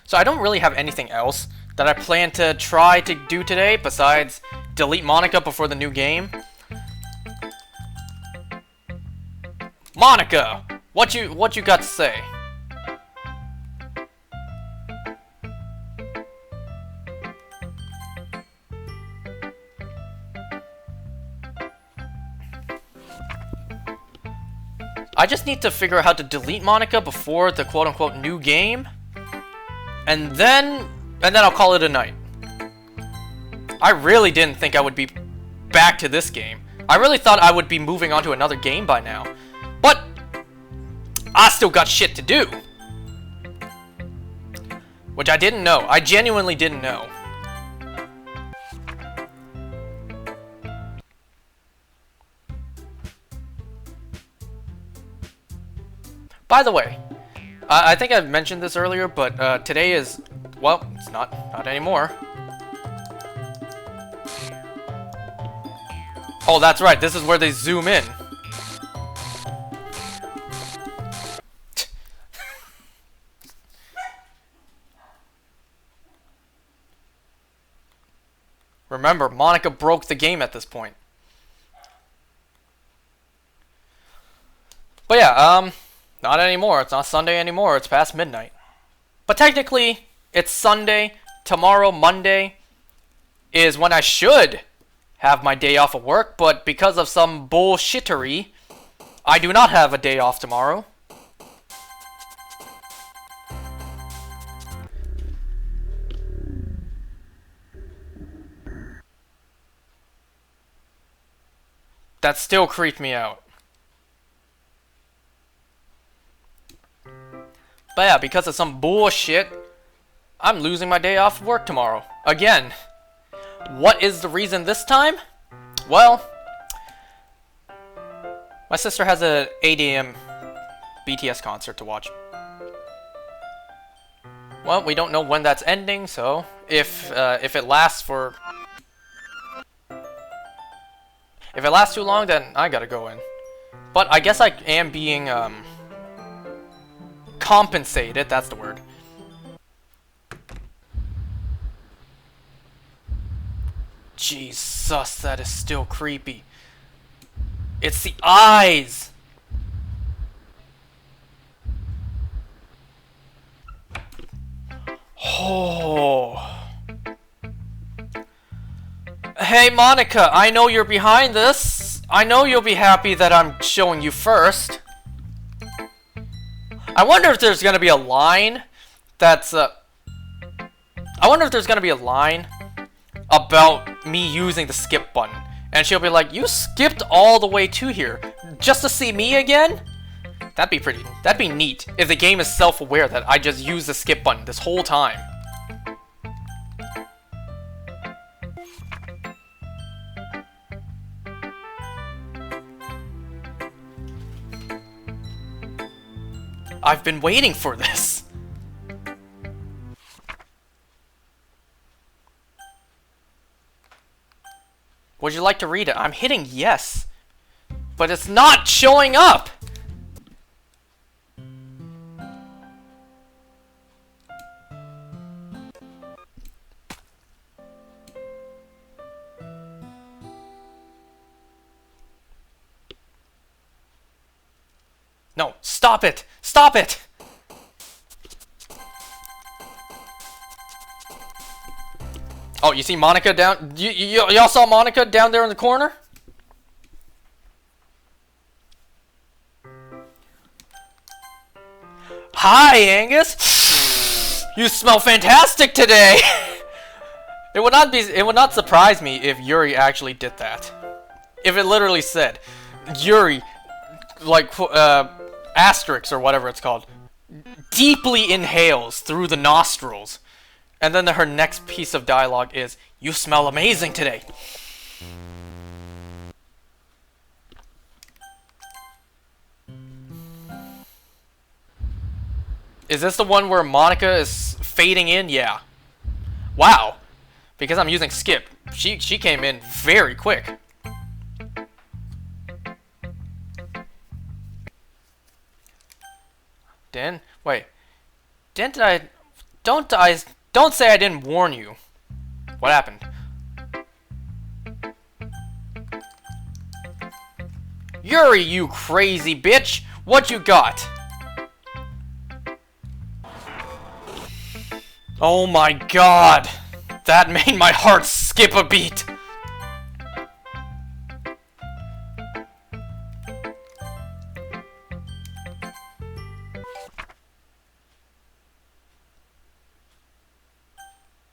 So I don't really have anything else that I plan to try to do today besides delete Monica before the new game. Monica, what you got to say? I just need to figure out how to delete Monica before the quote-unquote new game, and then I'll call it a night. I really didn't think I would be back to this game. I really thought I would be moving on to another game by now, but I still got shit to do, which I didn't know. I genuinely didn't know. By the way, I think I've mentioned this earlier, but today is, well, it's not anymore. Oh, that's right, this is where they zoom in. Remember, Monica broke the game at this point. But yeah, not anymore. It's not Sunday anymore. It's past midnight. But technically, it's Sunday. Tomorrow, Monday, is when I should have my day off of work. But because of some bullshittery, I do not have a day off tomorrow. That still creeped me out. But yeah, because of some bullshit, I'm losing my day off of work tomorrow. Again. What is the reason this time? Well, my sister has a 8 AM BTS concert to watch. Well, we don't know when that's ending, so if it lasts for... If it lasts too long, then I gotta go in. But I guess I am being, compensated, that's the word. Jesus, that is still creepy. It's the eyes! Oh. Hey Monica, I know you're behind this. I know you'll be happy that I'm showing you first. I wonder if there's gonna be a line that's I wonder if there's gonna be a line about me using the skip button, and she'll be like, "You skipped all the way to here just to see me again?" That'd be neat if the game is self-aware that I just used the skip button this whole time. I've been waiting for this. Would you like to read it? I'm hitting yes, but it's not showing up. No, stop it! Stop it! Oh, you see Monica down... Y'all saw Monica down there in the corner? Hi, Angus! You smell fantastic today! It would not surprise me if Yuri actually did that. If it literally said, Yuri, like, asterisk or whatever it's called, deeply inhales through the nostrils. And then her next piece of dialogue is, "You smell amazing today." Is this the one where Monica is fading in? Yeah. Wow. Because I'm using skip. She came in very quick. Wait. Didn't I... Don't say I didn't warn you. What happened? Yuri, you crazy bitch! What you got? Oh my god! That made my heart skip a beat!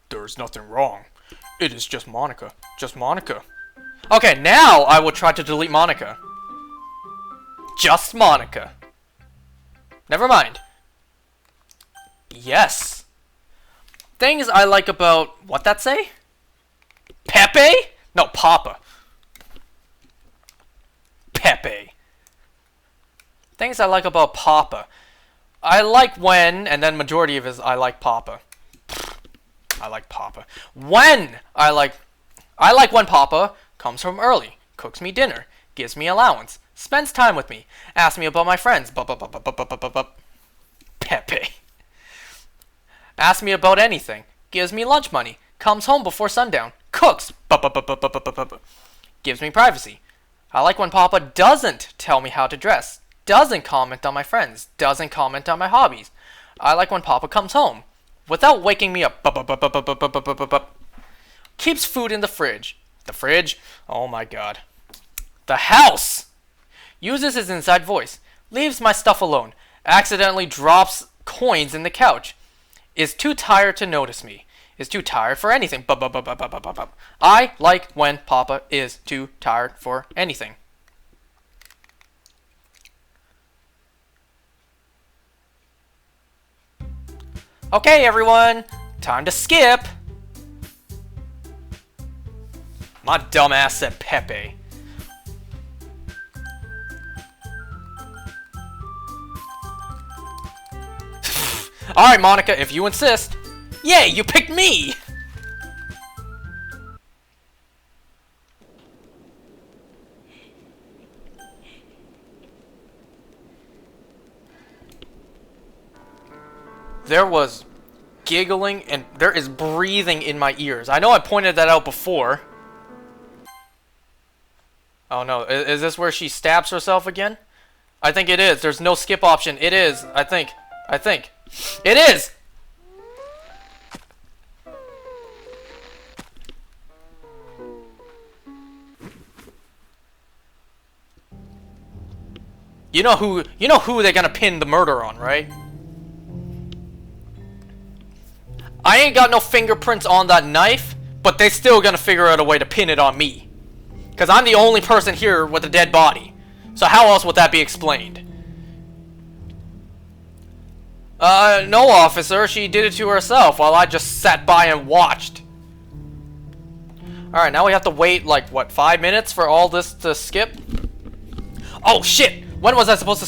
There's nothing wrong. It is just Monica. Just Monica. Okay, now I will try to delete Monica. Just Monica. Never mind. Yes. Things I like about... What that say? Pepe? No, Papa. Pepe. Things I like about Papa. I like when, and then majority of his I like Papa. I like Papa. When I like when Papa comes home early, cooks me dinner, gives me allowance, spends time with me, asks me about my friends. Pepe. Asks me about anything, gives me lunch money, comes home before sundown, cooks. Gives me privacy. I like when Papa doesn't tell me how to dress, doesn't comment on my friends, doesn't comment on my hobbies. I like when Papa comes home without waking me up. Keeps food in the fridge. The fridge? Oh my god. The house! Uses his inside voice. Leaves my stuff alone. Accidentally drops coins in the couch. Is too tired to notice me. Is too tired for anything. I like when Papa is too tired for anything. Okay, everyone, time to skip. My dumbass said Pepe. Alright, Monica, if you insist. Yay, you picked me! There was giggling and there is breathing in my ears. I know I pointed that out before. Oh no, is this where she stabs herself again? I think it is. There's no skip option. It is. I think. It is! You know who they're gonna pin the murder on, right? I ain't got no fingerprints on that knife, but they still gonna figure out a way to pin it on me. Because I'm the only person here with a dead body. So how else would that be explained? No, officer. She did it to herself while I just sat by and watched. Alright, now we have to wait, like, what, 5 minutes for all this to skip? Oh, shit! When was I supposed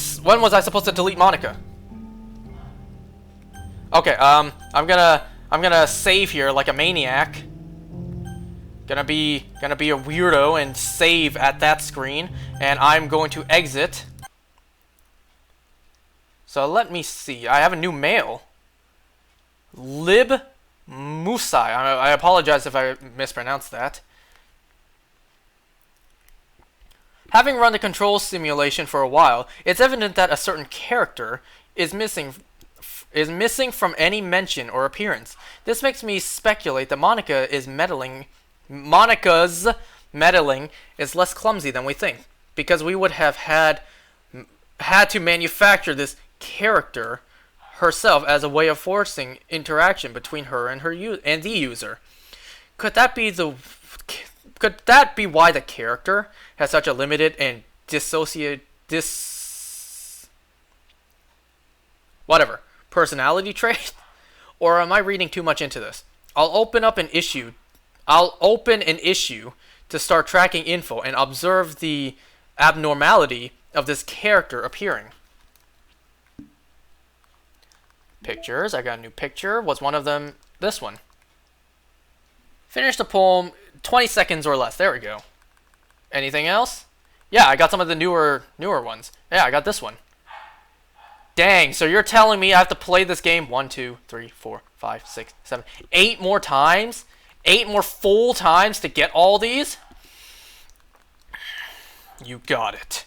to delete Monica? Okay, I'm gonna save here like a maniac. Gonna be a weirdo and save at that screen, and I'm going to exit. So let me see. I have a new mail. Lib Musai. I apologize if I mispronounced that. Having run the control simulation for a while, it's evident that a certain character is missing from any mention or appearance. This makes me speculate that Monica's meddling is less clumsy than we think, because we would have had to manufacture this character herself as a way of forcing interaction between her and the user. Could that be why the character has such a limited and personality trait? Or am I reading too much into this? I'll open an issue to start tracking info and observe the abnormality of this character appearing. Pictures. I got a new picture. Was one of them this one? Finish the poem 20 seconds or less. There we go. Anything else? Yeah, I got some of the newer ones. Yeah, I got this one. Dang, so you're telling me I have to play this game 1, 2, 3, 4, 5, 6, 7, 8 more times? 8 more full times to get all these? You got it.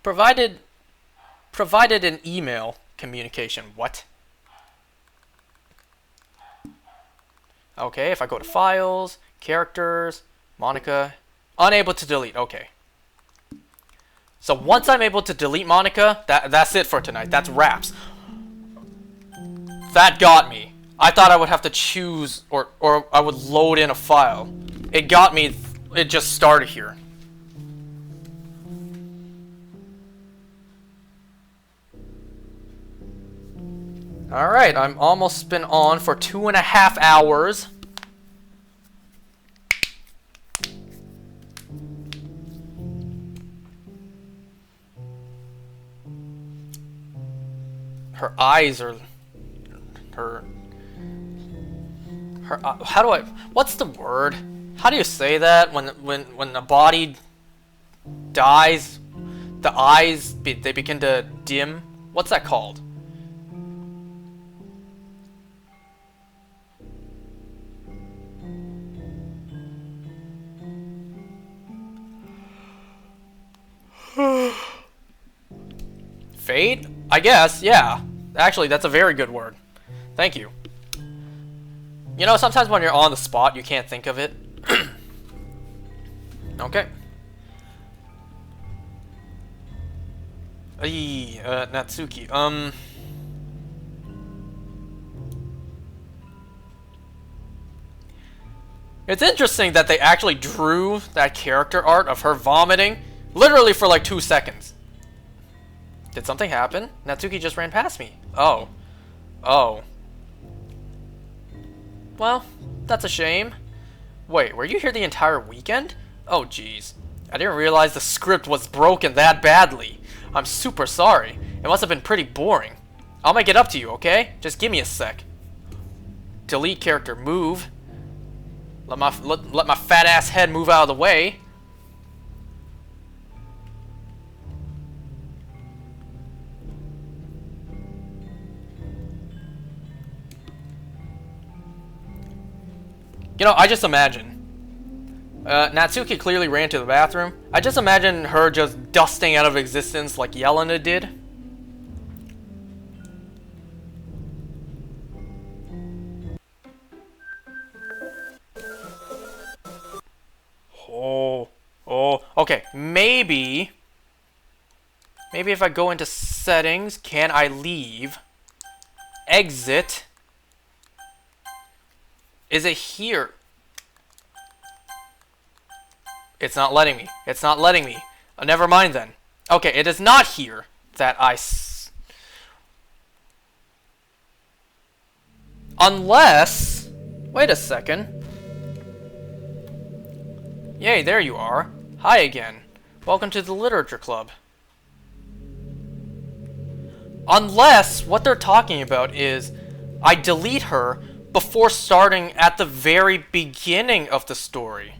Provided an email communication. What? Okay, if I go to files, characters, Monica, unable to delete. Okay. So once I'm able to delete Monica, that's it for tonight. That's wraps. That got me. I thought I would have to choose or I would load in a file. It got me. It just started here. Alright, I'm almost been on for 2.5 hours. Her eyes are... Her... How do I... What's the word? How do you say that when a body dies, the eyes, they begin to dim? What's that called? Fade? I guess, yeah. Actually, that's a very good word. Thank you. You know, sometimes when you're on the spot, you can't think of it. Okay. Natsuki, It's interesting that they actually drew that character art of her vomiting literally for like 2 seconds. Did something happen? Natsuki just ran past me. Oh. Oh. Well, that's a shame. Wait, were you here the entire weekend? Oh, jeez. I didn't realize the script was broken that badly. I'm super sorry. It must have been pretty boring. I'll make it up to you, okay? Just give me a sec. Delete character, move. Let my fat ass head move out of the way. You know, I just imagine. Natsuki clearly ran to the bathroom. I just imagine her just dusting out of existence like Yelena did. Oh, okay. Maybe if I go into settings, can I leave? Exit. Is it here? It's not letting me. It's not letting me. Never mind then. Okay, it is not here that unless... Wait a second. Yay, there you are. Hi again. Welcome to the Literature Club. Unless what they're talking about is I delete her before starting at the very beginning of the story.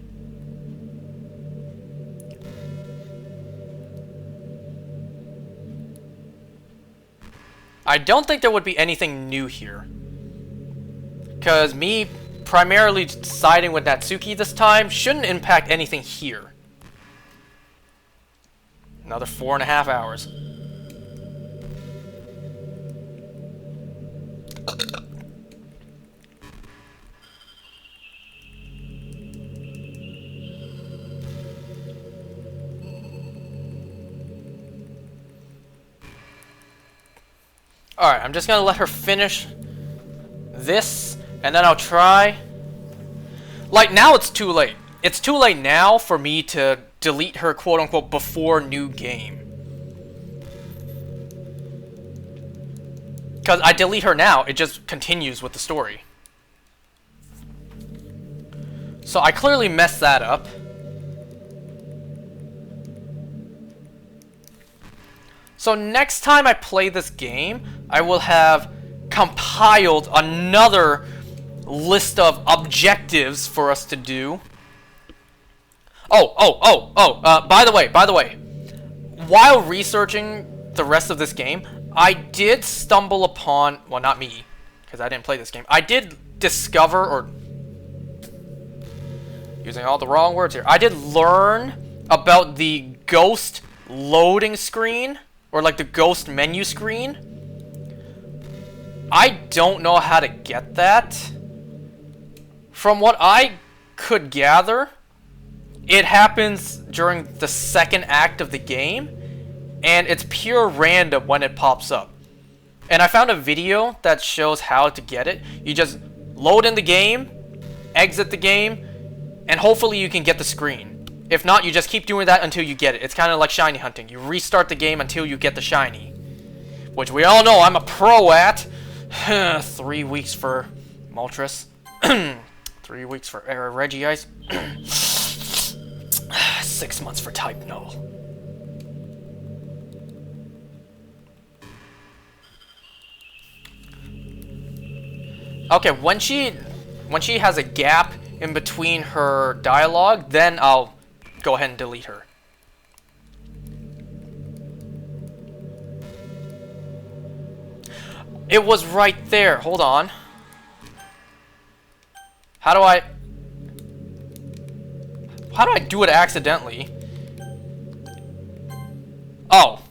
I don't think there would be anything new here. Because me primarily siding with Natsuki this time shouldn't impact anything here. Another 4.5 hours. Alright, I'm just gonna let her finish this, and then I'll try. Like, now it's too late. It's too late now for me to delete her, quote-unquote, before new game. Because I delete her now, it just continues with the story. So I clearly messed that up. So next time I play this game, I will have compiled another list of objectives for us to do. By the way, while researching the rest of this game, I did stumble upon, well, not me, because I didn't play this game. I did discover, or using all the wrong words here, I did learn about the ghost loading screen, or like the ghost menu screen. I don't know how to get that. From what I could gather, it happens during the second act of the game, and it's pure random when it pops up. And I found a video that shows how to get it. You just load in the game, exit the game, and hopefully you can get the screen. If not, you just keep doing that until you get it. It's kind of like shiny hunting. You restart the game until you get the shiny, which we all know I'm a pro at. 3 weeks for Moltres. 3 weeks for Regice. 6 months for Type Null. Okay, when she has a gap in between her dialogue, then I'll go ahead and delete her. It was right there. Hold on. How do I do it accidentally? Oh.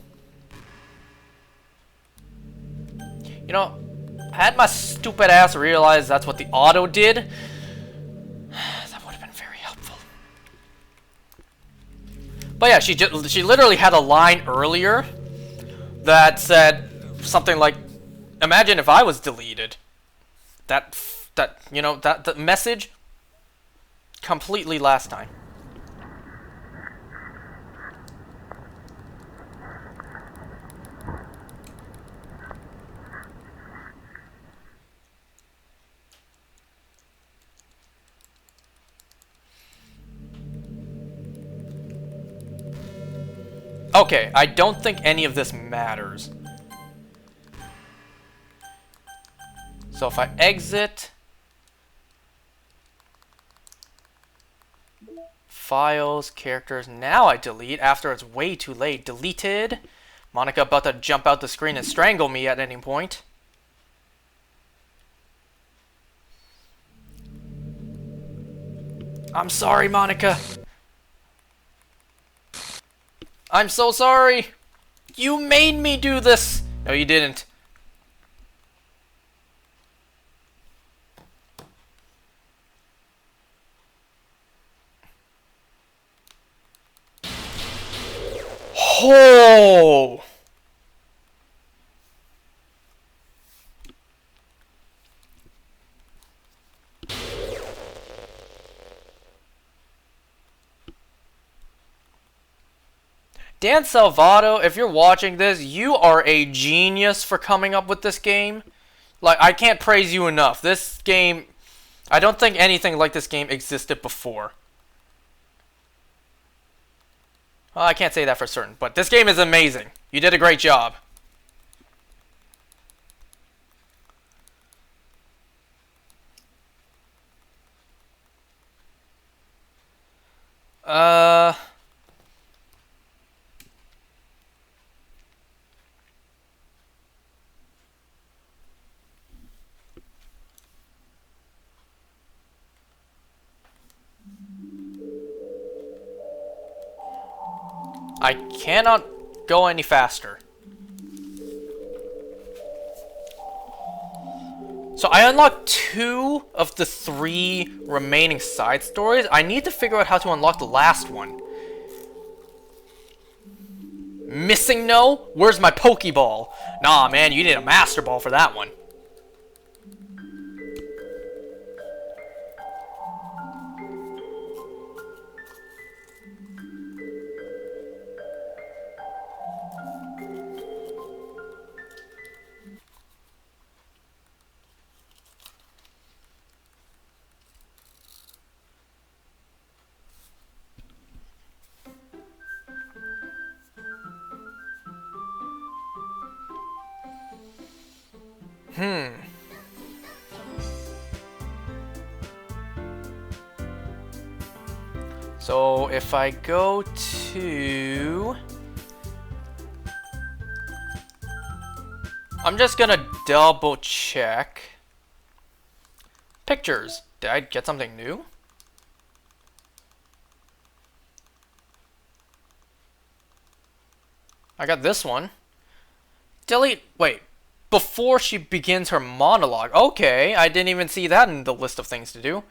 You know, had my stupid ass realized that's what the auto did, that would have been very helpful. But yeah, she literally had a line earlier that said something like, "Imagine if I was deleted." That you know, that message completely last time. Okay, I don't think any of this matters. So if I exit files, characters, now I delete after it's way too late. Deleted. Monica about to jump out the screen and strangle me at any point. I'm sorry, Monica. I'm so sorry. You made me do this. No, you didn't. Oh! Dan Salvato, if you're watching this, you are a genius for coming up with this game. Like, I can't praise you enough. This game, I don't think anything like this game existed before. Well, I can't say that for certain, but this game is amazing. You did a great job. I cannot go any faster. So I unlocked 2 of the 3 remaining side stories. I need to figure out how to unlock the last one. Missing no? Where's my Pokeball? Nah, man, you need a Master Ball for that one. So if I go to I'm just gonna double check. Pictures. Did I get something new? I got this one. Delete. Wait. Before she begins her monologue. Okay, I didn't even see that in the list of things to do.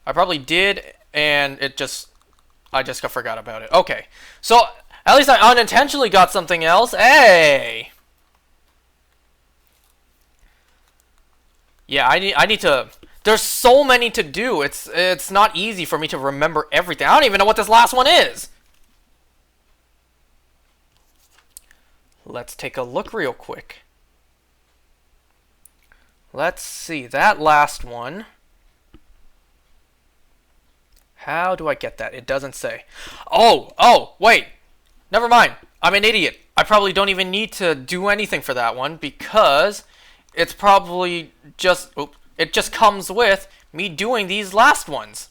I probably did, and I just forgot about it. Okay, so at least I unintentionally got something else. Hey. Yeah, I need to. There's so many to do. It's not easy for me to remember everything. I don't even know what this last one is. Let's take a look real quick. Let's see, that last one. How do I get that? It doesn't say. Oh, wait. Never mind. I'm an idiot. I probably don't even need to do anything for that one because it's probably just, it just comes with me doing these last ones.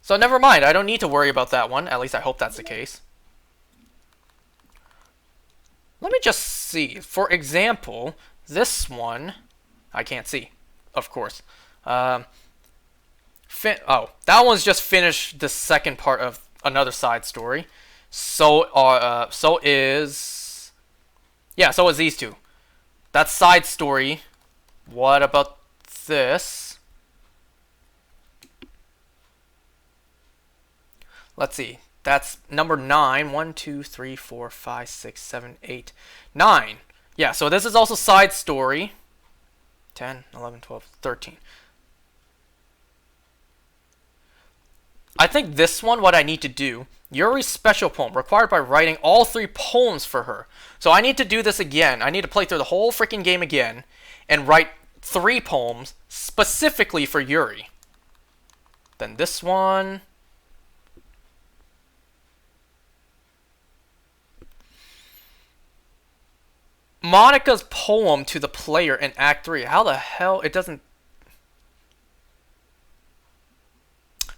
So never mind. I don't need to worry about that one. At least I hope that's the case. Let me just see. For example, this one, I can't see, of course. That one's just finished the second part of another side story. So is these two. That's side story. What about this? Let's see. That's number 9. 1, 2, 3, 4, 5, 6, 7, 8, 9. Yeah, so this is also side story. 10, 11, 12, 13. I think this one, what I need to do, Yuri's special poem, required by writing all 3 poems for her. So I need to do this again. I need to play through the whole freaking game again and write 3 poems specifically for Yuri. Then this one. Monika's poem to the player in Act 3. How the hell? It doesn't...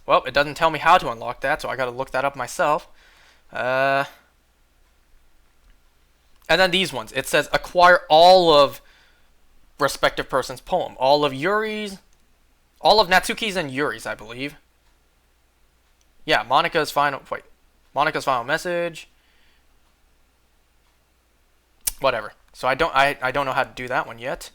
Well, it doesn't tell me how to unlock that, so I gotta look that up myself. And then these ones. It says acquire all of respective person's poem. All of Yuri's... All of Natsuki's and Yuri's, I believe. Yeah, Monika's final... Wait. Monika's final message. Whatever. So I don't know how to do that one yet.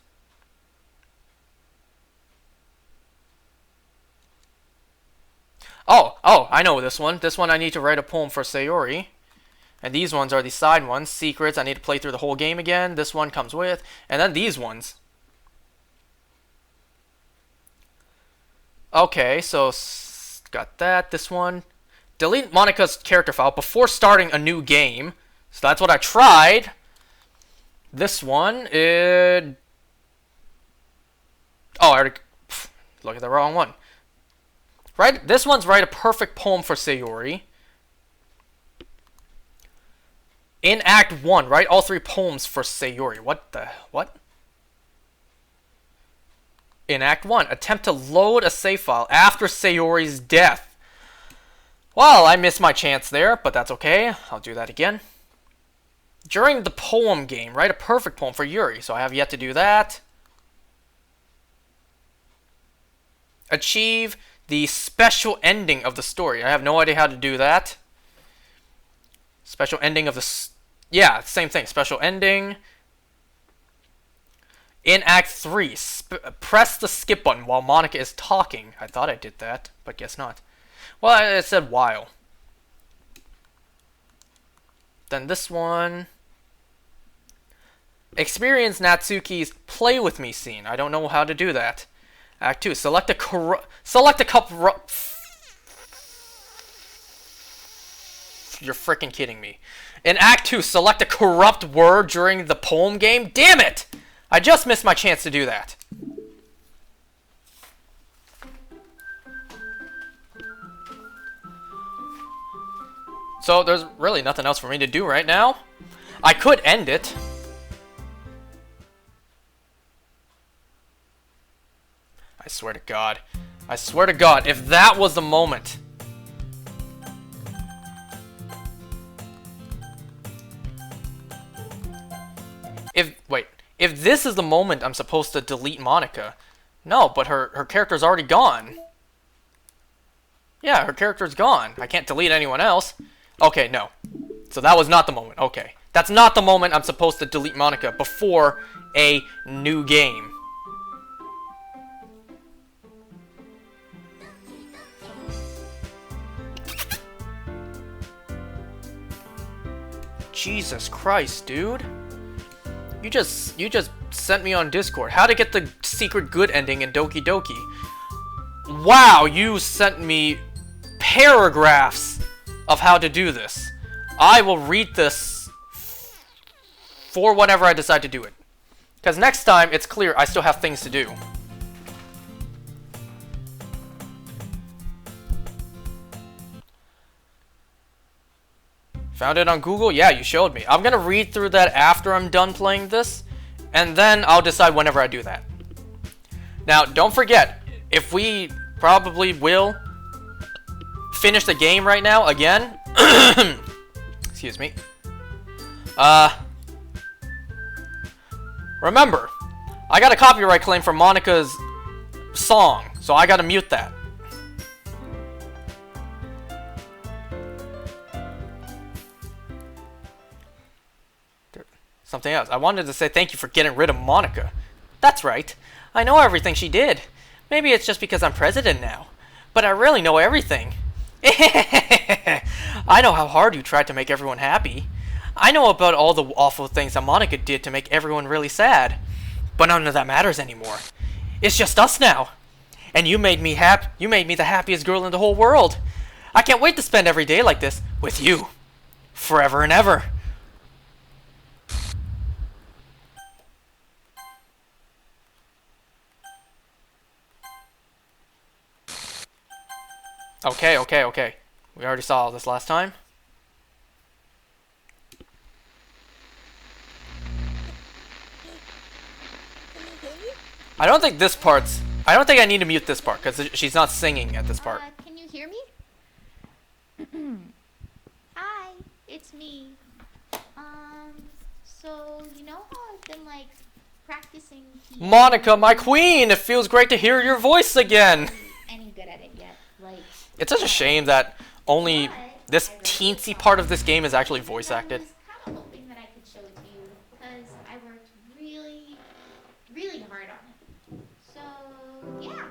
Oh, I know this one. This one I need to write a poem for Sayori. And these ones are the side ones. Secrets, I need to play through the whole game again. This one comes with. And then these ones. Okay, so got that. This one. Delete Monika's character file before starting a new game. So that's what I tried. This one is... Oh, I already... Look at the wrong one. Right? This one's write a perfect poem for Sayori. In Act 1, write all 3 poems for Sayori. What? In Act 1, attempt to load a save file after Sayori's death. Well, I missed my chance there, but that's okay. I'll do that again. During the poem game, write a perfect poem for Yuri. So I have yet to do that. Achieve the special ending of the story. I have no idea how to do that. Special ending of the... Yeah, same thing. Special ending. In Act 3, press the skip button while Monika is talking. I thought I did that, but guess not. Well, it said while. Then this one. Experience Natsuki's play with me scene. I don't know how to do that. Act 2. Select a corrupt... You're freaking kidding me. In Act 2, select a corrupt word during the poem game. Damn it! I just missed my chance to do that. So there's really nothing else for me to do right now. I could end it. I swear to God. I swear to God, if that was the moment. if this is the moment I'm supposed to delete Monica, no, but her character's already gone. Yeah, her character's gone. I can't delete anyone else. Okay, no. So that was not the moment. Okay. That's not the moment I'm supposed to delete Monica before a new game. Jesus Christ, dude. You just sent me on Discord how to get the secret good ending in Doki Doki. Wow, you sent me paragraphs of how to do this. I will read this for whenever I decide to do it. Because next time, it's clear I still have things to do. Found it on Google? Yeah, you showed me. I'm gonna read through that after I'm done playing this, and then I'll decide whenever I do that. Now, don't forget, if we probably will finish the game right now again. Excuse me. Remember, I got a copyright claim for Monica's song, so I gotta mute that. Something else. I wanted to say thank you for getting rid of Monica. That's right. I know everything she did. Maybe it's just because I'm president now. But I really know everything. I know how hard you tried to make everyone happy. I know about all the awful things that Monica did to make everyone really sad. But none of that matters anymore. It's just us now. And you made me the happiest girl in the whole world. I can't wait to spend every day like this with you. Forever and ever. Okay. We already saw all this last time. I don't think this part's... I don't think I need to mute this part, because she's not singing at this part. Can you hear me? Hi, it's me. So, you know how I've been, like, practicing piano? Monica, my queen! It feels great to hear your voice again! Any good at it yet? Like, It's such a shame that only this teensy part of this game is actually voice acted. kind of hoping that I could show it to you, because I worked really, really hard on it. So, yeah.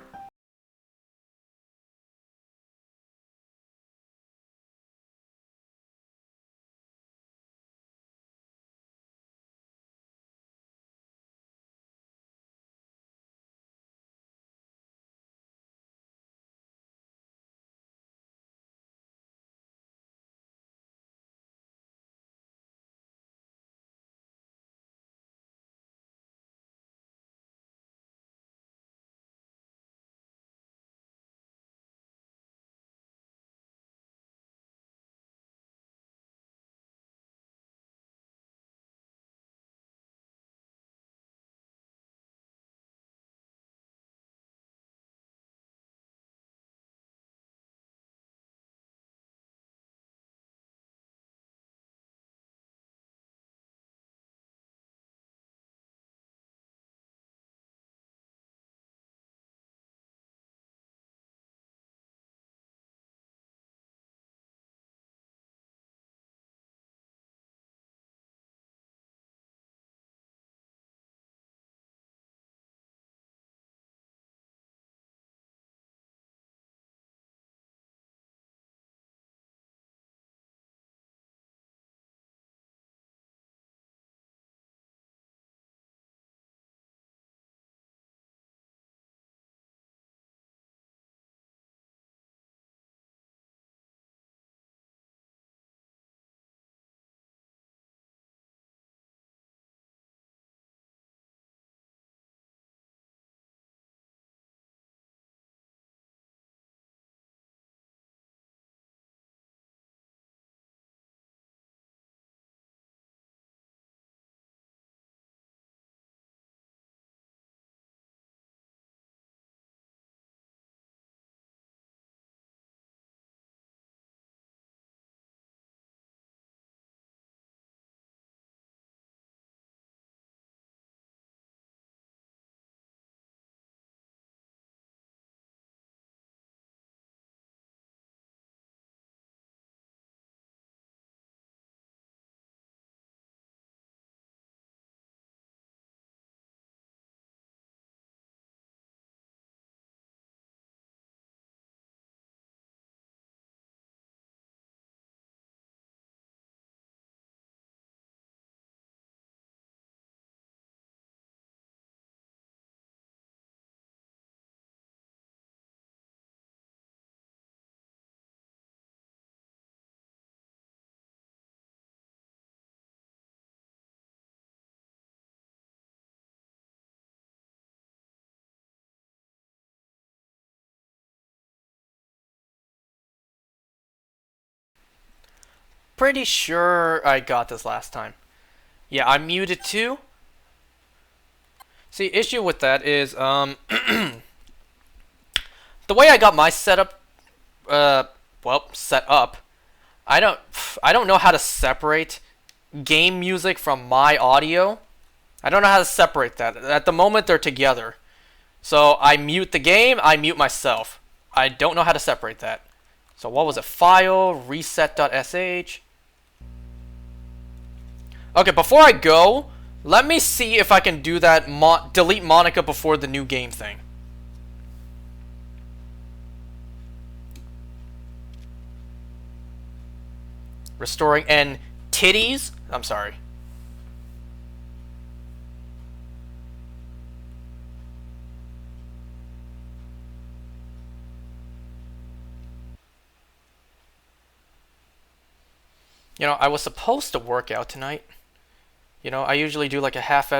pretty sure I got this last time. Yeah, I muted too. See, issue with that is, the way I got my setup, set up, I don't know how to separate game music from my audio. I don't know how to separate that. At the moment, they're together. So I mute the game, I mute myself. I don't know how to separate that. So what was it? File, reset.sh. Okay, before I go, let me see if I can do that delete Monica before the new game thing. Restoring and titties? I'm sorry. You know, I was supposed to work out tonight. You know, I usually do like a half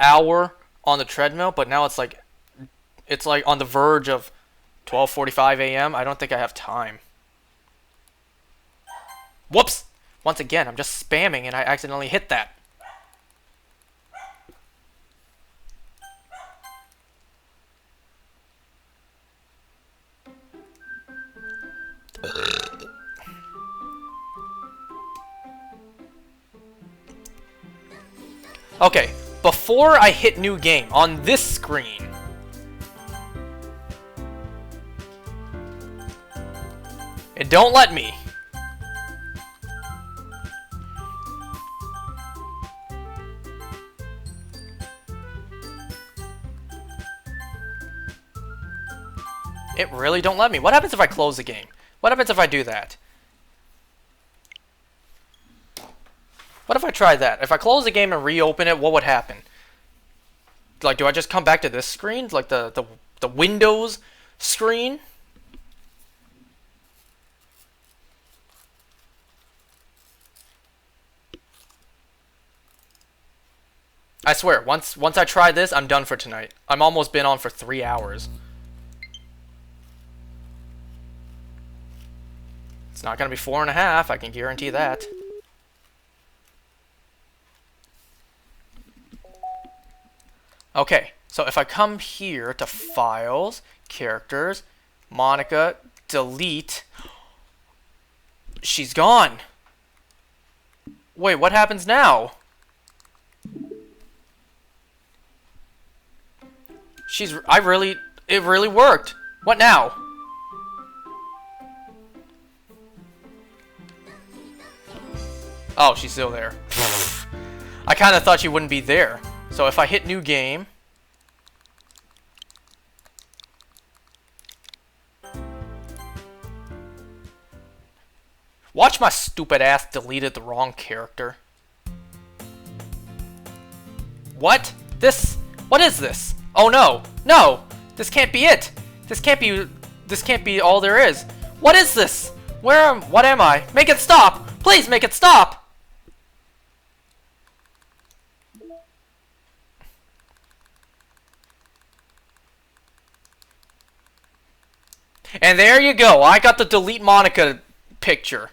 hour on the treadmill, but now it's like on the verge of 12:45 a.m. I don't think I have time. Whoops! Once again, I'm just spamming and I accidentally hit that. Okay, before I hit new game on this screen, it don't let me. It really don't let me. What happens if I close the game? What happens if I do that? What if I try that? If I close the game and reopen it, what would happen? Like, do I just come back to this screen? Like the Windows screen? I swear, once I try this, I'm done for tonight. I'm almost been on for 3 hours. It's not gonna be 4.5, I can guarantee that. Okay, so if I come here to Files, Characters, Monica, Delete, she's gone. Wait, what happens now? It really worked. What now? Oh, she's still there. I kind of thought she wouldn't be there. So if I hit new game, watch my stupid ass deleted the wrong character. What? What is this? Oh no. No. This can't be it. This can't be all there is. What is this? What am I? Make it stop. Please make it stop. And there you go. I got the delete Monica picture.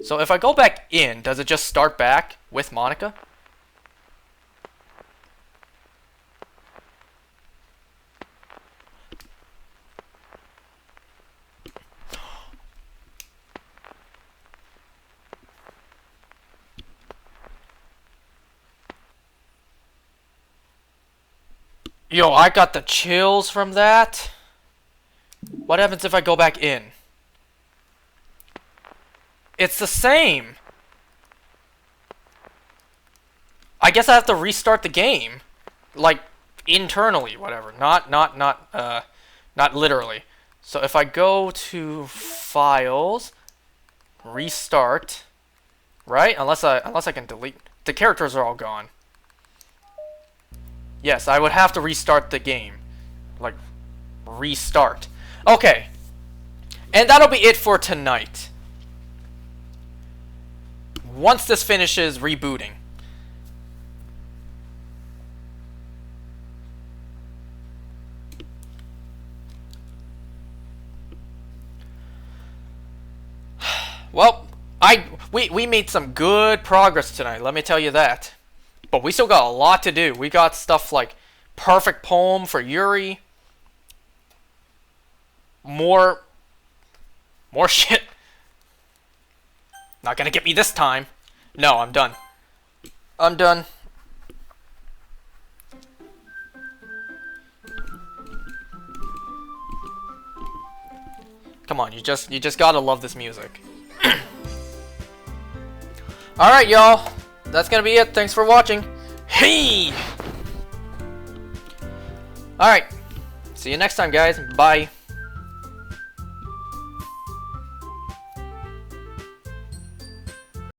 So if I go back in, does it just start back with Monica? Yo, I got the chills from that. What happens if I go back in? It's the same. I guess I have to restart the game. Like, internally, whatever. Not literally. So if I go to Files, Restart, right? Unless I can delete. The characters are all gone. Yes, I would have to restart the game. Like, restart. Okay. And that'll be it for tonight. Once this finishes rebooting. Well, we made some good progress tonight, let me tell you that. But we still got a lot to do. We got stuff like perfect poem for Yuri. More shit. Not gonna get me this time. No, I'm done. I'm done. Come on, you just gotta love this music. Alright, y'all. That's gonna be it. Thanks for watching. Hey! Alright. See you next time, guys. Bye.